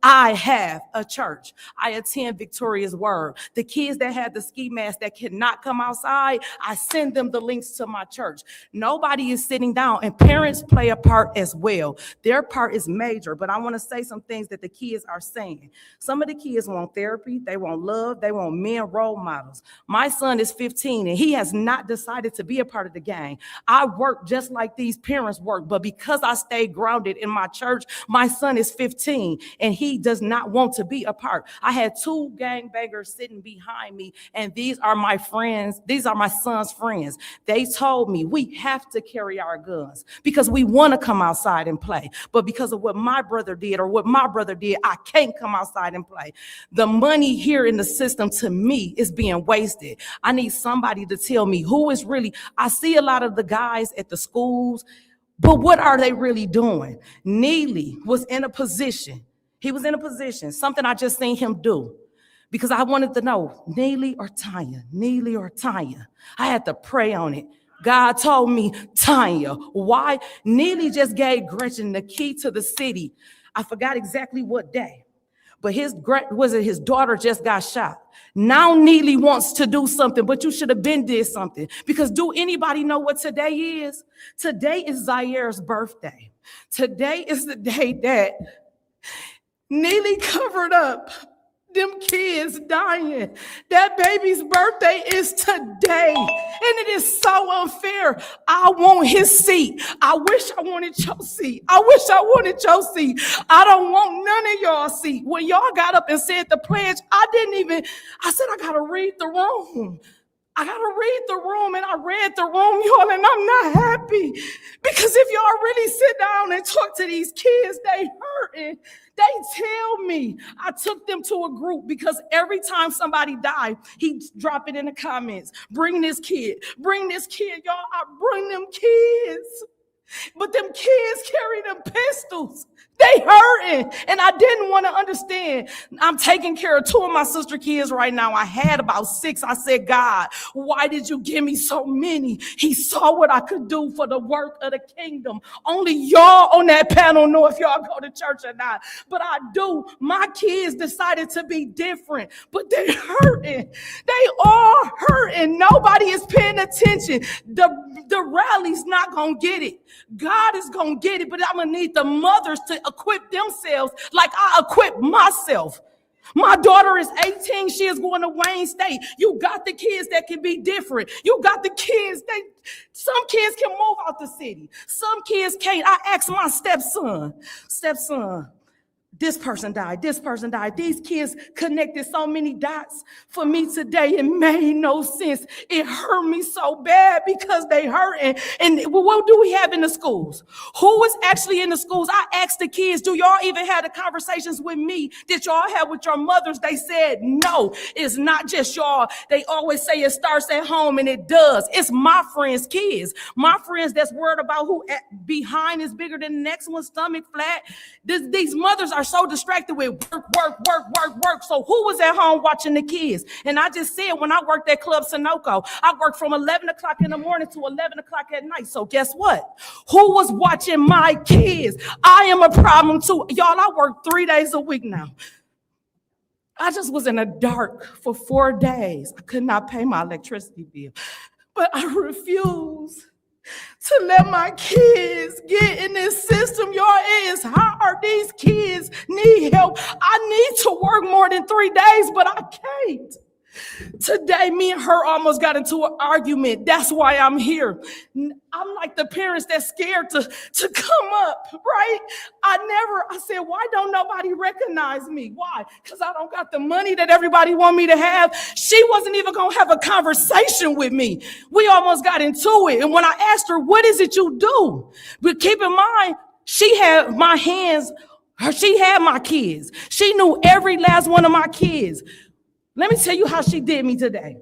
I have a church. I attend Victoria's Word. The kids that had the ski mask that cannot come outside, I send them the links to my church. Nobody is sitting down, and parents play a part as well. Their part is major, but I want to say some things that the kids are saying. Some of the kids want therapy, they want love, they want men role models. My son is 15 and he has not decided to be a part of the gang. I work just like these parents work, but because I stay grounded in my church, my son is 15 and he does not want to be a part. I had 2 gangbangers sitting behind me, and these are my friends. These are my son's friends. They told me we have to carry our guns because we want to come outside and play. But because of what my brother did or what my brother did, I can't come outside and play. The money here in the system, to me, is being wasted. I need somebody to tell me who is really, I see a lot of the guys at the schools, but what are they really doing? Neely was in a position. He was in a position, something I just seen him do, because I wanted to know, Neely or Tanya, Neely or Tanya. I had to pray on it. God told me, Tanya. Why? Neely just gave Gretchen the key to the city. I forgot exactly what day. But his daughter just got shot. Now Neely wants to do something, but you should have been did something. Because do anybody know what today is? Today is Zaire's birthday. Today is the day that Neely covered up them kids dying. That baby's birthday is today, and it is so unfair. I want his seat. I wish I wanted your seat. I wish I wanted your seat. I don't want none of y'all seat. When y'all got up and said the pledge, I said, I gotta read the room. I gotta read the room, and I read the room, y'all, and I'm not happy. Because if y'all really sit down and talk to these kids, they hurting. They tell me. I took them to a group because every time somebody died, he'd drop it in the comments. Bring this kid, y'all. I bring them kids. But them kids carry them pistols. They hurting. And I didn't want to understand. I'm taking care of 2 of my sister kids right now. I had about 6. I said, God, why did you give me so many? He saw what I could do for the work of the kingdom. Only y'all on that panel know if y'all go to church or not. But I do. My kids decided to be different, but they hurting. They are hurting. Nobody is paying attention. The rally's not going to get it. God is going to get it, but I'm going to need the mothers to equip themselves like I equip myself. My daughter is 18. She is going to Wayne State. You got the kids that can be different. You got the kids some kids can move out the city. Some kids can't. I asked my stepson, this person died. These kids connected so many dots for me today. It made no sense. It hurt me so bad because they hurting. And what do we have in the schools? Who is actually in the schools? I asked the kids, do y'all even have the conversations with me that y'all have with your mothers? They said, no, it's not just y'all. They always say it starts at home, and it does. It's my friends' kids. My friends that's worried about who behind is bigger than the next one, stomach flat. These mothers are so distracted with work. So who was at home watching the kids? And I just said, when I worked at Club Sunoco, I worked from 11 o'clock in the morning to 11 o'clock at night. So guess what? Who was watching my kids? I am a problem too. Y'all, I work 3 days a week now. I just was in the dark for 4 days. I could not pay my electricity bill, but I refuse to let my kids get in this system. Y'all, it is hard. These kids need help. I need to work more than 3 days, but I can't. Today, me and her almost got into an argument. That's why I'm here. I'm like the parents that's scared to come up, right? I said, why don't nobody recognize me? Why? Because I don't got the money that everybody want me to have. She wasn't even going to have a conversation with me. We almost got into it. And when I asked her, what is it you do? But keep in mind, she had my hands, she had my kids. She knew every last one of my kids. Let me tell you how she did me today.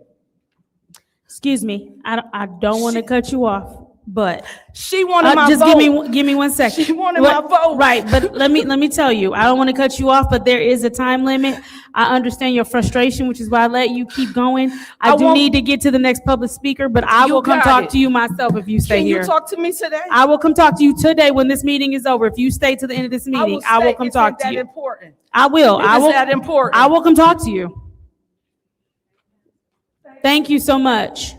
Excuse me, I don't want to cut you off, but she wanted my just vote. give me 1 second. She wanted my vote. Right, but let me tell you, I don't want to cut you off, but there is a time limit. I understand your frustration, which is why I let you keep going. I do need to get to the next public speaker, but I will come talk to you myself if you stay here. Can you talk to me today? I will come talk to you today when this meeting is over. If you stay to the end of this meeting, I will come talk to you. Important? I will. Is that important? I will come talk to you. Thank you so much.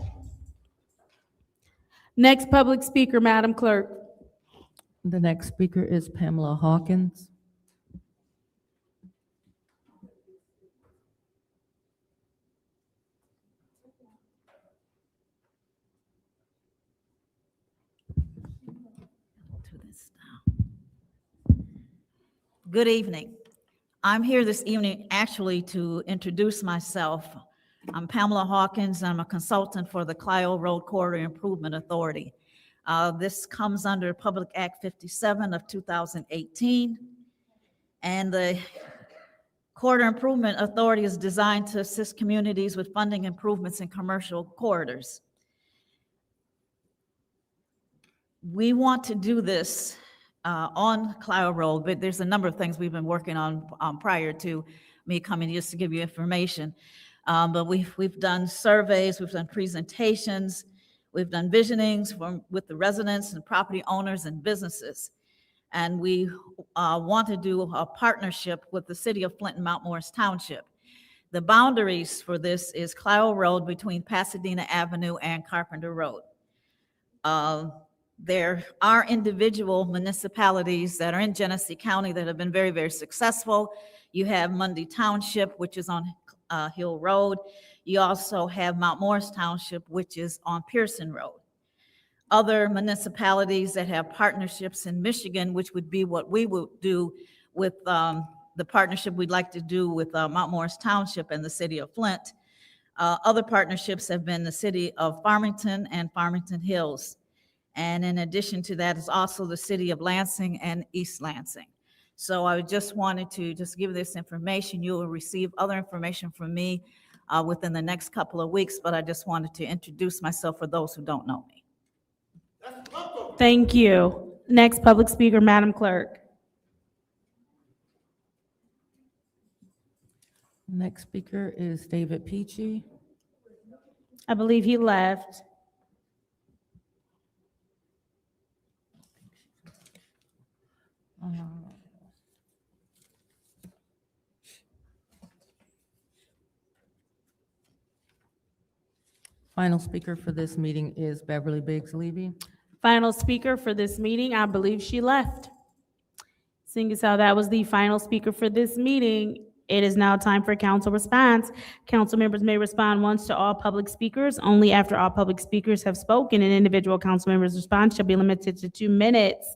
Next public speaker, Madam Clerk. The next speaker is Pamela Hawkins. Good evening. I'm here this evening actually to introduce myself. I'm Pamela Hawkins. I'm a consultant for the Clio Road Corridor Improvement Authority. This comes under Public Act 57 of 2018. And the Corridor Improvement Authority is designed to assist communities with funding improvements in commercial corridors. We want to do this on Clio Road, but there's a number of things we've been working on prior to me coming just to give you information. But we've done surveys, we've done presentations, we've done visionings with the residents and property owners and businesses. And we want to do a partnership with the city of Flint and Mount Morris Township. The boundaries for this is Clio Road between Pasadena Avenue and Carpenter Road. There are individual municipalities that are in Genesee County that have been very, very successful. You have Mundy Township, which is on Hill Road. You also have Mount Morris Township, which is on Pearson Road. Other municipalities that have partnerships in Michigan, which would be what we would do with the partnership we'd like to do with Mount Morris Township and the city of Flint. Other partnerships have been the city of Farmington and Farmington Hills. And in addition to that is also the city of Lansing and East Lansing. So I just wanted to just give this information. You will receive other information from me within the next couple of weeks, but I just wanted to introduce myself for those who don't know me. Thank you. Next public speaker, Madam Clerk. Next speaker is David Peachy. I believe he left. Final speaker for this meeting is Beverly Biggs Levy. Final speaker for this meeting, I believe she left. Seeing as how that was the final speaker for this meeting, it is now time for council response. Council members may respond once to all public speakers. Only after all public speakers have spoken, an individual council member's response shall be limited to 2 minutes.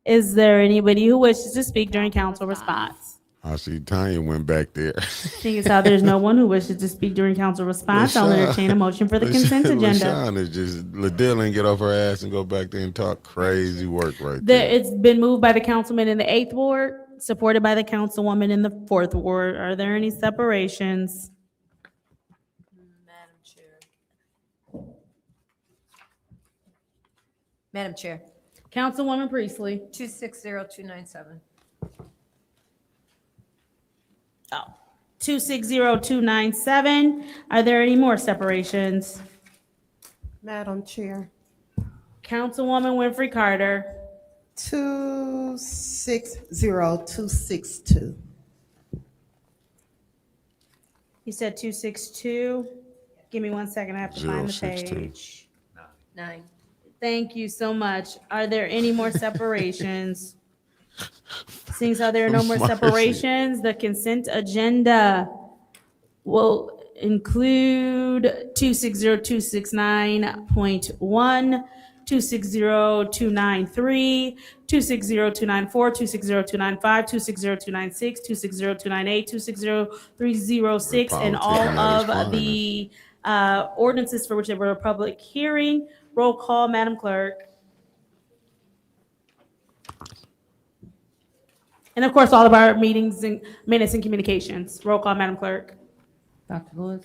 Is there anybody who wishes to speak during council response? I see Tanya went back there. Seeing as how there's no one who wishes to speak during council response, I'll entertain a motion for the consent agenda. LaShawn is just, Liddell ain't get off her ass and go back there and talk crazy work right there. It's been moved by the councilman in the 8th ward, supported by the councilwoman in the 4th ward. Are there any separations? Madam Chair. Councilwoman Priestley. 260297. 260297. Are there any more separations? Madam Chair. Councilwoman Winfrey Carter. 260262. You said 262. Give me 1 second. I have to find the 062. page. 9. Thank you so much. Are there any more separations? Seeing as how there are no more Mercy. separations, the consent agenda will include 260269.1, 260293, 260294, 260295, 260296, 260298, 260306, and Politics all at its of finest. the ordinances for which there were a public hearing. Roll call, Madam Clerk. And of course, all of our meetings and minutes and communications. Roll call, Madam Clerk. Dr. Lewis,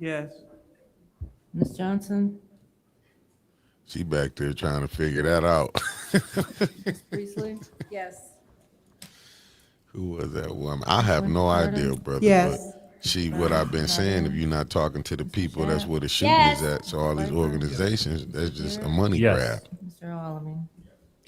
Yes. Ms. Johnson, She back there trying to figure that out. Ms. Priestley, Yes. Who was that woman? I have no idea, brother. Yes. But what I've been saying, if you're not talking to the people, that's where the shooting Yes. is at. So all these organizations, that's just a money Yes. grab. Mr. Alamin.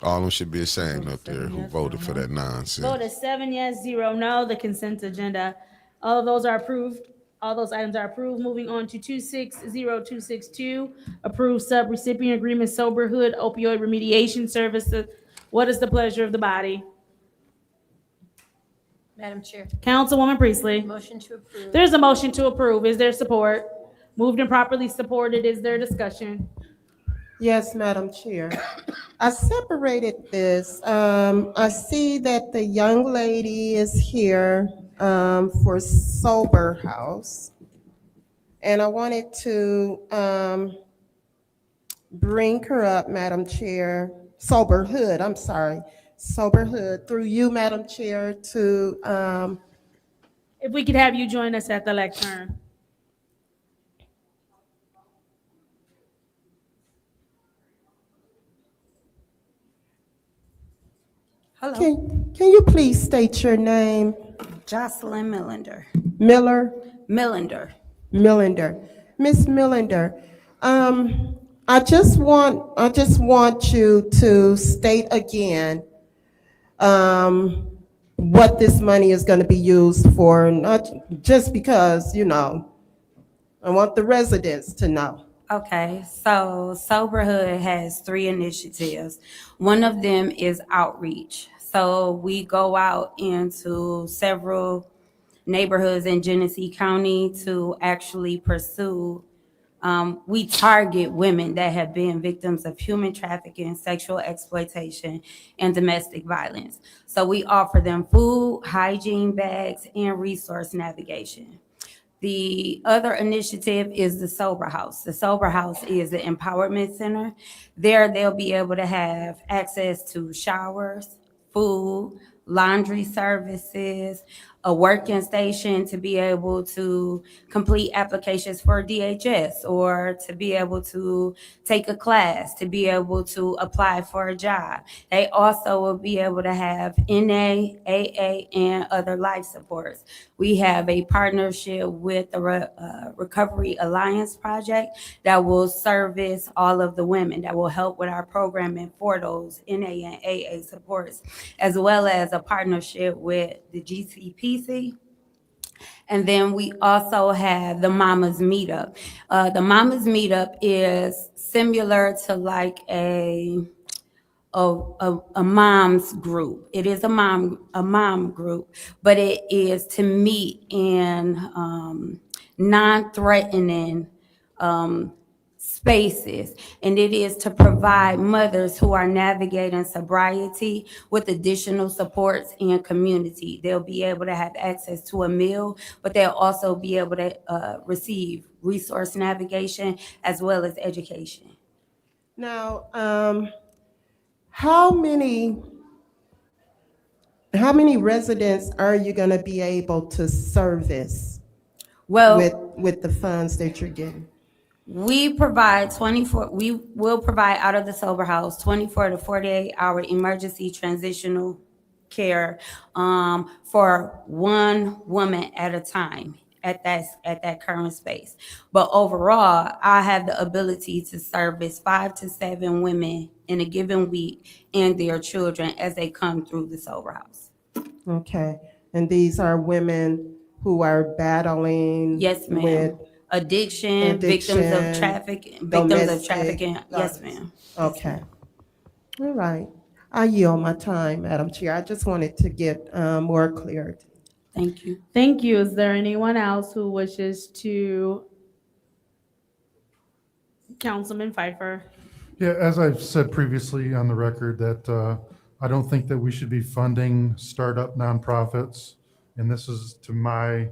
All of them should be ashamed up there who Yes, voted no, for no. that nonsense. Vote is 7 yes, 0 no. The consent agenda. All of those are approved. All those items are approved. Moving on to 260262, approved sub-recipient agreement, Soberhood opioid remediation services. What is the pleasure of the body? Madam Chair, Councilwoman Priestley. motion to approve. There's a motion to approve. Is there support? Moved and properly supported. Is there discussion? Yes, Madam Chair. I separated this. I see that the young lady is here for Sober House. And I wanted to bring her up, Madam Chair, Soberhood, I'm sorry, Soberhood, through you, Madam Chair, to, If we could have you join us at the lectern. Hello, can you please state your name? Jocelyn Millender. Miller? Millender. Millender. Miss Millender, I just want you to state again what this money is going to be used for, not just because, I want the residents to know. Okay, so Soberhood has 3 initiatives. One of them is outreach. So we go out into several neighborhoods in Genesee County to actually pursue. We target women that have been victims of human trafficking, sexual exploitation, and domestic violence. So we offer them food, hygiene bags, and resource navigation. The other initiative is the Sober House. The Sober House is an empowerment center. There, they'll be able to have access to showers, food, laundry services, a working station to be able to complete applications for DHS, or to be able to take a class, to be able to apply for a job. They also will be able to have NA, AA, and other life supports. We have a partnership with the Recovery Alliance Project that will service all of the women, that will help with our programming for those NA and AA supports, as well as a partnership with the GCPC. And then we also have the Mamas Meetup. The Mamas Meetup is similar to like a mom's group. It is a mom group, but it is to meet in non-threatening spaces, and it is to provide mothers who are navigating sobriety with additional supports and community. They'll be able to have access to a meal, but they'll also be able to receive resource navigation as well as education. Now, how many residents are you going to be able to service with the funds that you're getting? We provide 24, we will provide out of the Sober House 24 to 48 hour emergency transitional care for one woman at a time at that current space. But overall, I have the ability to service 5 to 7 women in a given week and their children as they come through the Sober House. Okay, and these are women who are battling Yes, ma'am. with Addiction, victims of trafficking, yes, ma'am. Okay. All right. I yield my time, Madam Chair. I just wanted to get more clarity. Thank you. Thank you. Is there anyone else who wishes to? Councilman Pfeiffer. Yeah, as I've said previously on the record, that I don't think that we should be funding startup nonprofits. And this is to my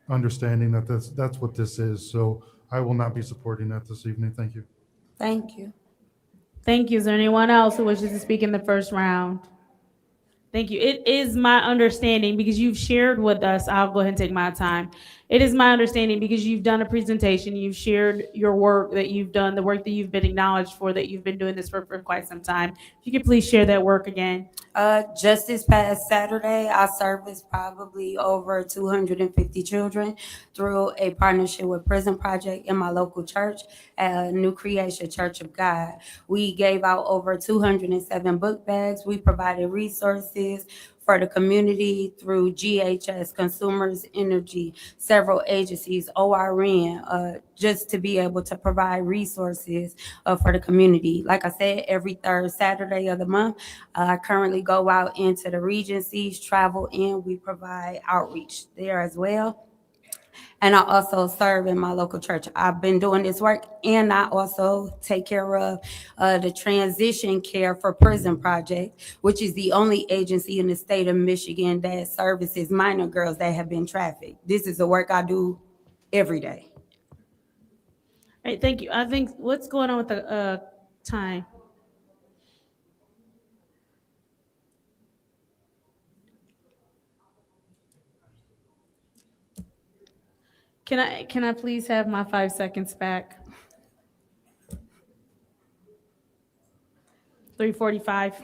understanding that that's what this is. So I will not be supporting that this evening. Thank you. Thank you. Thank you. Is there anyone else who wishes to speak in the first round? Thank you. It is my understanding, because you've shared with us, I'll go ahead and take my time. It is my understanding, because you've done a presentation, you've shared your work that you've done, the work that you've been acknowledged for, that you've been doing this for quite some time. If you could please share that work again. Just this past Saturday, I serviced probably over 250 children through a partnership with Prison Project in my local church, New Creation Church of God. We gave out over 207 book bags. We provided resources for the community through GHS, Consumers Energy, several agencies, ORN, just to be able to provide resources for the community. Like I said, every third Saturday of the month, I currently go out into the regencies, travel in, we provide outreach there as well. And I also serve in my local church. I've been doing this work, and I also take care of the transition care for Prison Project, which is the only agency in the state of Michigan that services minor girls that have been trafficked. This is the work I do every day. All right, thank you. I think, what's going on with the time? Can I please have my 5 seconds back? 3:45.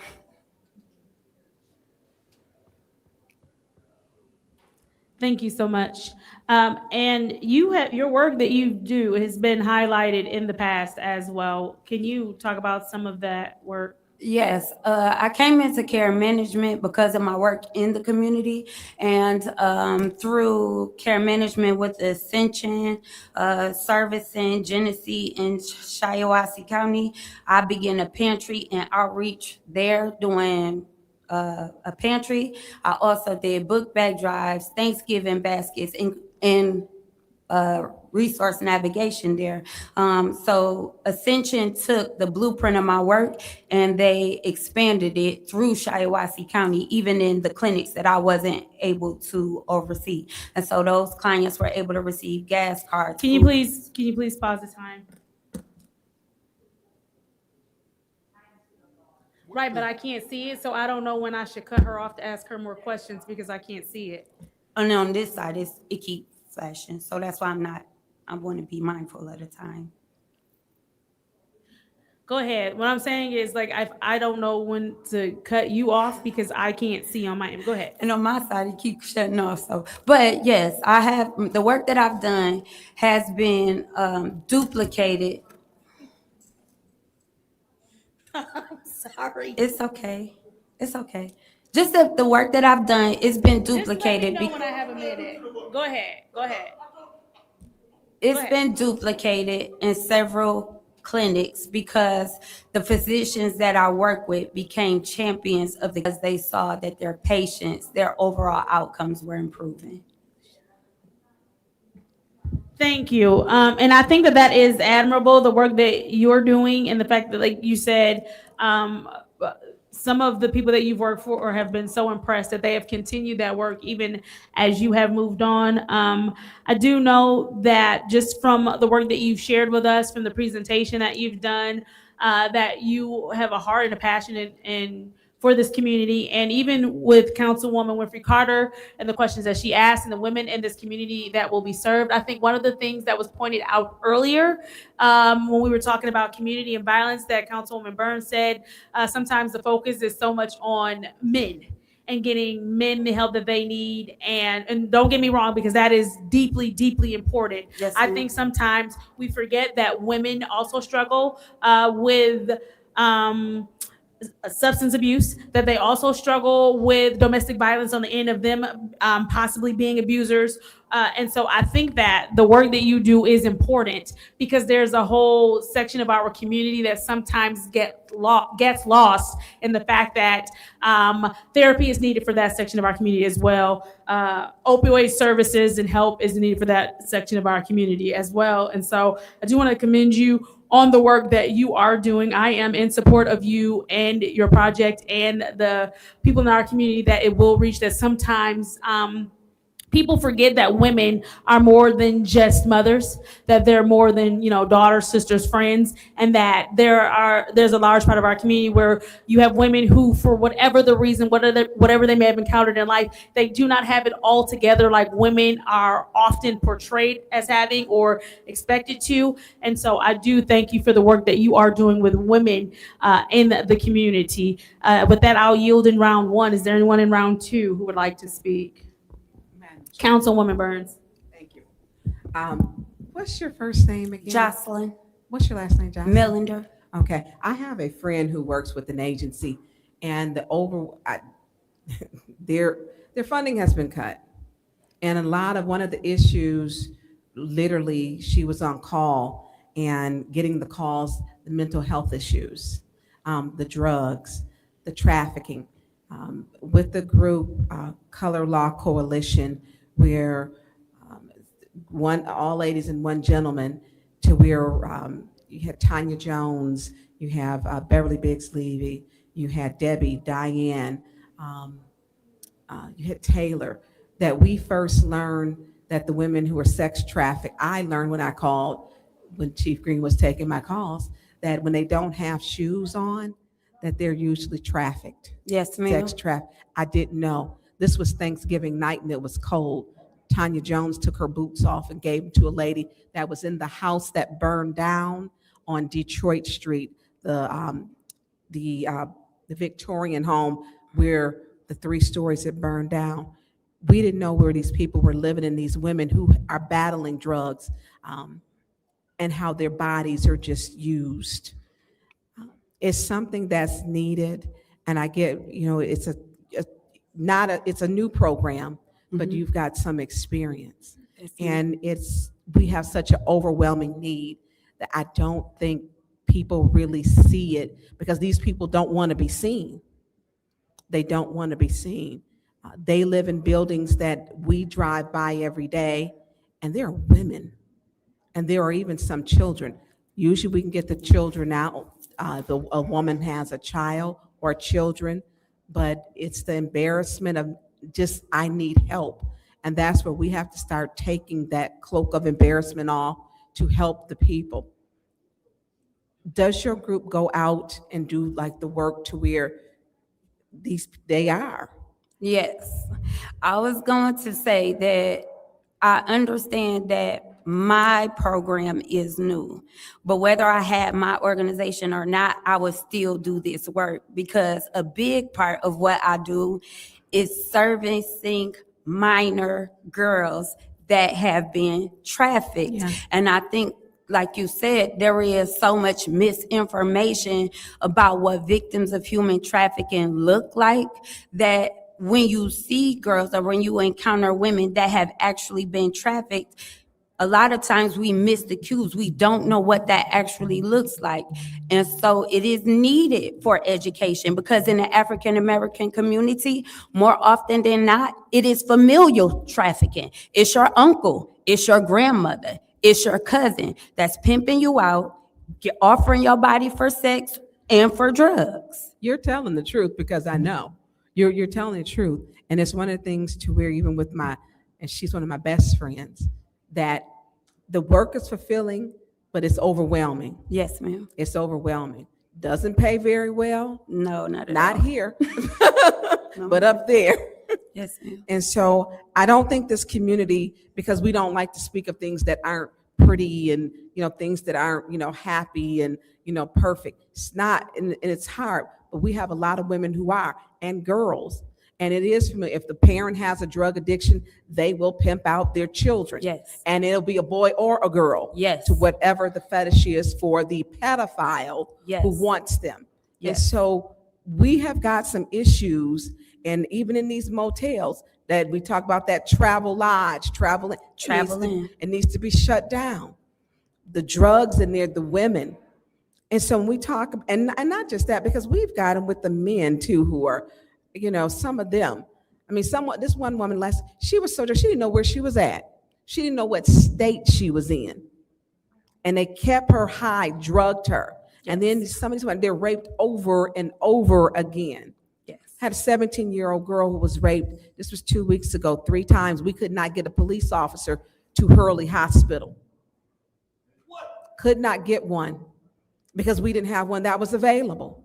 Thank you so much. And you have, your work that you do has been highlighted in the past as well. Can you talk about some of that work? Yes, I came into care management because of my work in the community, and through care management with Ascension, servicing Genesee and Shiawassee County, I began a pantry and outreach there doing a pantry. I also did book bag drives, Thanksgiving baskets, and resource navigation there. So Ascension took the blueprint of my work and they expanded it through Shiawassee County, even in the clinics that I wasn't able to oversee. And so those clients were able to receive gas cards. Can you please pause the time? Right, but I can't see it, so I don't know when I should cut her off to ask her more questions because I can't see it. And on this side, it keeps flashing. So that's why I want to be mindful of the time. Go ahead. What I'm saying is, like, I don't know when to cut you off because I can't see on my end. Go ahead. And on my side, it keeps shutting off. So, but yes, I have, the work that I've done has been duplicated. I'm sorry. It's okay. It's okay. Just the work that I've done, it's been duplicated. Just let me know when I have a minute. Go ahead. Go ahead. It's been duplicated in several clinics because the physicians that I work with became champions of because they saw that their patients, their overall outcomes were improving. Thank you. And I think that is admirable, the work that you're doing, and the fact that, like you said, some of the people that you've worked for or have been so impressed that they have continued that work even as you have moved on. I do know that just from the work that you've shared with us, from the presentation that you've done, that you have a heart and a passion and for this community, and even with Councilwoman Winfrey Carter and the questions that she asked and the women in this community that will be served. I think one of the things that was pointed out earlier when we were talking about community and violence that Councilwoman Burns said, sometimes the focus is so much on men and getting men the help that they need. And don't get me wrong, because that is deeply, deeply important. Yes, I ma'am. think sometimes we forget that women also struggle with substance abuse, that they also struggle with domestic violence on the end of them possibly being abusers. And so I think that the work that you do is important because there's a whole section of our community that sometimes gets lost in the fact that therapy is needed for that section of our community as well. Opioid services and help is needed for that section of our community as well. And so I do want to commend you on the work that you are doing. I am in support of you and your project and the people in our community that it will reach, that sometimes people forget that women are more than just mothers, that they're more than, daughters, sisters, friends, and that there's a large part of our community where you have women who, for whatever the reason, whatever they may have encountered in life, they do not have it all together like women are often portrayed as having or expected to. And so I do thank you for the work that you are doing with women in the community. With that, I'll yield in round one. Is there anyone in round two who would like to speak? Councilwoman Burns. Thank you. What's your first name again? Jocelyn. What's your last name, Jocelyn? Millender. Okay. I have a friend who works with an agency, and their funding has been cut. And one of the issues, literally, she was on call and getting the calls, the mental health issues, the drugs, the trafficking. With the group Color Law Coalition, where all ladies and one gentleman, to where you had Tanya Jones, you have Beverly Biggs Levy, you had Debbie, Diane, you had Taylor, that we first learned that the women who were sex trafficked, I learned when Chief Green was taking my calls, that when they don't have shoes on, that they're usually trafficked. Yes, ma'am. Sex trafficked. I didn't know. This was Thanksgiving night and it was cold. Tanya Jones took her boots off and gave them to a lady that was in the house that burned down on Detroit Street, the Victorian home where the 3 stories had burned down. We didn't know where these people were living, and these women who are battling drugs, and how their bodies are just used. It's something that's needed, and I get, it's a new program, but you've got some experience, and we have such an overwhelming need that I don't think people really see it, because these people don't want to be seen. They don't want to be seen. They live in buildings that we drive by every day, and there are women, and there are even some children. Usually we can get the children out. A woman has a child or children, but it's the embarrassment of just, I need help. And that's where we have to start taking that cloak of embarrassment off to help the people. Does your group go out and do like the work to where they are? Yes. I was going to say that I understand that my program is new, but whether I had my organization or not, I would still do this work, because a big part of what I do is servicing minor girls that have been trafficked. Yeah. And I think, like you said, there is so much misinformation about what victims of human trafficking look like, that when you see girls or when you encounter women that have actually been trafficked, a lot of times we miss the cues. We don't know what that actually looks like. And so it is needed for education, because in the African American community, more often than not, it is familial trafficking. It's your uncle, it's your grandmother, it's your cousin that's pimping you out, offering your body for sex and for drugs. You're telling the truth, because I know. You're telling the truth. And it's one of the things to where even with and she's one of my best friends, that the work is fulfilling, but it's overwhelming. Yes, ma'am. It's overwhelming. Doesn't pay very well. No, not at Not all. here, but up there. Yes, ma'am. And so I don't think this community, because we don't like to speak of things that aren't pretty and, things that aren't, happy and, perfect. It's not, and it's hard, but we have a lot of women who are, and girls. And it is familiar. If the parent has a drug addiction, they will pimp out their children. Yes. And it'll be a boy or a girl. Yes. To whatever the fetish is for the pedophile Yes. who wants them. Yes. And so we have got some issues, and even in these motels that we talk about, that travel lodge, it needs to be shut down. The drugs in there, the women. And so when we talk, and not just that, because we've got them with the men too, who are, some of them. I mean, this one woman, she was so, she didn't know where she was at. She didn't know what state she was in. And they kept her high, drugged her. And then some of these women, they're raped over and over again. Yes. Had a 17-year-old girl who was raped. This was 2 weeks ago, 3 times. We could not get a police officer to Hurley Hospital. Could not get one because we didn't have one that was available.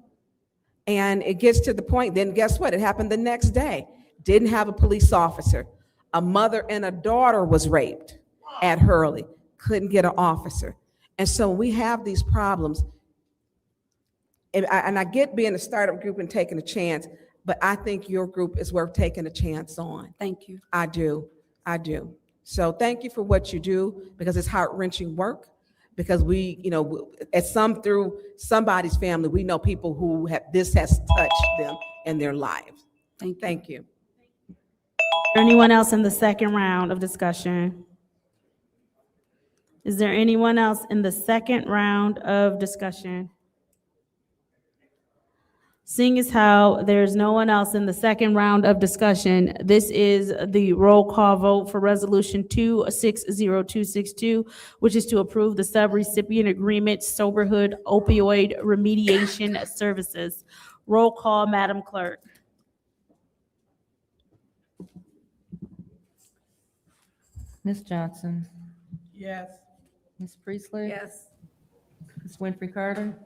And it gets to the point, then guess what? It happened the next day. Didn't have a police officer. A mother and a daughter was raped at Hurley. Couldn't get an officer. And so we have these problems. And I get being a startup group and taking a chance, but I think your group is worth taking a chance on. Thank you. I do. So thank you for what you do, because it's heart-wrenching work. Because through somebody's family, we know people who this has touched them in their lives. Thank you. Is there anyone else in the second round of discussion? Is there anyone else in the second round of discussion? Seeing as how there's no one else in the second round of discussion, this is the roll call vote for Resolution 260262, which is to approve the subrecipient agreement, Soberhood Opioid Remediation Services. Roll call, Madam Clerk. Ms. Johnson, Yes. Ms. Priestley? Yes. Ms. Winfrey Carter?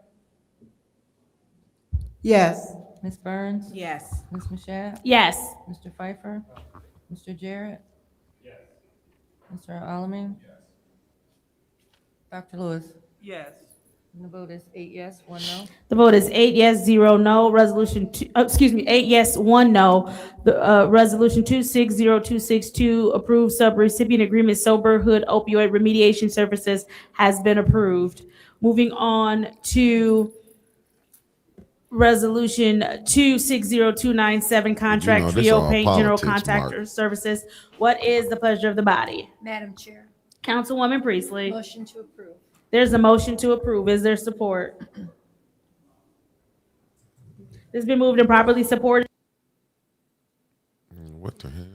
Yes. Ms. Burns? Yes. Ms. Mashat? Yes. Mr. Pfeiffer? Mr. Jarrett? Yes. Mr. Alamin? Yes. Dr. Lewis? Yes. And the vote is 8 yes, 1 no. The vote is 8 yes, 0 no. 8 yes, 1 no. The Resolution 260262, approved subrecipient agreement, Soberhood Opioid Remediation Services, has been approved. Moving on to Resolution 260297, contract this Trio all Paint General politics, Contractor Mark. Services. What is the pleasure of the body? Madam Chair, Councilwoman Priestley. motion to approve. There's a motion to approve. Is there support? It's been moved and properly supported. What the hell?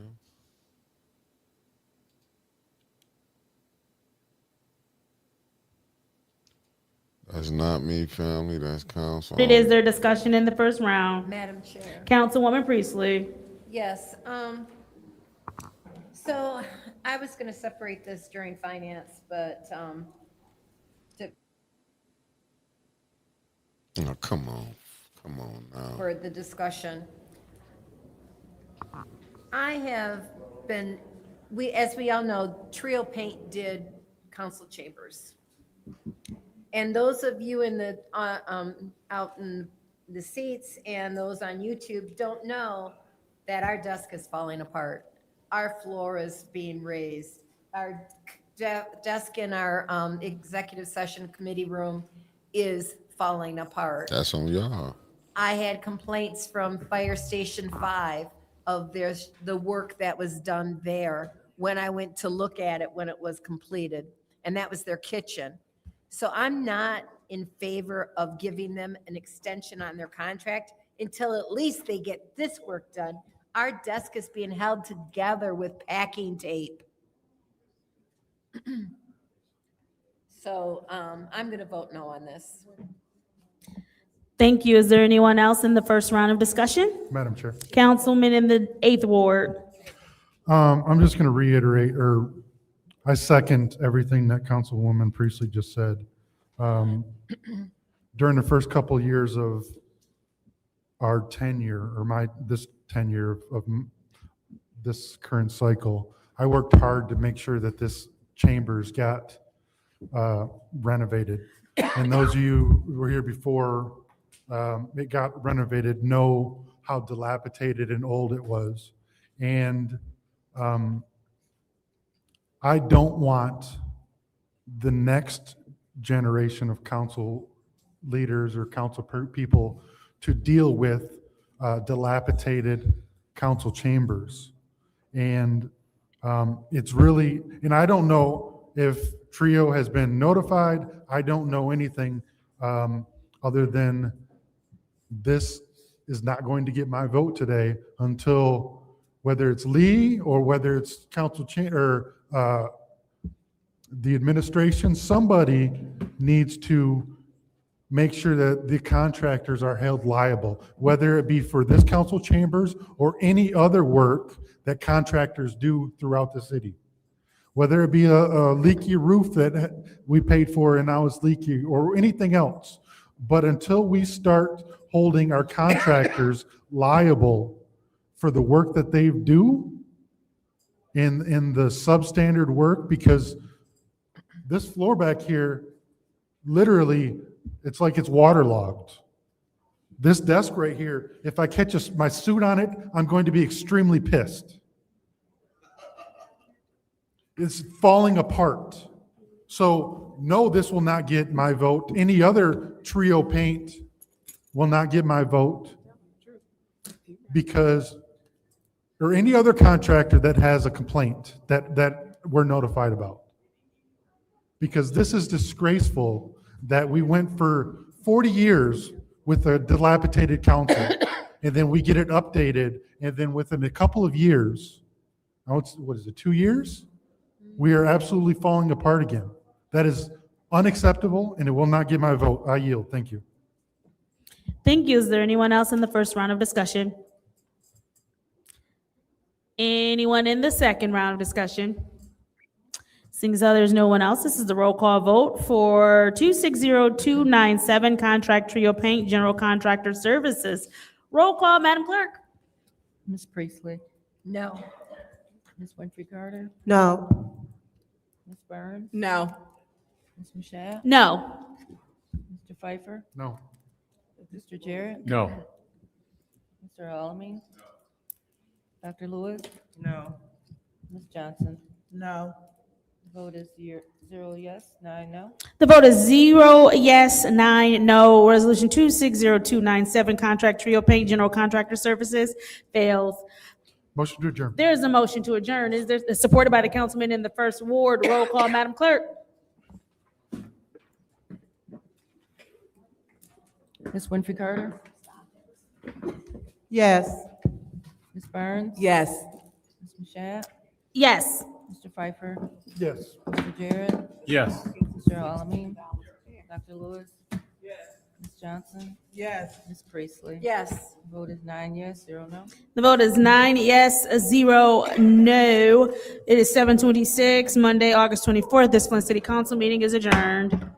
That's not me, family. That's council. Is there discussion in the first round? Madam Chair. Councilwoman Priestley. Yes, so I was gonna separate this during finance, but, Oh, come on now. for the discussion. I have been, as we all know, Trio Paint did council chambers. And those of you in the, out in the seats and those on YouTube don't know that our desk is falling apart. Our floor is being raised. Our desk in our executive session committee room is falling apart. That's on y'all. I had complaints from Fire Station 5 of the work that was done there when I went to look at it when it was completed, and that was their kitchen. So I'm not in favor of giving them an extension on their contract until at least they get this work done. Our desk is being held together with packing tape. So I'm going to vote no on this. Thank you. Is there anyone else in the first round of discussion? Madam Chair. Councilman in the 8th Ward. I'm just going to reiterate, or I second everything that Councilwoman Priestley just said. During the first couple years of our tenure, or this tenure of this current cycle, I worked hard to make sure that this chambers got renovated. And those of you who were here before, it got renovated, know how dilapidated and old it was. And I don't want the next generation of council leaders or council people to deal with dilapidated council chambers. And it's really, and I don't know if TRIO has been notified. I don't know anything other than this is not going to get my vote today until whether it's Lee or whether it's or the administration, somebody needs to make sure that the contractors are held liable, whether it be for this council chambers or any other work that contractors do throughout the city. Whether it be a leaky roof that we paid for and now it's leaky or anything else. But until we start holding our contractors liable for the work that they do in the substandard work, because this floor back here, literally, it's like it's waterlogged. This desk right here, if I catch my suit on it, I'm going to be extremely pissed. It's falling apart. So no, this will not get my vote. Any other TRIO paint will not get my vote because, or any other contractor that has a complaint that we're notified about. Because this is disgraceful that we went for 40 years with a dilapidated council and then we get it updated and then within a couple of years, what is it, 2 years? We are absolutely falling apart again. That is unacceptable and it will not get my vote. I yield. Thank you. Thank you. Is there anyone else in the first round of discussion? Anyone in the second round of discussion? Seeing as though there's no one else, this is the roll call vote for 260297 Contract TRIO Paint General Contractor Services. Roll call, Madam Clerk. Ms. Priestley, No. Ms. Winfrey Carter, No. Ms. Burns, No. Ms. Mashat, No. Mr. Pfeiffer, No. Mr. Jarrett, No. Mr. Alamin, Dr. Lewis, No. Ms. Johnson. No. The vote is 0 yes, 9 no. The vote is 0 yes, 9 no. Resolution 260297 Contract TRIO Paint General Contractor Services fails. Motion to adjourn. There is a motion to adjourn. Is there supported by the councilman in the first ward? Roll call, Madam Clerk. Ms. Winfrey Carter, Yes. Ms. Burns, Yes. Ms. Mashat, Yes. Mr. Pfeiffer, Yes. Mr. Jarrett, Yes. Mr. Alamin, Dr. Lewis, Ms. Johnson, Yes. Ms. Priestley. Yes. The vote is 9 yes, 0 no. The vote is 9 yes, 0 no. It is 7:26, Monday, August 24th. This Flint City Council meeting is adjourned.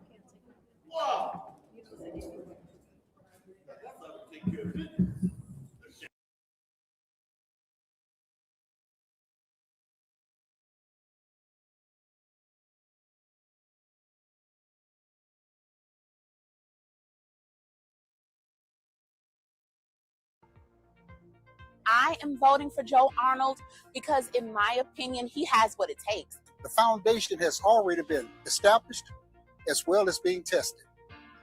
I am voting for Joe Arnold because, in my opinion, he has what it takes. The foundation has already been established as well as being tested.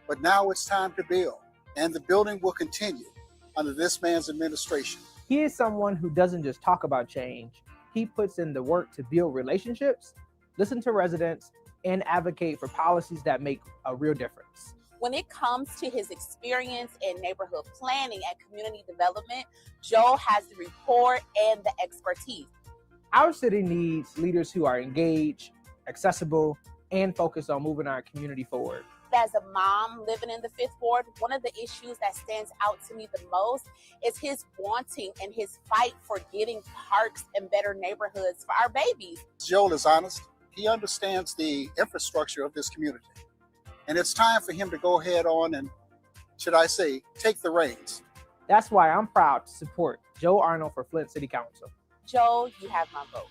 But now it's time to build, and the building will continue under this man's administration. He is someone who doesn't just talk about change. He puts in the work to build relationships, listen to residents, and advocate for policies that make a real difference. When it comes to his experience in neighborhood planning and community development, Joe has the rapport and the expertise. Our city needs leaders who are engaged, accessible, and focused on moving our community forward. As a mom living in the 5th Ward, one of the issues that stands out to me the most is his wanting and his fight for getting parks and better neighborhoods for our babies. Joel is honest. He understands the infrastructure of this community. And it's time for him to go ahead on and, should I say, take the reins. That's why I'm proud to support Joe Arnold for Flint City Council. Joe, you have my vote.